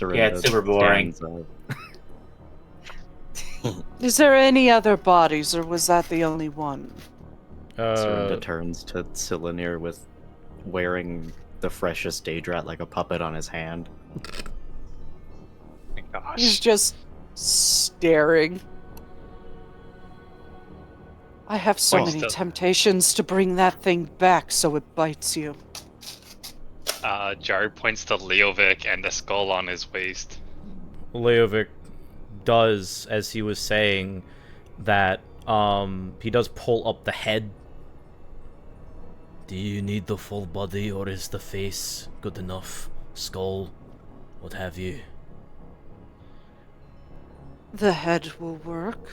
Yeah, it's super boring. Is there any other bodies, or was that the only one? Serenda turns to Silinir with wearing the freshest Daedrat like a puppet on his hand. My gosh. He's just staring. I have so Well, many still- temptations to bring that thing back so it bites you. Jari points to Leovic and the skull on his waist. Leovic does, as he was saying, that he does pull up the head. Do you need the full body, or is the face good enough? Skull, what have you? The head will work,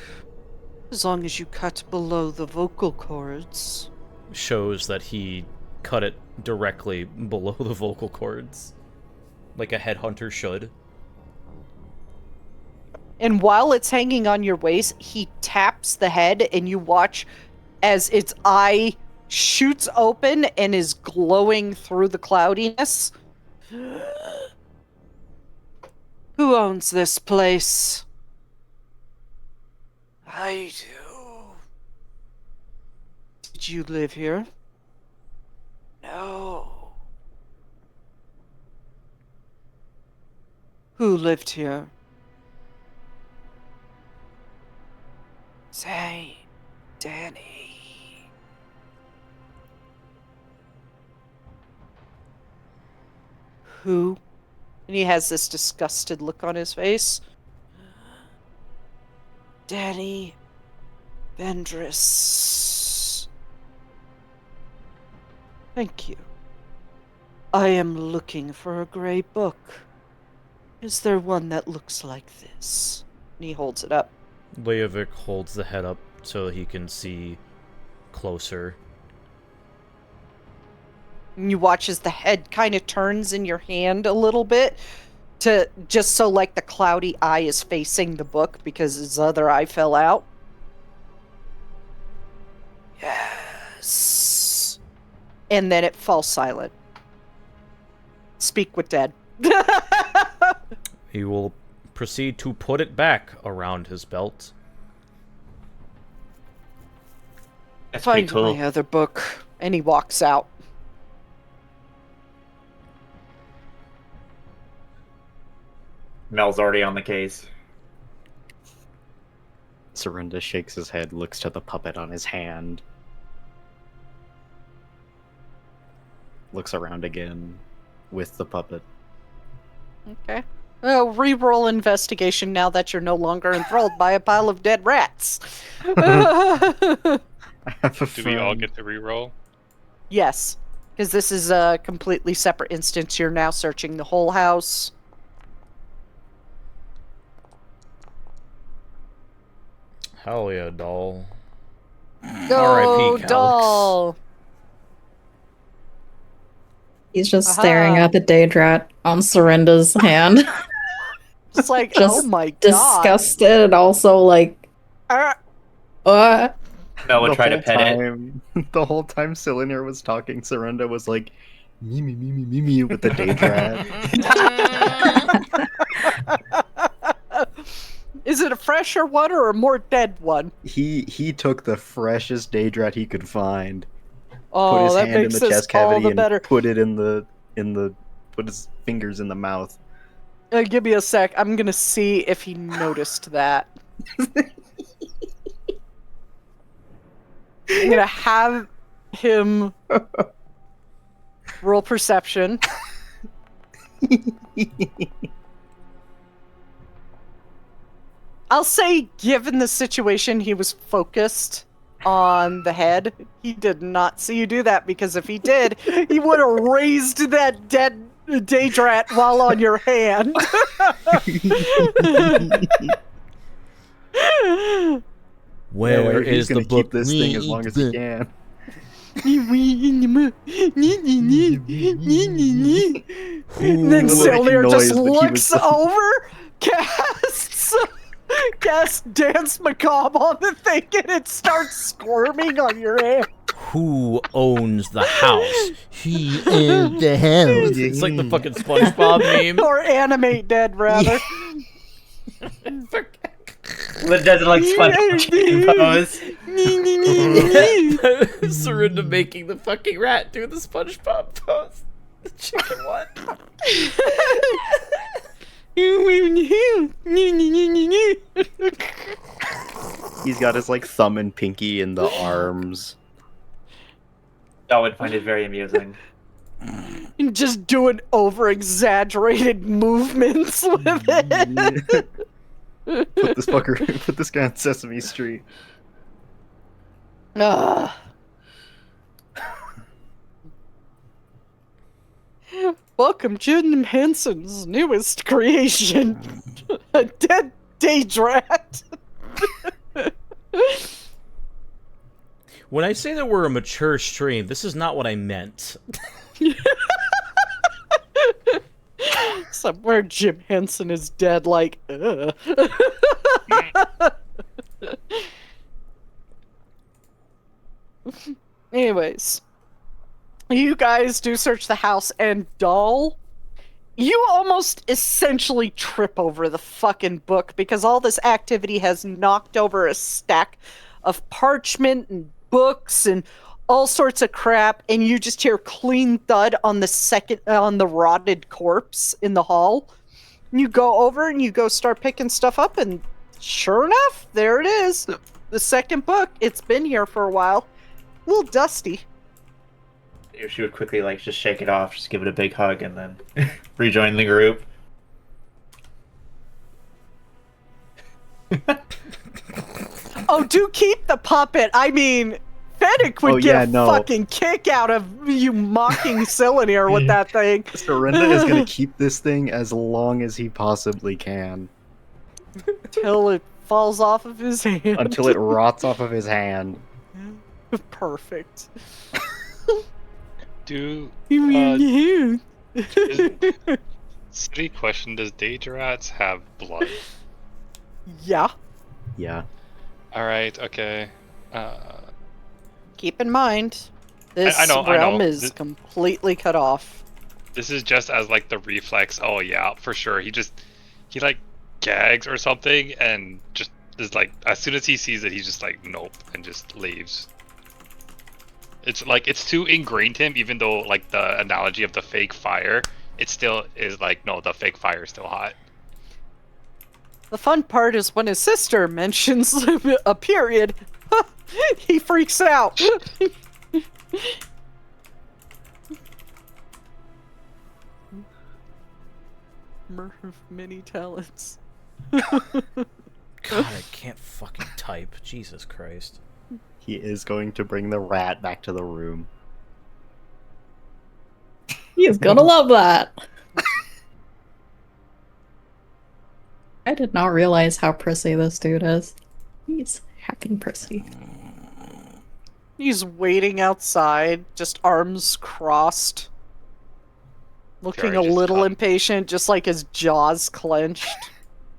as long as you cut below the vocal cords. Shows that he cut it directly below the vocal cords, like a headhunter should. And while it's hanging on your waist, he taps the head, and you watch as its eye shoots open and is glowing through the cloudiness. Who owns this place? I do. Did you live here? No. Who lived here? Say, Danny. Who And he has this disgusted look on his face. Danny Vendris. Thank you. I am looking for a gray book. Is there one that looks like this? And he holds it up. Leovic holds the head up so he can see closer. And you watch as the head kind of turns in your hand a little bit to just so like the cloudy eye is facing the book because his other eye fell out. Yes. And then it falls silent. Speak with Dad. He will proceed to put it back around his belt. That's pretty Find cool. my other book. And he walks out. Mel's already on the case. Serinda shakes his head, looks to the puppet on his hand. Looks around again with the puppet. Okay. Reroll investigation now that you're no longer enthralled by a pile of dead rats. I have a Do we all friend. get to reroll? Yes, because this is a completely separate instance. You're now searching the whole house. Hell yeah, doll. Go, Calix. doll! He's just Aha. staring at the Daedrat on Serinda's hand. It's like, Just oh my god. Disgusted and also like, Uh, Mel would The try to whole pet it. time- The whole time Silinir was talking, Serinda was like, me, me, me, me, me, me, with the Daedrat. Is it a fresher one or a more dead one? He took the freshest Daedrat he could find, put Oh, his that hand in makes the this chest all cavity, the and better. put it in the put his fingers in the mouth. Give me a sec. I'm gonna see if he noticed that. I'm gonna have him roll perception. I'll say, given the situation, he was focused on the head. He did not see you do that, because if he did, he would have raised that dead Daedrat while on your hand. Where he's is the gonna book? keep this thing as long as he can. And then Who Silinir noise, just but he looks was- over, casts Dance Macabre on the thing, and it starts squirming on your hand. Who owns the house? He owns the house. It's like the fucking SpongeBob meme. Or animate dead, rather. But doesn't like SpongeBob chicken pose. Serinda making the fucking rat do the SpongeBob pose. The chicken one. He's got his like thumb and pinky in the arms. I would find it very amusing. And just doing over-exaggerated movements with it. Put this guy on Sesame Street. Ugh. Welcome, Jim Henson's newest creation, a dead Daedrat. When I say that we're a mature stream, this is not what I meant. Somewhere Jim Henson is dead, like, ugh. Anyways, you guys do search the house, and Doll, you almost essentially trip over the fucking book because all this activity has knocked over a stack of parchment and books and all sorts of crap, and you just hear clean thud on the rotted corpse in the hall. And you go over and you go start picking stuff up, and sure enough, there it is. The second book. It's been here for a while. A little dusty. She would quickly like just shake it off, just give it a big hug, and then rejoin the group. Oh, do keep the puppet. I mean, Fennec would get a fucking kick out of you mocking Silinir with that thing. Serinda is gonna keep this thing as long as he possibly can. Till it falls off of his hand. Until it rots off of his hand. Perfect. Silly question, does Daedrats have blood? Yeah. Yeah. Alright, okay. Keep in mind, this realm is completely cut off. This is just as like the reflex, oh yeah, for sure. He like gags or something and just is like, as soon as he sees it, he's just like, nope, and just leaves. It's like, it's too ingrained him, even though like the analogy of the fake fire, it still is like, no, the fake fire is still hot. The fun part is when his sister mentions a period, he freaks out. Merv many talents. God, I can't fucking type. Jesus Christ. He is going to bring the rat back to the room. He is gonna love that. I did not realize how prissy this dude is. He's hacking prissy. He's waiting outside, just arms crossed. Looking a little impatient, just like his jaws clenched.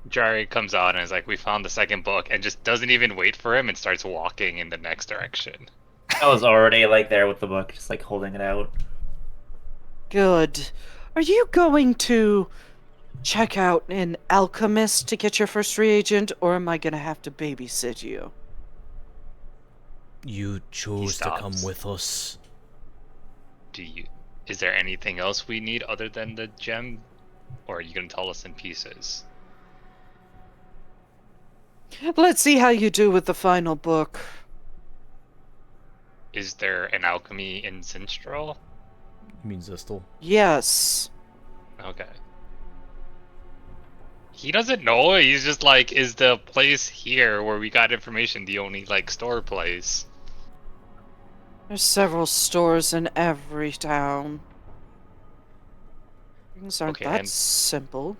Jari comes out and is like, we found the second book, and just doesn't even wait for him and starts walking in the next direction. I was already like there with the book, just like holding it out. Good. Are you going to check out an alchemist to get your first reagent, or am I gonna have to babysit you? You chose to come with us. Is there anything else we need other than the gem? Or are you gonna tell us in pieces? Let's see how you do with the final book. Is there an alchemy in Zinstrel? You mean Zistel? Yes. Okay. He doesn't know. He's just like, is the place here where we got information the only like store place? There's several stores in every town. Things aren't that simple.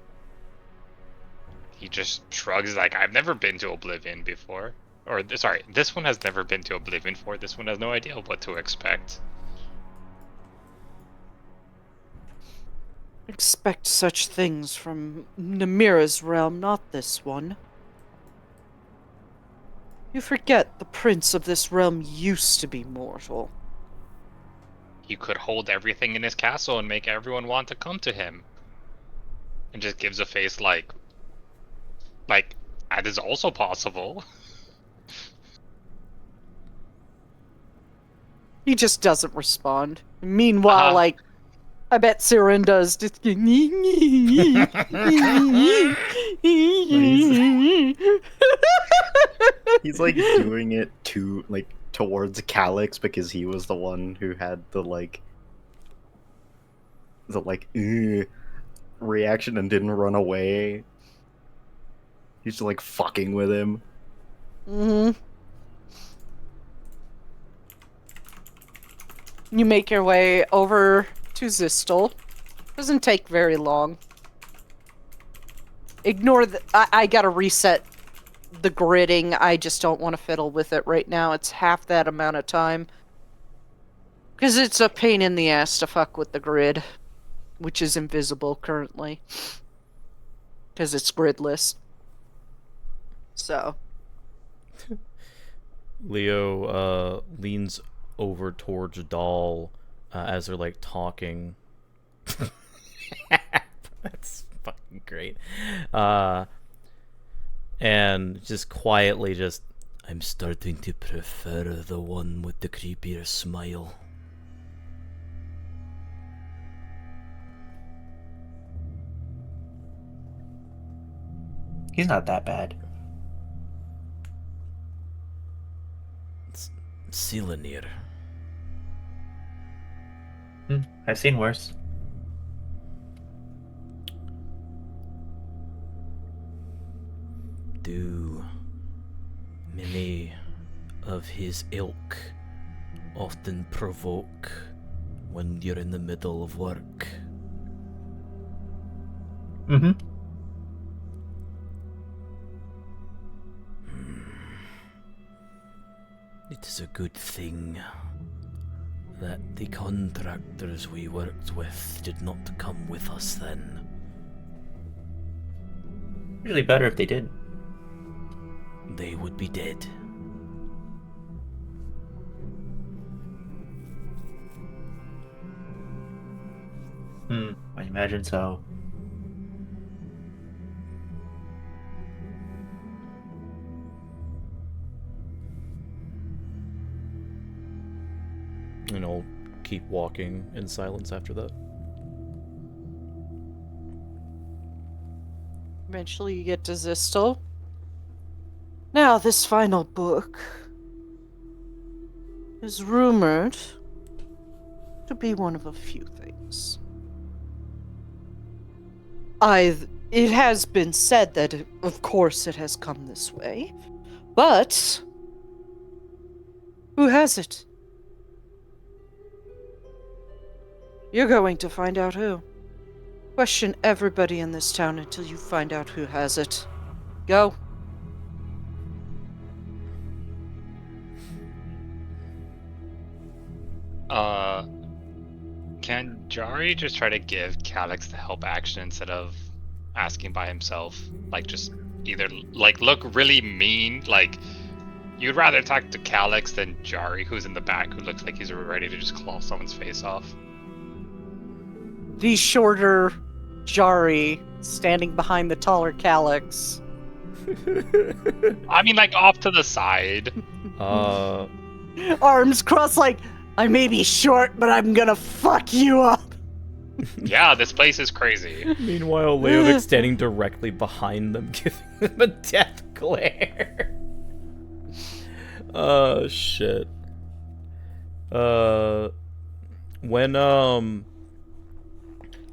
He just shrugs like, I've never been to Oblivion before. Or, sorry, this one has never been to Oblivion before. This one has no idea what to expect. Expect such things from Namira's realm, not this one. You forget the prince of this realm used to be mortal. He could hold everything in his castle and make everyone want to come to him. And just gives a face like, that is also possible. He just doesn't respond. Meanwhile, like, I bet Serinda's just He's like doing it to like towards Calyx because he was the one who had the reaction and didn't run away. He's just like fucking with him. You make your way over to Zistel. Doesn't take very long. Ignore the... I gotta reset the gridding. I just don't want to fiddle with it right now. It's half that amount of time. Because it's a pain in the ass to fuck with the grid. Which is invisible currently. Because it's gridless. So. Leo leans over towards Doll as they're like talking. That's fucking great. And just quietly I'm starting to prefer the one with the creepier smile. He's not that bad. It's Silinir. I've seen worse. do. Many of his ilk often provoke when you're in the middle of work. Mm-hmm. It is a good thing that the contractors we worked with did not come with us then. Usually better if they did. They would be dead. I imagine so. And I'll keep walking in silence after that. Eventually you get to Zistel. Now, this final book is rumored to be one of a few things. It has been said that, of course, it has come this way, but who has it? You're going to find out who. Question everybody in this town until you find out who has it. Go. Can Jari just try to give Calyx the help action instead of asking by himself? Like, just either, like, look really mean, like, you'd rather talk to Calyx than Jari, who's in the back, who looks like he's ready to just claw someone's face off. The shorter Jari standing behind the taller Calyx. I mean, like, off to the side. Arms crossed like, I may be short, but I'm gonna fuck you up. Yeah, this place is crazy. Meanwhile, Leovic's standing directly behind them, giving them a death glare. Oh, shit.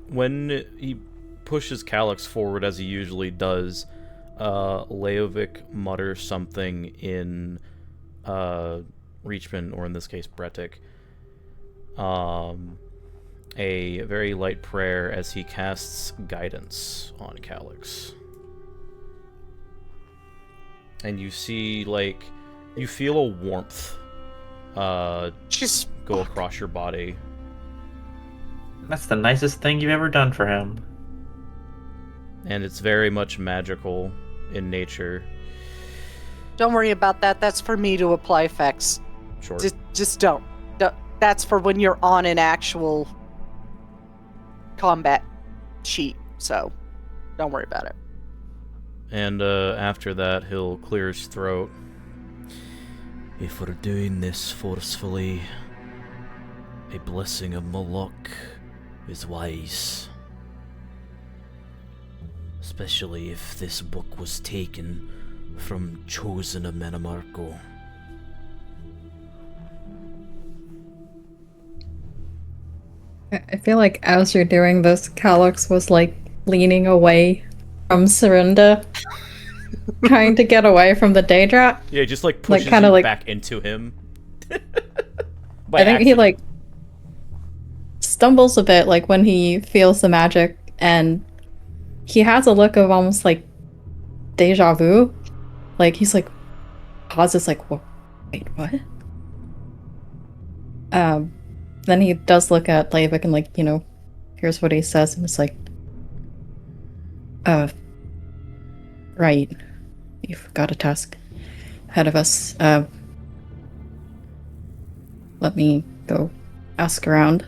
When he pushes Calyx forward, as he usually does, Leovic mutters something in, Reachman, or in this case, Bretic. A very light prayer as he casts guidance on Calyx. And you see, like, you feel a warmth, Just go across your body. That's the nicest thing you've ever done for him. And it's very much magical in nature. don't worry about that. That's for me to apply effects. Sure. Just don't. That's for when you're on an actual combat sheet. So don't worry about it. And after that, he'll clear his throat. If we're doing this forcefully, a blessing of Moloch is wise. Especially if this book was taken from Chosen of Mannimarco. I feel like as you're doing this, Calyx was like leaning away from Serinda, trying to get away from the Daedra. Yeah, just like pushes kinda you like- back into him. I think he like stumbles a bit like when he feels the magic, and he has a look of almost like deja vu. Like he's like pauses like, wait, what? Then he does look at Leivik and like, here's what he says, and it's like, right. You've got a task ahead of us. Let me go ask around.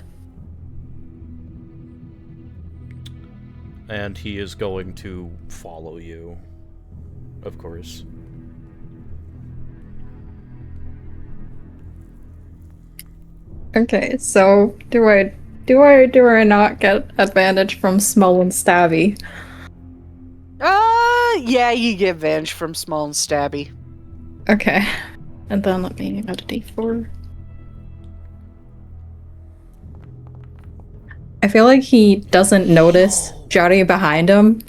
And he is going to follow you, of course. Okay, so do I or not get advantage from Small and Stabby? Yeah, you get advantage from small and stabby. Okay. And then let me add a d4. I feel like he doesn't notice Jari behind him.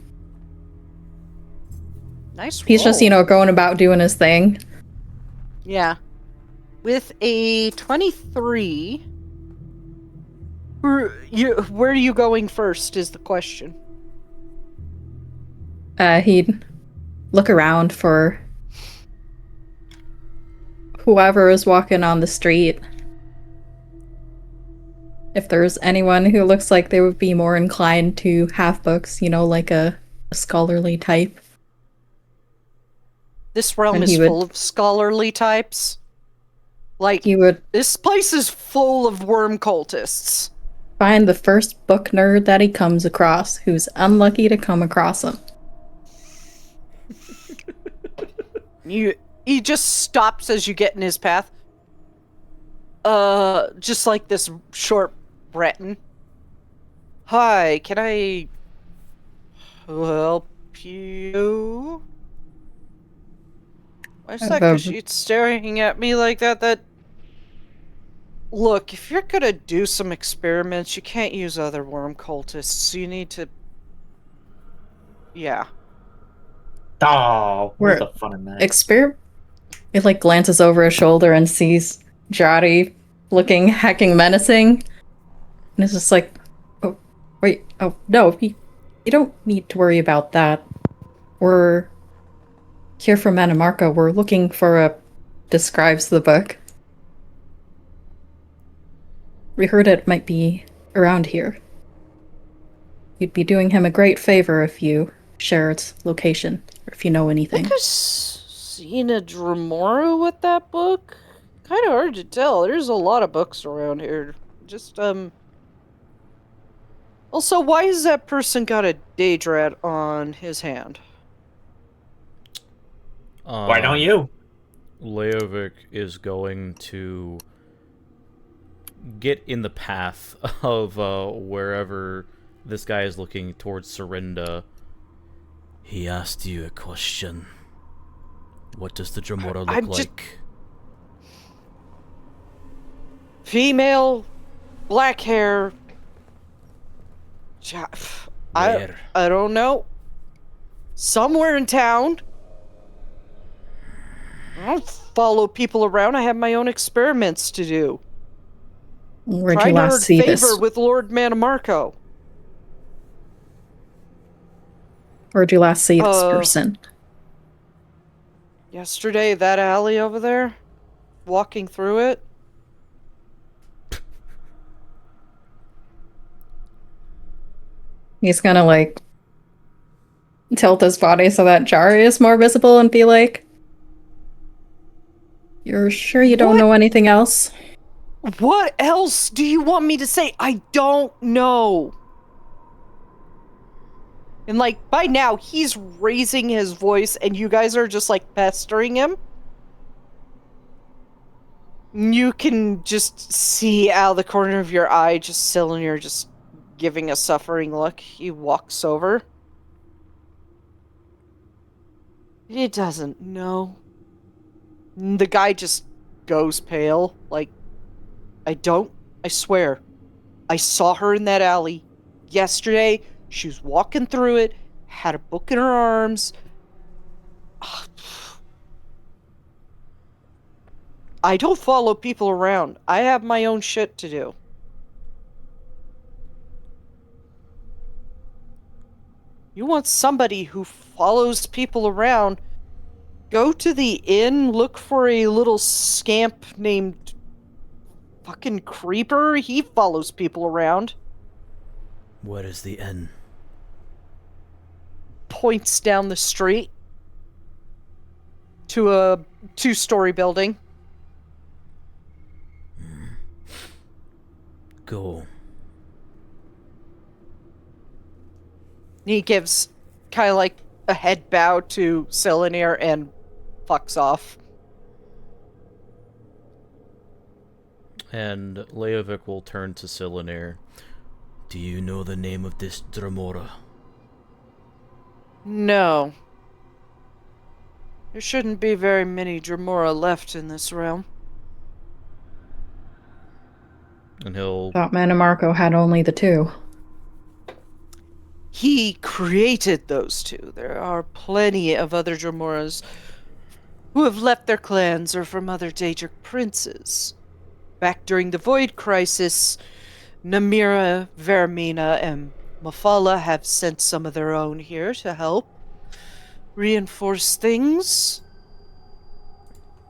Nice roll. He's just, going about doing his thing. Yeah. With a 23, where are you going first is the question. He'd look around for whoever is walking on the street. If there's anyone who looks like they would be more inclined to have books, like a scholarly type. This realm And is he would- full of scholarly types. Like, He would this place is full of worm cultists. find the first book nerd that he comes across who's unlucky to come across him. He just stops as you get in his path. Just like this short Breton. Hi, can I help you? Why is that she's staring at me like that? Look, if you're gonna do some experiments, you can't use other worm cultists. You need to... Yeah. Oh, where's Where- the fun in that? It glances over his shoulder and sees Jari looking hecking menacing. And it's just like, oh, wait, oh, no, you don't need to worry about that. We're here from Mannimarco. We're looking for describes the book. We heard it might be around here. You'd be doing him a great favor if you share its location, or if you know anything. I think I've seen a Dremora with that book. Kind of hard to tell. There's a lot of books around here. Just, Also, why has that person got a Daedrat on his hand? Why don't you? Leovic is going to get in the path of wherever this guy is looking towards Serinda. He asked you a question. What does the Dremora look like? Female, black hair. Where? I don't know. Somewhere in town. I don't follow people around. I have my own experiments to do. Where'd Trying you to last earn see favor this? with Lord Mannimarco. Where'd you last see this person? Yesterday, that alley over there. Walking through it. He's gonna tilt his body so that Jari is more visible and be like, "You're sure you don't know anything else?" What else do you want me to say? I don't know. And by now, he's raising his voice and you guys are just pestering him. You can just see out of the corner of your eye, just Silinir just giving a suffering look. He walks over. He doesn't know. The guy just goes pale. I swear. I saw her in that alley yesterday. She was walking through it, had a book in her arms. I don't follow people around. I have my own shit to do. You want somebody who follows people around, go to the inn, look for a little scamp named fucking Creeper. He follows people around. Where is the inn? Points down the street to a 2-story building. Go. He gives kind of a head bow to Silinir and fucks off. And Leovic will turn to Silinir. Do you know the name of this Dremora? No. There shouldn't be very many Dremora left in this realm. And he'll... Thought Mannimarco had only the 2. he created those two. There are plenty of other Dramoras who have left their clans or from other Daedric princes. Back during the Void Crisis, Namira, Vermina, and Mafala have sent some of their own here to help reinforce things.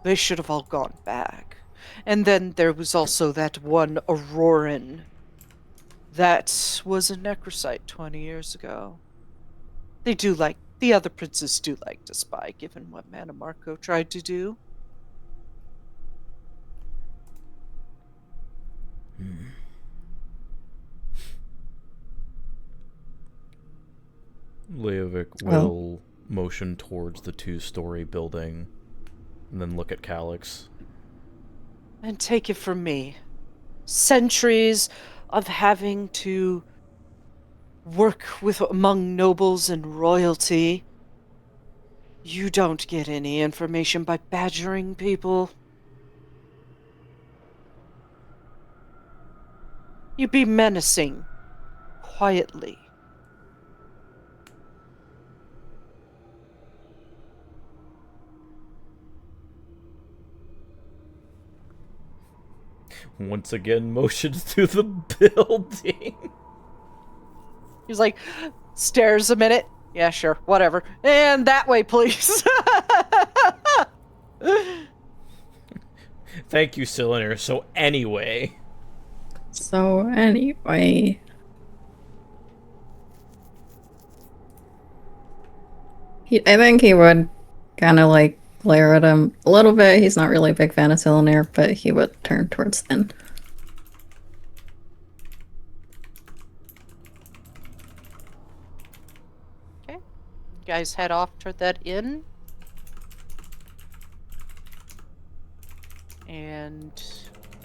They should have all gone back. And then there was also that one Auroran that was a necrosite 20 years ago. The other princes do like to spy, given what Mannimarco tried to do. Leovic will motion towards the 2-story building and then look at Calyx. And take it from me. Centuries of having to work among nobles and royalty. You don't get any information by badgering people. You be menacing. Quietly. Once again, motions to the building. He's like, stares a minute. Yeah, sure, whatever. And that way, please. Thank you, Silinir. So anyway. I think he would kind of like glare at him a little bit. He's not really a big fan of Silinir, but he would turn towards Thin. Okay. You guys head off toward that inn. And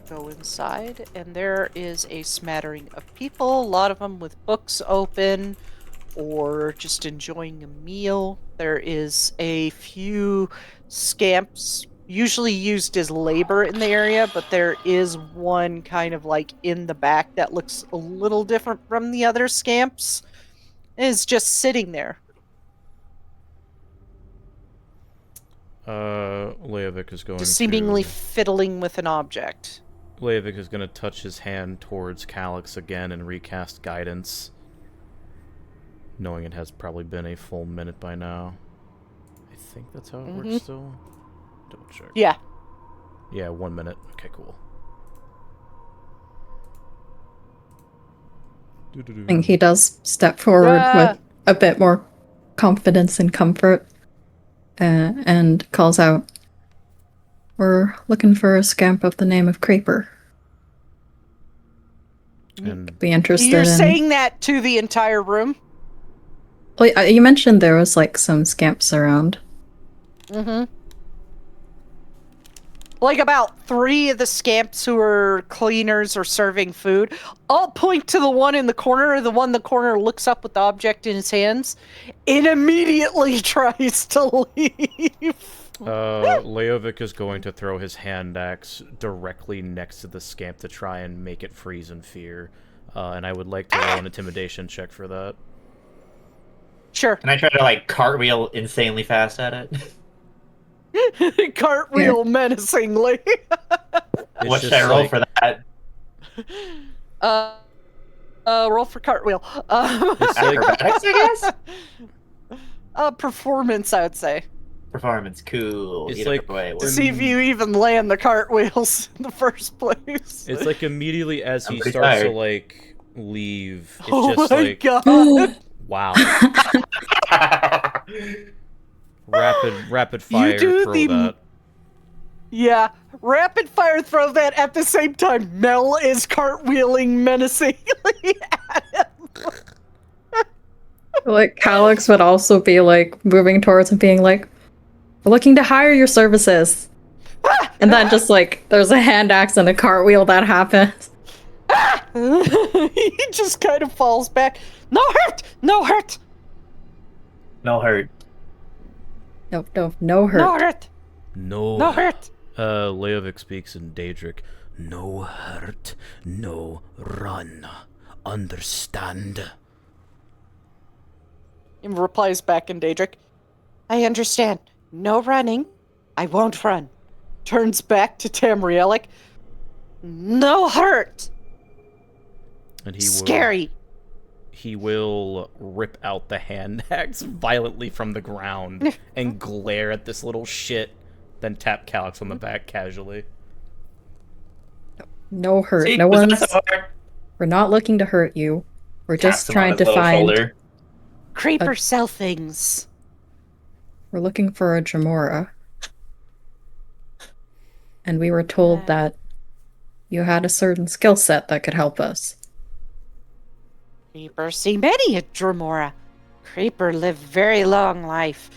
go inside. And there is a smattering of people, a lot of them with books open or just enjoying a meal. There is a few scamps, usually used as labor in the area, but there is one kind of like in the back that looks a little different from the other scamps. Is just sitting there. Leovic is going Just seemingly to... fiddling with an object. Leovic is going to touch his hand towards Calyx again and recast guidance, knowing it has probably been a full minute by now. I think that's how it works still. Double check. Yeah. Yeah, 1 minute. Okay, cool. I think he does step forward with a bit more confidence and comfort and calls out, "We're looking for a scamp of the name of Creeper. And Be interested You're in..." saying that to the entire room? Well, you mentioned there was like some scamps around. Mm-hmm. Like about 3 of the scamps who are cleaners or serving food. I'll point to the one in the corner. The one in the corner looks up with the object in his hands and immediately tries to leave. Leovic is going to throw his hand axe directly next to the scamp to try and make it freeze in fear. And I would like to roll an intimidation check for that. Sure. Can I try to like cartwheel insanely fast at it? Cartwheel menacingly. What should I roll for that? Roll for cartwheel. Acrobatics, I guess? Performance, I would say. Performance, cool. It's Either like- way, To see if you even land the cartwheels in the first place. It's like immediately as I'm he pretty starts to tired. like leave, it's Oh just my like god. wow. Rapid fire do throw the- that. Yeah, rapid fire throw that at the same time. Mel is cartwheeling menacingly at him. Like, Calyx would also be like moving towards him, being like, "We're looking to hire your services." And then just like, there's a hand axe and a cartwheel that happens. He just kind of falls back. No hurt! No hurt! No hurt. No hurt. No hurt! No. No hurt! Leovic speaks in Daedric. No hurt, no run. Understand? And replies back in Daedric. I understand. No running. I won't run. Turns back to Tamrielic. No hurt. And Scary. He will rip out the hand axe violently from the ground and glare at this little shit, then tap Calyx on the back casually. No hurt. See, No was that one's. so hard? We're not looking to hurt you. We're just Taps him on trying his to little find. shoulder. Creeper sell things. We're looking for a Jamora. And we were told that you had a certain skill set that could help us. Creeper see many a Dremora. Creeper live very long life.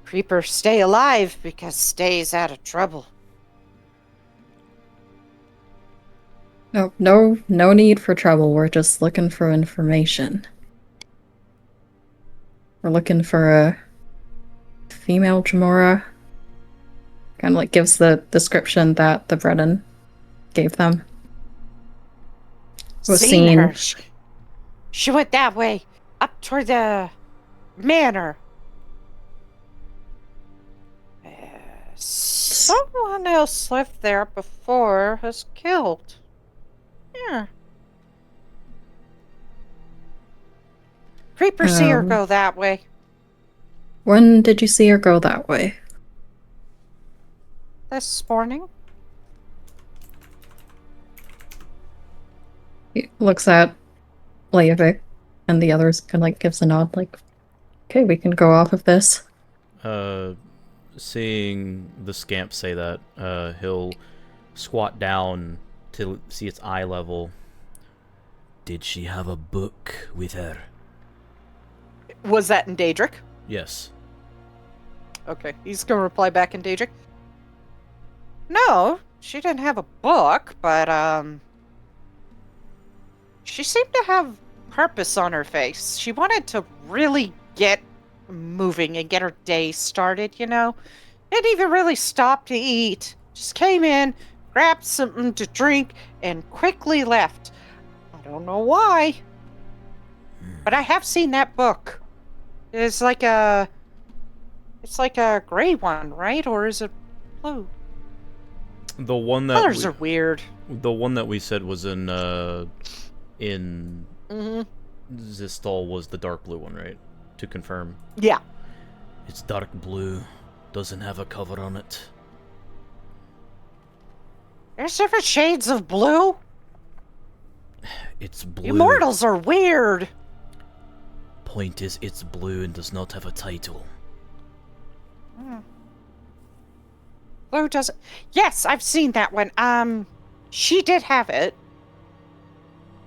Creeper stay alive because stays out of trouble. No need for trouble. We're just looking for information. We're looking for a female Jamora. Kind of like gives the description that the Brennan gave them. Was Seen her. She went that way, up toward the manor. Someone else lived there before, was killed. Yeah. Creeper see her go that way. When did you see her go that way? This morning. He looks at Leivik and the others kind of like gives a nod like, okay, we can go off of this. Seeing the scamp say that, he'll squat down to see its eye level. Did she have a book with her? Was that in Daedric? Yes. Okay, he's gonna reply back in Daedric. No, she didn't have a book, but she seemed to have purpose on her face. She wanted to really get moving and get her day started, you know? Didn't even really stop to eat. Just came in, grabbed something to drink, and quickly left. I don't know why. But I have seen that book. It's like a gray one, right? Or is it blue? The one that Colors are weird. The one that we said was in Zistal was the dark blue one, right? To confirm. Yeah. It's dark blue. Doesn't have a cover on it. There's different shades of blue. It's blue. Immortals are weird. Point is, it's blue and does not have a title. Blue doesn't. Yes, I've seen that one. She did have it.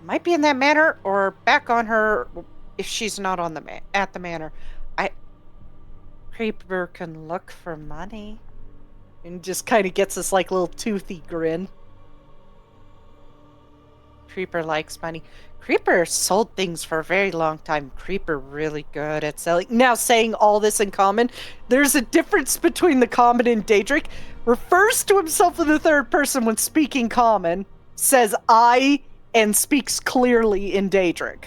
Might be in that manor or back on her if she's not on the at the manor. Creeper can look for money, and just kind of gets this like little toothy grin. Creeper likes money. Creeper sold things for a very long time. Creeper really good at selling. Now, saying all this in common, there's a difference between the common and Daedric. Refers to himself in the third person when speaking common, says I, and speaks clearly in Daedric.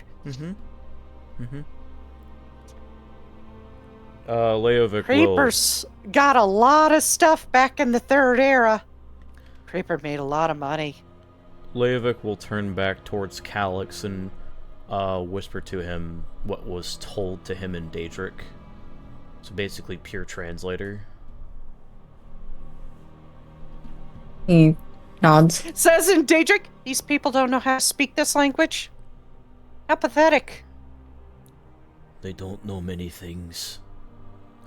Leovic Creeper's got a lot of stuff back in the third era. Creeper made a lot of money. Leovic will turn back towards Calyx and whisper to him what was told to him in Daedric. So basically, pure translator. He nods. Says in Daedric, these people don't know how to speak this language. How pathetic. They don't know many things.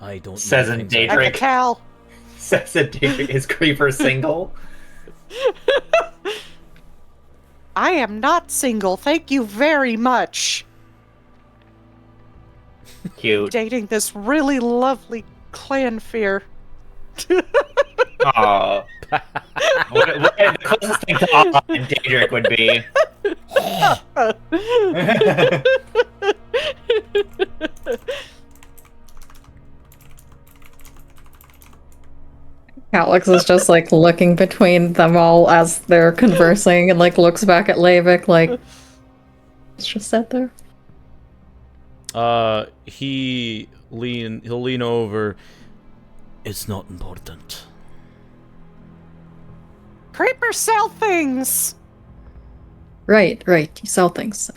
I don't Says know in things. I can tell. Says in Daedric, is Creeper single? I am not single, thank you very much. Cute. Dating this really lovely Clanfear. Aww. what the closest thing to aw in Daedric would be? Alex is just like looking between them all as they're conversing and like looks back at Leivik like, it's just sat there. He'll lean over. It's not important. Creepers sell things. Right. You sell things.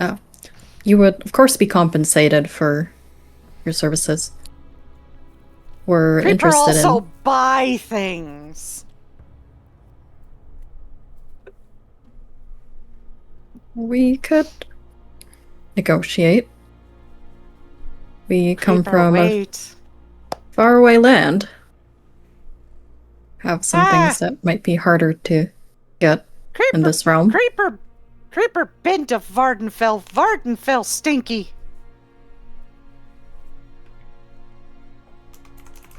You would, of course, be compensated for your services. We're Creeper interested also in. buy things. We could negotiate. We come Creeper, from a wait. faraway land. Have some Ah! things that might be harder to get Creeper, in this realm. Creeper been to Vardenfell. Vardenfell stinky.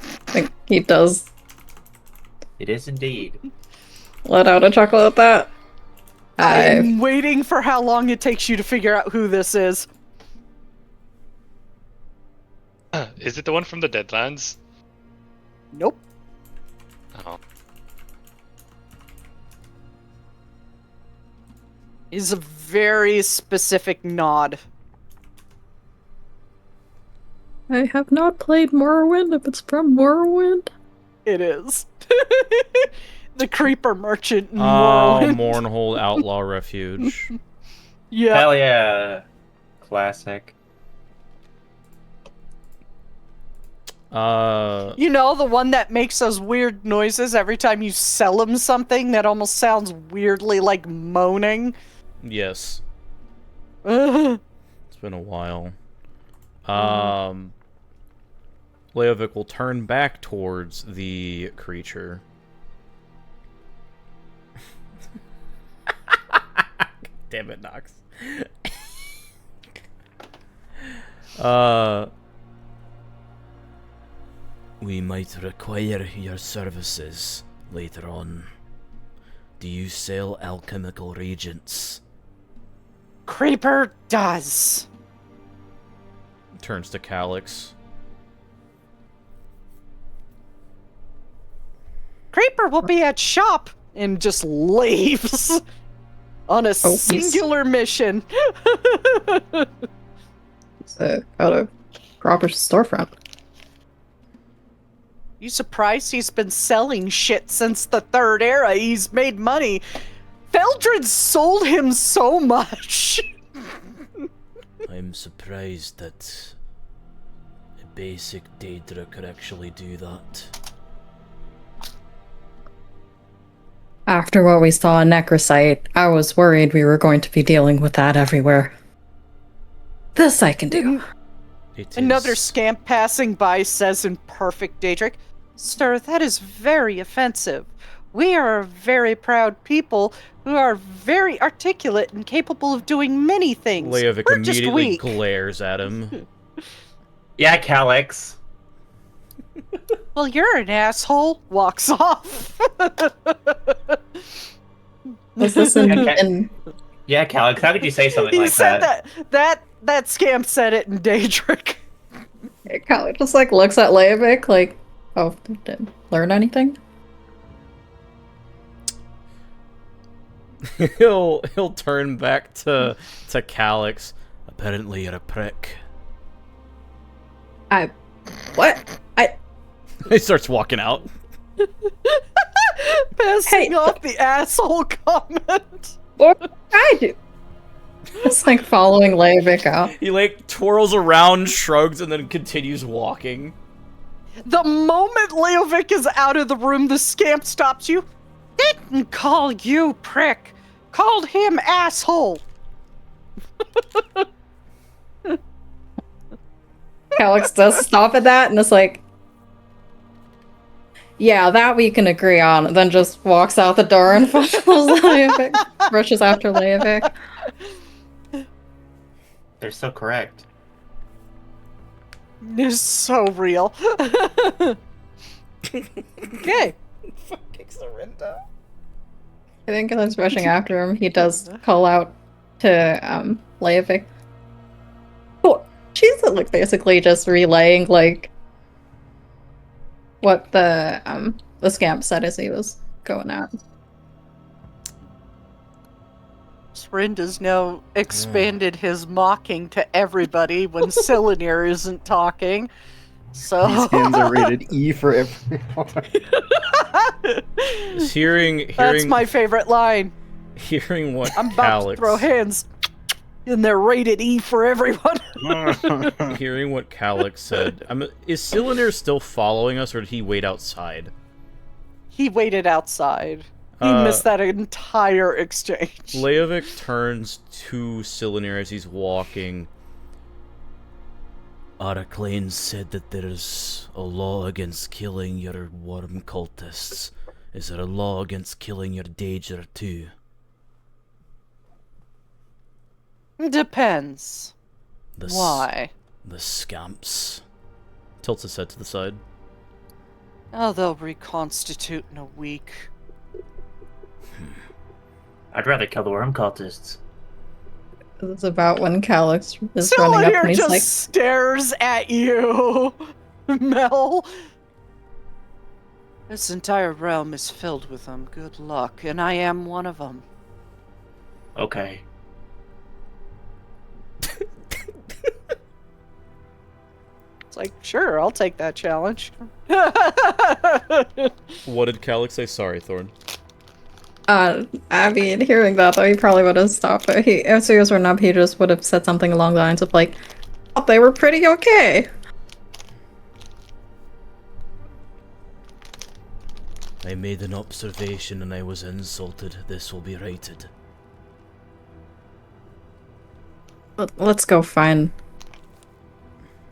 I think he does It is indeed. let out a chuckle at that. I'm waiting for how long it takes you to figure out who this is. Is it the one from the Deadlands? Nope. Oh. Is a very specific nod. I have not played Morrowind if it's from Morrowind. It is. The creeper merchant in Oh, Morrowind. Mournhold Outlaw Refuge. Yeah. Hell yeah. Classic. You know, the one that makes those weird noises every time you sell him something that almost sounds weirdly like moaning. Yes. Ugh. It's been a while. Leovic will turn back towards the creature. Damn it, Nox. We might require your services later on. Do you sell alchemical reagents? Creeper does. Turns to Calyx. Creeper will be at shop and just leaves on a singular mission. It's out of Cropper's storefront. You surprised he's been selling shit since the Third Era? He's made money. Feldred sold him so much. I'm surprised that a basic Daedra could actually do that. After what we saw in Necrosite, I was worried we were going to be dealing with that everywhere. This I can do. Another scamp passing by says in perfect Daedric, "Sir, that is very offensive. We are a very proud people who are very articulate and capable of doing many things. Leovic We're just immediately weak." glares at him. Yeah, Calyx. Well, you're an asshole. Walks off. Was this in, Okay. Yeah, Calyx, how could you say something He like said that? that scamp said it in Daedric. It kind of just like looks at Leovic like, oh, did learn anything? he'll turn back to Calyx. Apparently you're a prick. What? He starts walking out. Passing off the asshole comment. What did I do? It's like following Leovic out. He like twirls around, shrugs, and then continues walking. The moment Leovic is out of the room, the scamp stops you. Didn't call you prick. Called him asshole. Calyx does stop at that and it's like, yeah, that we can agree on. Then just walks out the door and follows Leovic, rushes after Leovic. They're so correct. It's so real. Okay. Fucking surrender. I think as he's rushing after him, he does call out to Leovic. Oh, she's like basically just relaying like what the scamp said as he was going out. Just friend has now expanded his mocking to everybody when Silinir isn't talking. So These hands are rated E for everyone. That's my favorite line. Hearing what I'm about to throw hands, and they're rated E for everyone. Hearing what Calyx said, is Silinir still following us, or did he wait outside? He waited outside. He missed that entire exchange. Leovic turns to Silinir as he's walking. Araclane said that there's a law against killing your worm cultists. Is there a law against killing your Daedra too? Depends. Why? The scamps. Tilts his head to the side. Oh, they'll reconstitute in a week. I'd rather kill the worm cultists. It's about when Calyx is running up and he's just like, stares at you, Mel. This entire realm is filled with them. Good luck, and I am one of them. Okay. It's like, sure, I'll take that challenge. What did Calyx say? Sorry, Thorn. I mean, hearing that though, he probably would have stopped. But as he was running up, he just would have said something along the lines of like, "Oh, they were pretty okay." I made an observation and I was insulted. This will be righted. Let's go find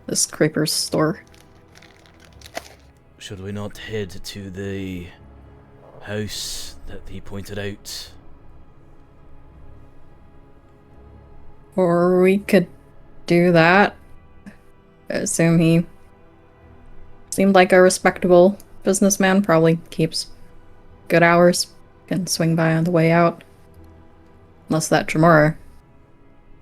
this creeper's store. Should we not head to the house that he pointed out? Or we could do that. I assume he seemed like a respectable businessman, probably keeps good hours, can swing by on the way out. Unless that Dremora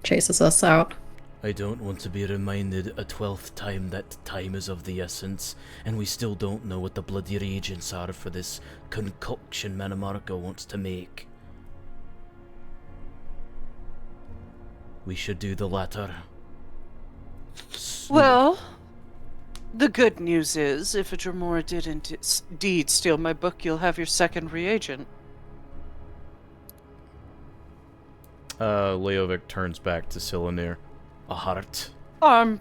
chases us out. I don't want to be reminded a 12th time that time is of the essence, and we still don't know what the bloody reagents are for this concoction Mannimarco wants to make. We should do the latter. Well, the good news is, if a Dremora did indeed steal my book, you'll have your second reagent. Leovic turns back to Silinir. A heart. Arm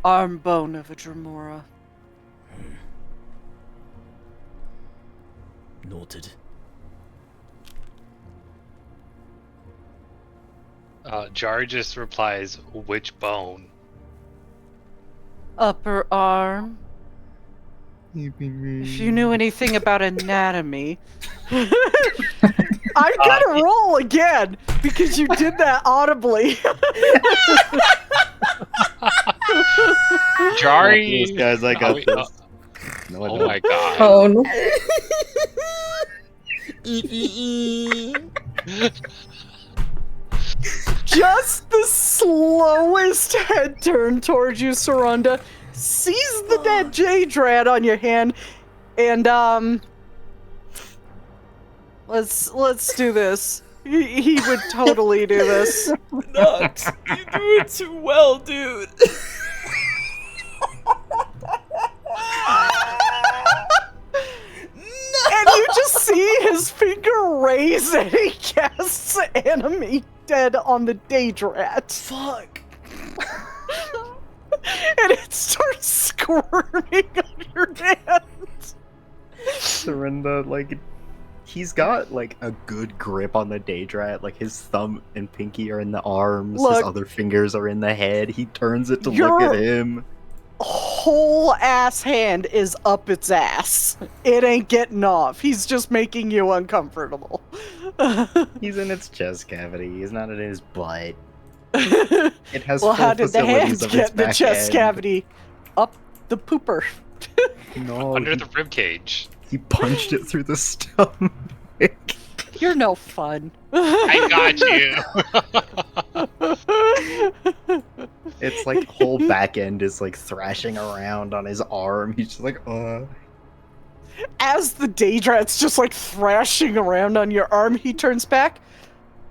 bone of a Dremora. Noted. Jar just replies, which bone? Upper arm. If you knew anything about anatomy. I'm gonna roll again because you did that audibly. Jari! Those guys, I got this. No, I Oh don't. my god. Oh no. Just the slowest head turn towards you, Saranda. Sees the dead J-Drad on your hand, and let's do this. He would totally do this. Nox, you do it too well, dude. And you just see his finger raise and he casts enemy dead on the Daedrat. Fuck. And it starts squirming on your hand. Surrender, like, he's got, like, a good grip on the Daedrat. Like, his thumb and pinky are in the arms, Look, his other fingers are in the head. He turns it to look You're- at him. Whole ass hand is up its ass. It ain't getting off. He's just making you uncomfortable. He's in its chest cavity. He's not in his butt. It has Well, full how did the facilities hands of get its the back chest end. cavity? Up the pooper. No, Under he, the rib cage. he punched it through the stomach. You're no fun. I got you. It's like whole back end is like thrashing around on his arm. He's just like, As the Daedrat's just like thrashing around on your arm, he turns back.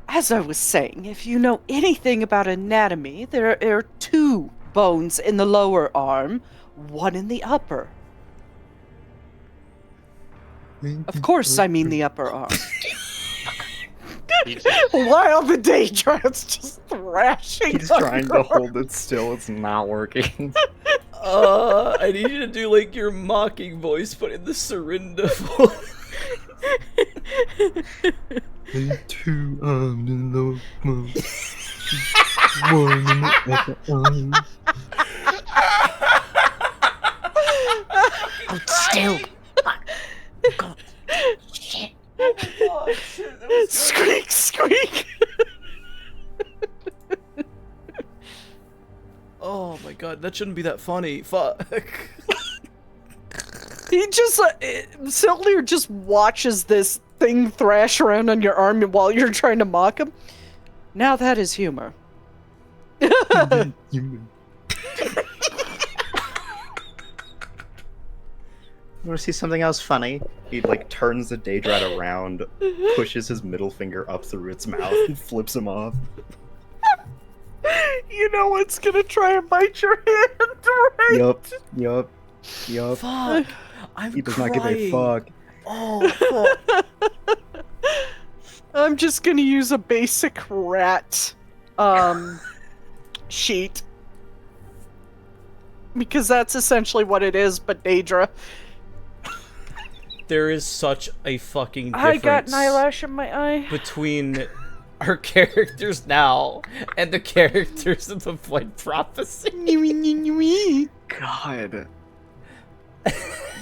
As I was saying, if you know anything about anatomy, there are 2 bones in the lower arm, 1 in the upper. Of course, I mean the upper arm. While the Daedrat's just thrashing. He's trying to hold it still. It's not working. I need you to do like your mocking voice, but in the Serinda voice. 2 arms in the mouth. 1 in the upper arm. Hold still. God. Shit. Oh, shit, that was so- Squeak, squeak. Oh my god, that shouldn't be that funny. Fuck. He just, Silinir just watches this thing thrash around on your arm while you're trying to mock him. Now that is humor. You want to see something else funny? He like turns the Daedrat around, pushes his middle finger up through its mouth, and flips him off. You know it's gonna try and bite your hand, right? Yup. Fuck. I'm He does crying. not give a fuck. Oh, fuck. I'm just gonna use a basic rat, sheet. Because that's essentially what it is, but Daedra. There is such a fucking I difference got an eyelash in my eye. between our characters now and the characters of the Void Prophecy. God.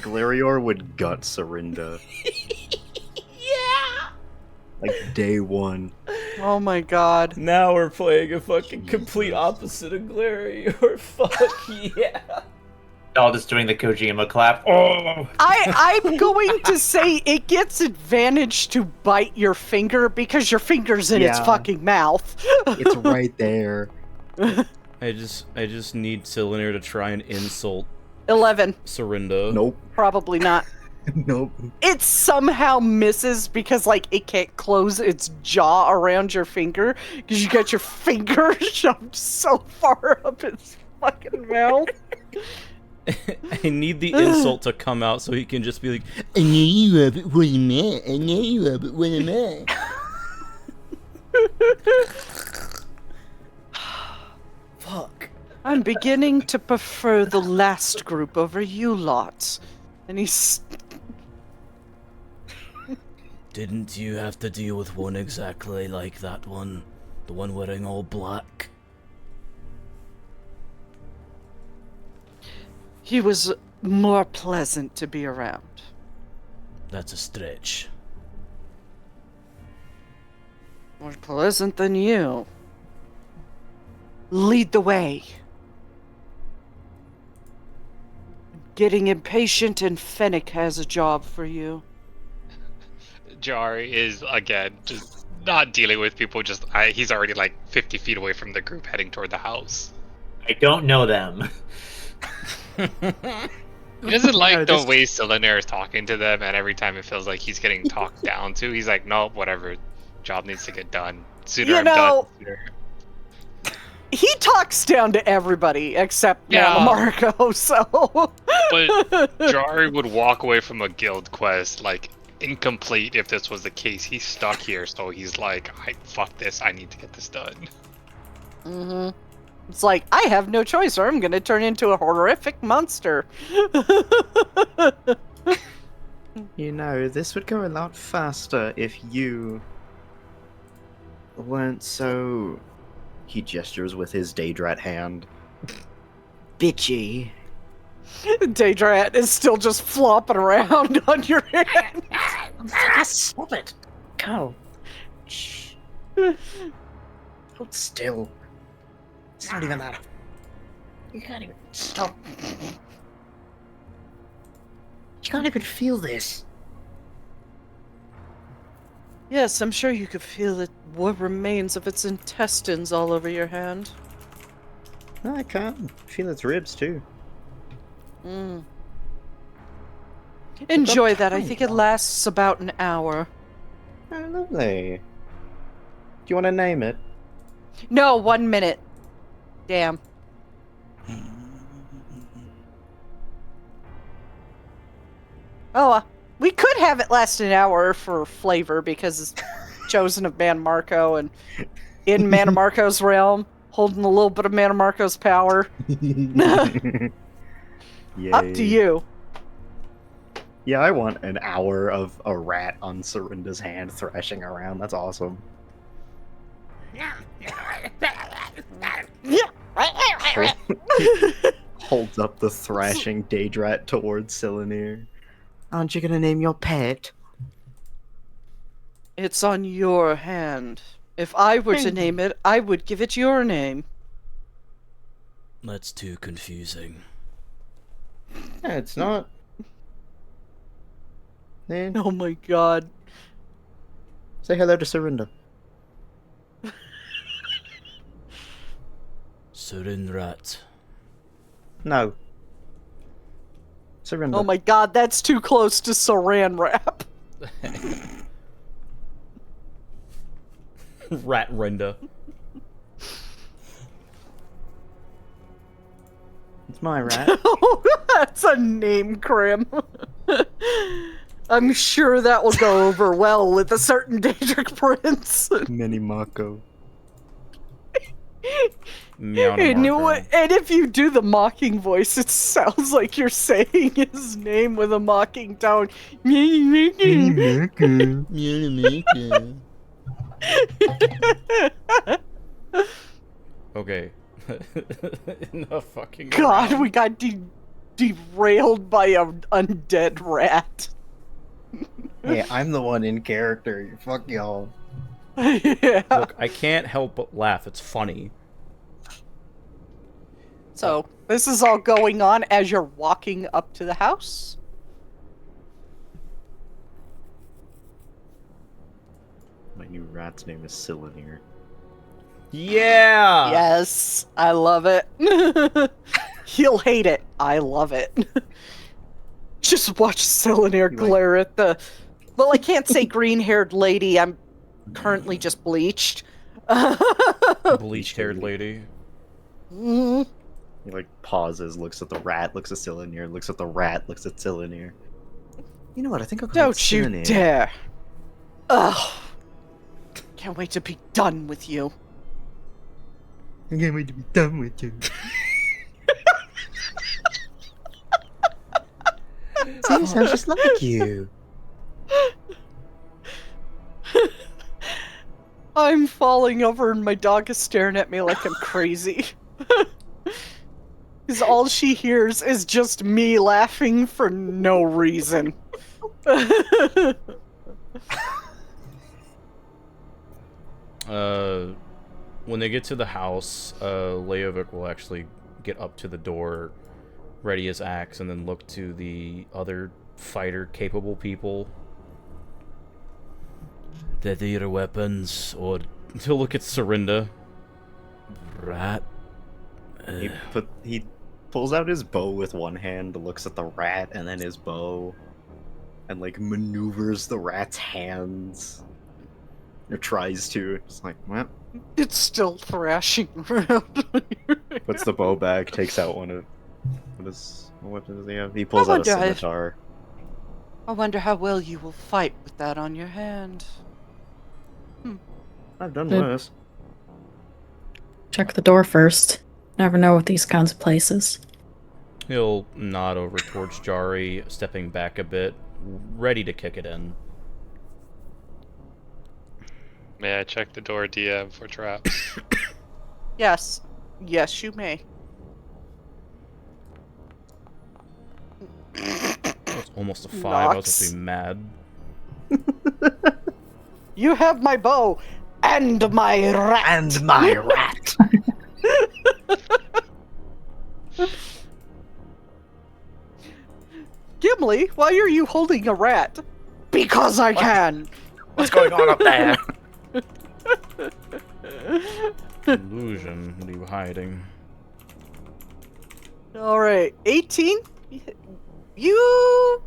Glarior would gut Serinda. Yeah. Like day 1. Oh my god. Now we're playing a fucking complete opposite of Glarior. Fuck yeah. All just doing the Kojima clap. Oh! I'm going to say it gets advantage to bite your finger because your finger's in its Yeah. fucking mouth. It's right there. I just need Silinir to try and insult 11. Serinda. Nope. Probably not. Nope. It somehow misses because, like, it can't close its jaw around your finger because you got your finger shoved so far up its fucking mouth. I need the insult to come out so he can just be like, I know you love it when I'm mad. I know you love it when I'm mad. Fuck. I'm beginning to prefer the last group over you lot. And he's... Didn't you have to deal with one exactly like that one? The one wearing all black? He was more pleasant to be around. That's a stretch. More pleasant than you. Lead the way. Getting impatient, and Fennec has a job for you. Jari is again just not dealing with people. He's already like 50 feet away from the group, heading toward the house. I don't know them. He doesn't like the way Silinir is talking to them, and every time it feels like he's getting talked down to, he's like, "No, whatever. Job needs to get done. Sooner You I'm know- done." Sooner. He talks down to everybody except Yeah. Mannimarco, so... But Jari would walk away from a guild quest like incomplete if this was the case. He's stuck here, so he's like, fuck this. I need to get this done." Mm-hmm. It's like, I have no choice or I'm gonna turn into a horrific monster. You know, this would go a lot faster if you weren't so... He gestures with his Daedrat hand. Bitchy. Daedrat is still just flopping around on your hand. Stop it. Go. Shh. Hold still. It's not even that. You can't even stop. You can't even feel this. Yes, I'm sure you could feel it. What remains of its intestines all over your hand. No, I can't. Feel its ribs too. Mm. Enjoy that. I tiny think it one. lasts about an hour. Oh, lovely. you want to name it? No, 1 minute. Damn. Oh, we could have it last an hour for flavor because it's chosen of Mannimarco and in Mannimarco's realm, holding a little bit of Mannimarco's power. Up to you. Yeah, I want an hour of a rat on Serinda's hand thrashing around. That's awesome. Holds up the thrashing Daedrat towards Silinir. Aren't you gonna name your pet? It's on your hand. If I were to name it, I would give it your name. That's too confusing. Yeah, it's not. Then Oh my god. say hello to Serinda. Surindrat. No. Serinda. Oh my god, that's too close to Saran Wrap. Rat Renda. It's my rat. That's a name, Krim. I'm sure that will go over well with a certain Daedric prince. Mannimarco. And if you do the mocking voice, it sounds like you're saying his name with a mocking tone. Okay. No fucking God, around. we got derailed by an undead rat. Hey, I'm the one in character. Fuck y'all. Yeah. Look, I can't help but laugh. It's funny. So, this is all going on as you're walking up to the house. My new rat's name is Silinir. Yeah. Yes, I love it. He'll hate it. I love it. Just watch Silinir glare at the... Well, I can't say green-haired lady. I'm currently just bleached. Bleached-haired lady. Mm. He like pauses, looks at the rat, looks at Silinir, looks at the rat, looks at Silinir. You know what? I think I'll call it Don't you Silinir. dare. Ugh. Can't wait to be done with you. I can't wait to be done with you. See, it sounds just like you. I'm falling over and my dog is staring at me like I'm crazy. Because all she hears is just me laughing for no reason. When they get to the house, Leovic will actually get up to the door, ready his axe, and then look to the other fighter-capable people. Ready your weapons, or he'll look at Serinda. Rat. He pulls out his bow with one hand, looks at the rat, and then his bow, and like maneuvers the rat's hands. Or tries to. It's like, well. It's still thrashing around. Puts the bow back, takes out one of. What weapon does he have? He pulls out a scimitar. I wonder how well you will fight with that on your hand. I've done worse. Check the door first. Never know with these kinds of places. He'll nod over towards Jari, stepping back a bit, ready to kick it in. May I check the door, DM, for traps? Yes. Yes, you may. It's almost a 5. I was supposed to be mad. You have my bow and my rat. And my rat. Gimli, why are you holding a rat? Because I can. What's going on up there? Illusion. What are you hiding? Alright, 18? You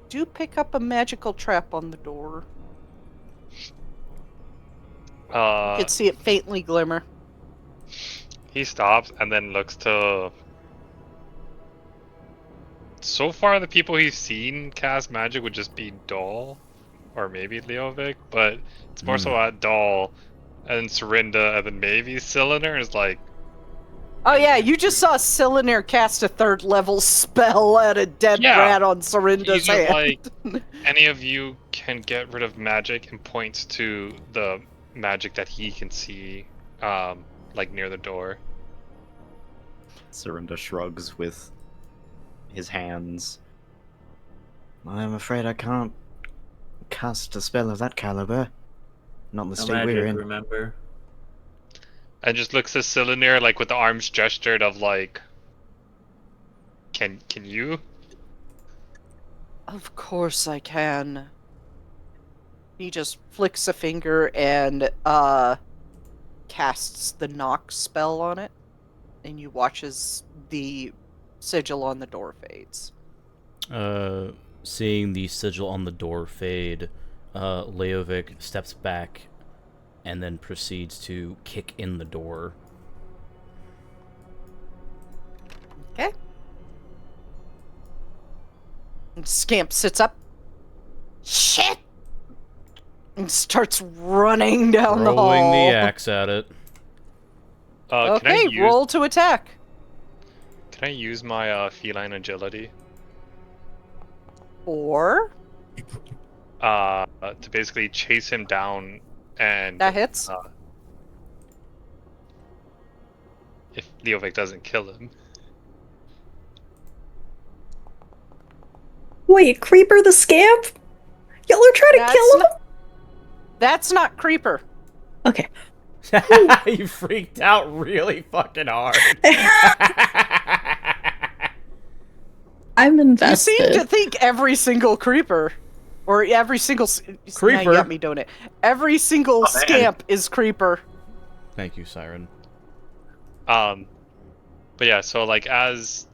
do pick up a magical trap on the door. You could see it faintly glimmer. He stops and then looks to. So far, the people he's seen cast magic would just be Doll, or maybe Leovic, but it's more so at Doll, and Serinda, and then maybe Silinir is like. Oh yeah, you just saw Silinir cast a 3rd level spell at a dead rat on Serinda's He's hand. just like, any of you can get rid of magic, and points to the magic that he can see, like near the door. Serinda shrugs with his hands. I'm afraid I can't cast a spell of that caliber. Not in the No state we're magic, in. remember? And just looks at Silinir like with the arms gestured of like, can you? Of course I can. He just flicks a finger and casts the knock spell on it, and you watch as the sigil on the door fades. Seeing the sigil on the door fade, Leovic steps back and then proceeds to kick in the door. Okay. And Scamp sits up. Shit! And starts running down the hall. Throwing the axe at it. Okay, roll to attack. Can I use my feline agility? Or? To basically chase him down and... That hits. If Leovic doesn't kill him. Wait, Creeper the Scamp? Y'all are trying to kill him? That's not Creeper. Okay. You freaked out really fucking hard. I'm invested. You seem to think every single Creeper, or every single... Creeper? Now you got me doing it. Every single Scamp is Creeper. Thank you, Siren. But yeah, so like as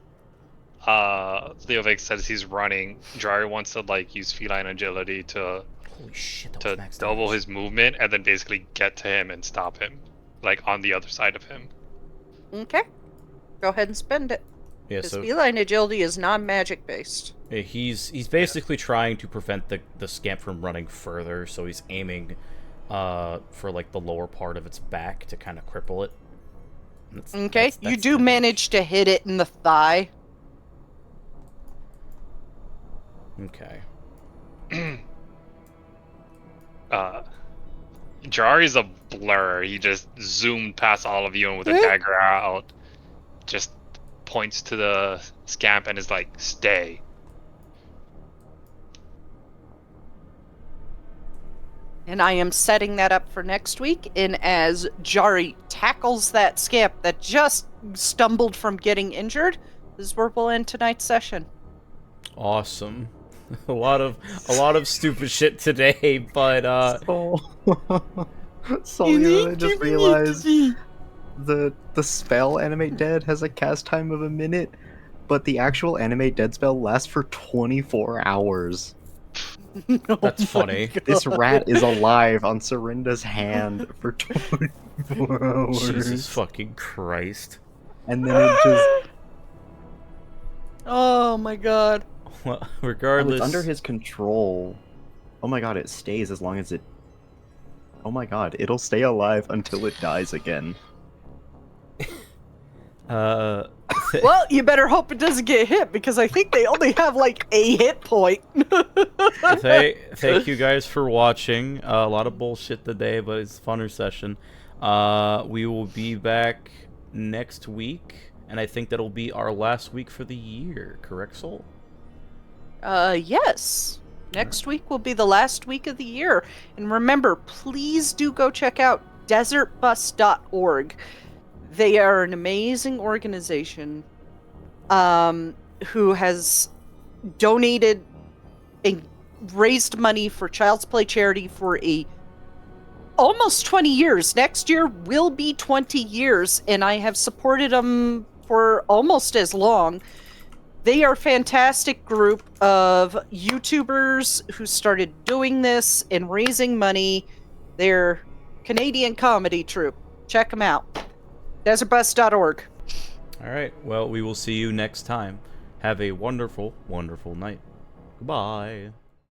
Leovic says he's running, Jari wants to like use feline agility to Holy shit, that to was max double damage. his movement and then basically get to him and stop him, like on the other side of him. Okay. Go ahead and spend it. Yeah, His so feline agility is non-magic based. yeah, he's basically trying to prevent the scamp from running further, so he's aiming for like the lower part of its back to kind of cripple it. Okay, you that's do the- manage to hit it in the thigh. Okay. Jari's a blur. He just zoomed past all of you and with a dagger out, just points to the scamp and is like, "Stay." And I am setting that up for next week. And as Jari tackles that scamp that just stumbled from getting injured, this is where we'll end tonight's session. Awesome. a lot of stupid shit today, but So I just realized the spell Animate Dead has a cast time of a minute, but the actual Animate Dead spell lasts for 24 hours. that's funny. This rat is alive on Serinda's hand for 24 hours. Jesus fucking Christ. And then it just... Oh my god. Well, Oh, regardless, it's under his control. Oh my god, it stays as long as it... Oh my god, it'll stay alive until it dies again. uh, Well, you better hope it doesn't get hit, because I think they only have like a hit point. thank you guys for watching. A lot of bullshit today, but it's a funner session. We will be back next week, and I think that'll be our last week for the year. Correct, Soul? Yes. Next week will be the last week of the year. And remember, please do go check out desertbus.org. They are an amazing organization who has donated and raised money for Child's Play charity for almost 20 years. Next year will be 20 years, and I have supported them for almost as long. They are a fantastic group of YouTubers who started doing this and raising money. They're Canadian comedy troupe. Check them out. Desertbus.org. All right. Well, we will see you next time. Have a wonderful, wonderful night. Goodbye.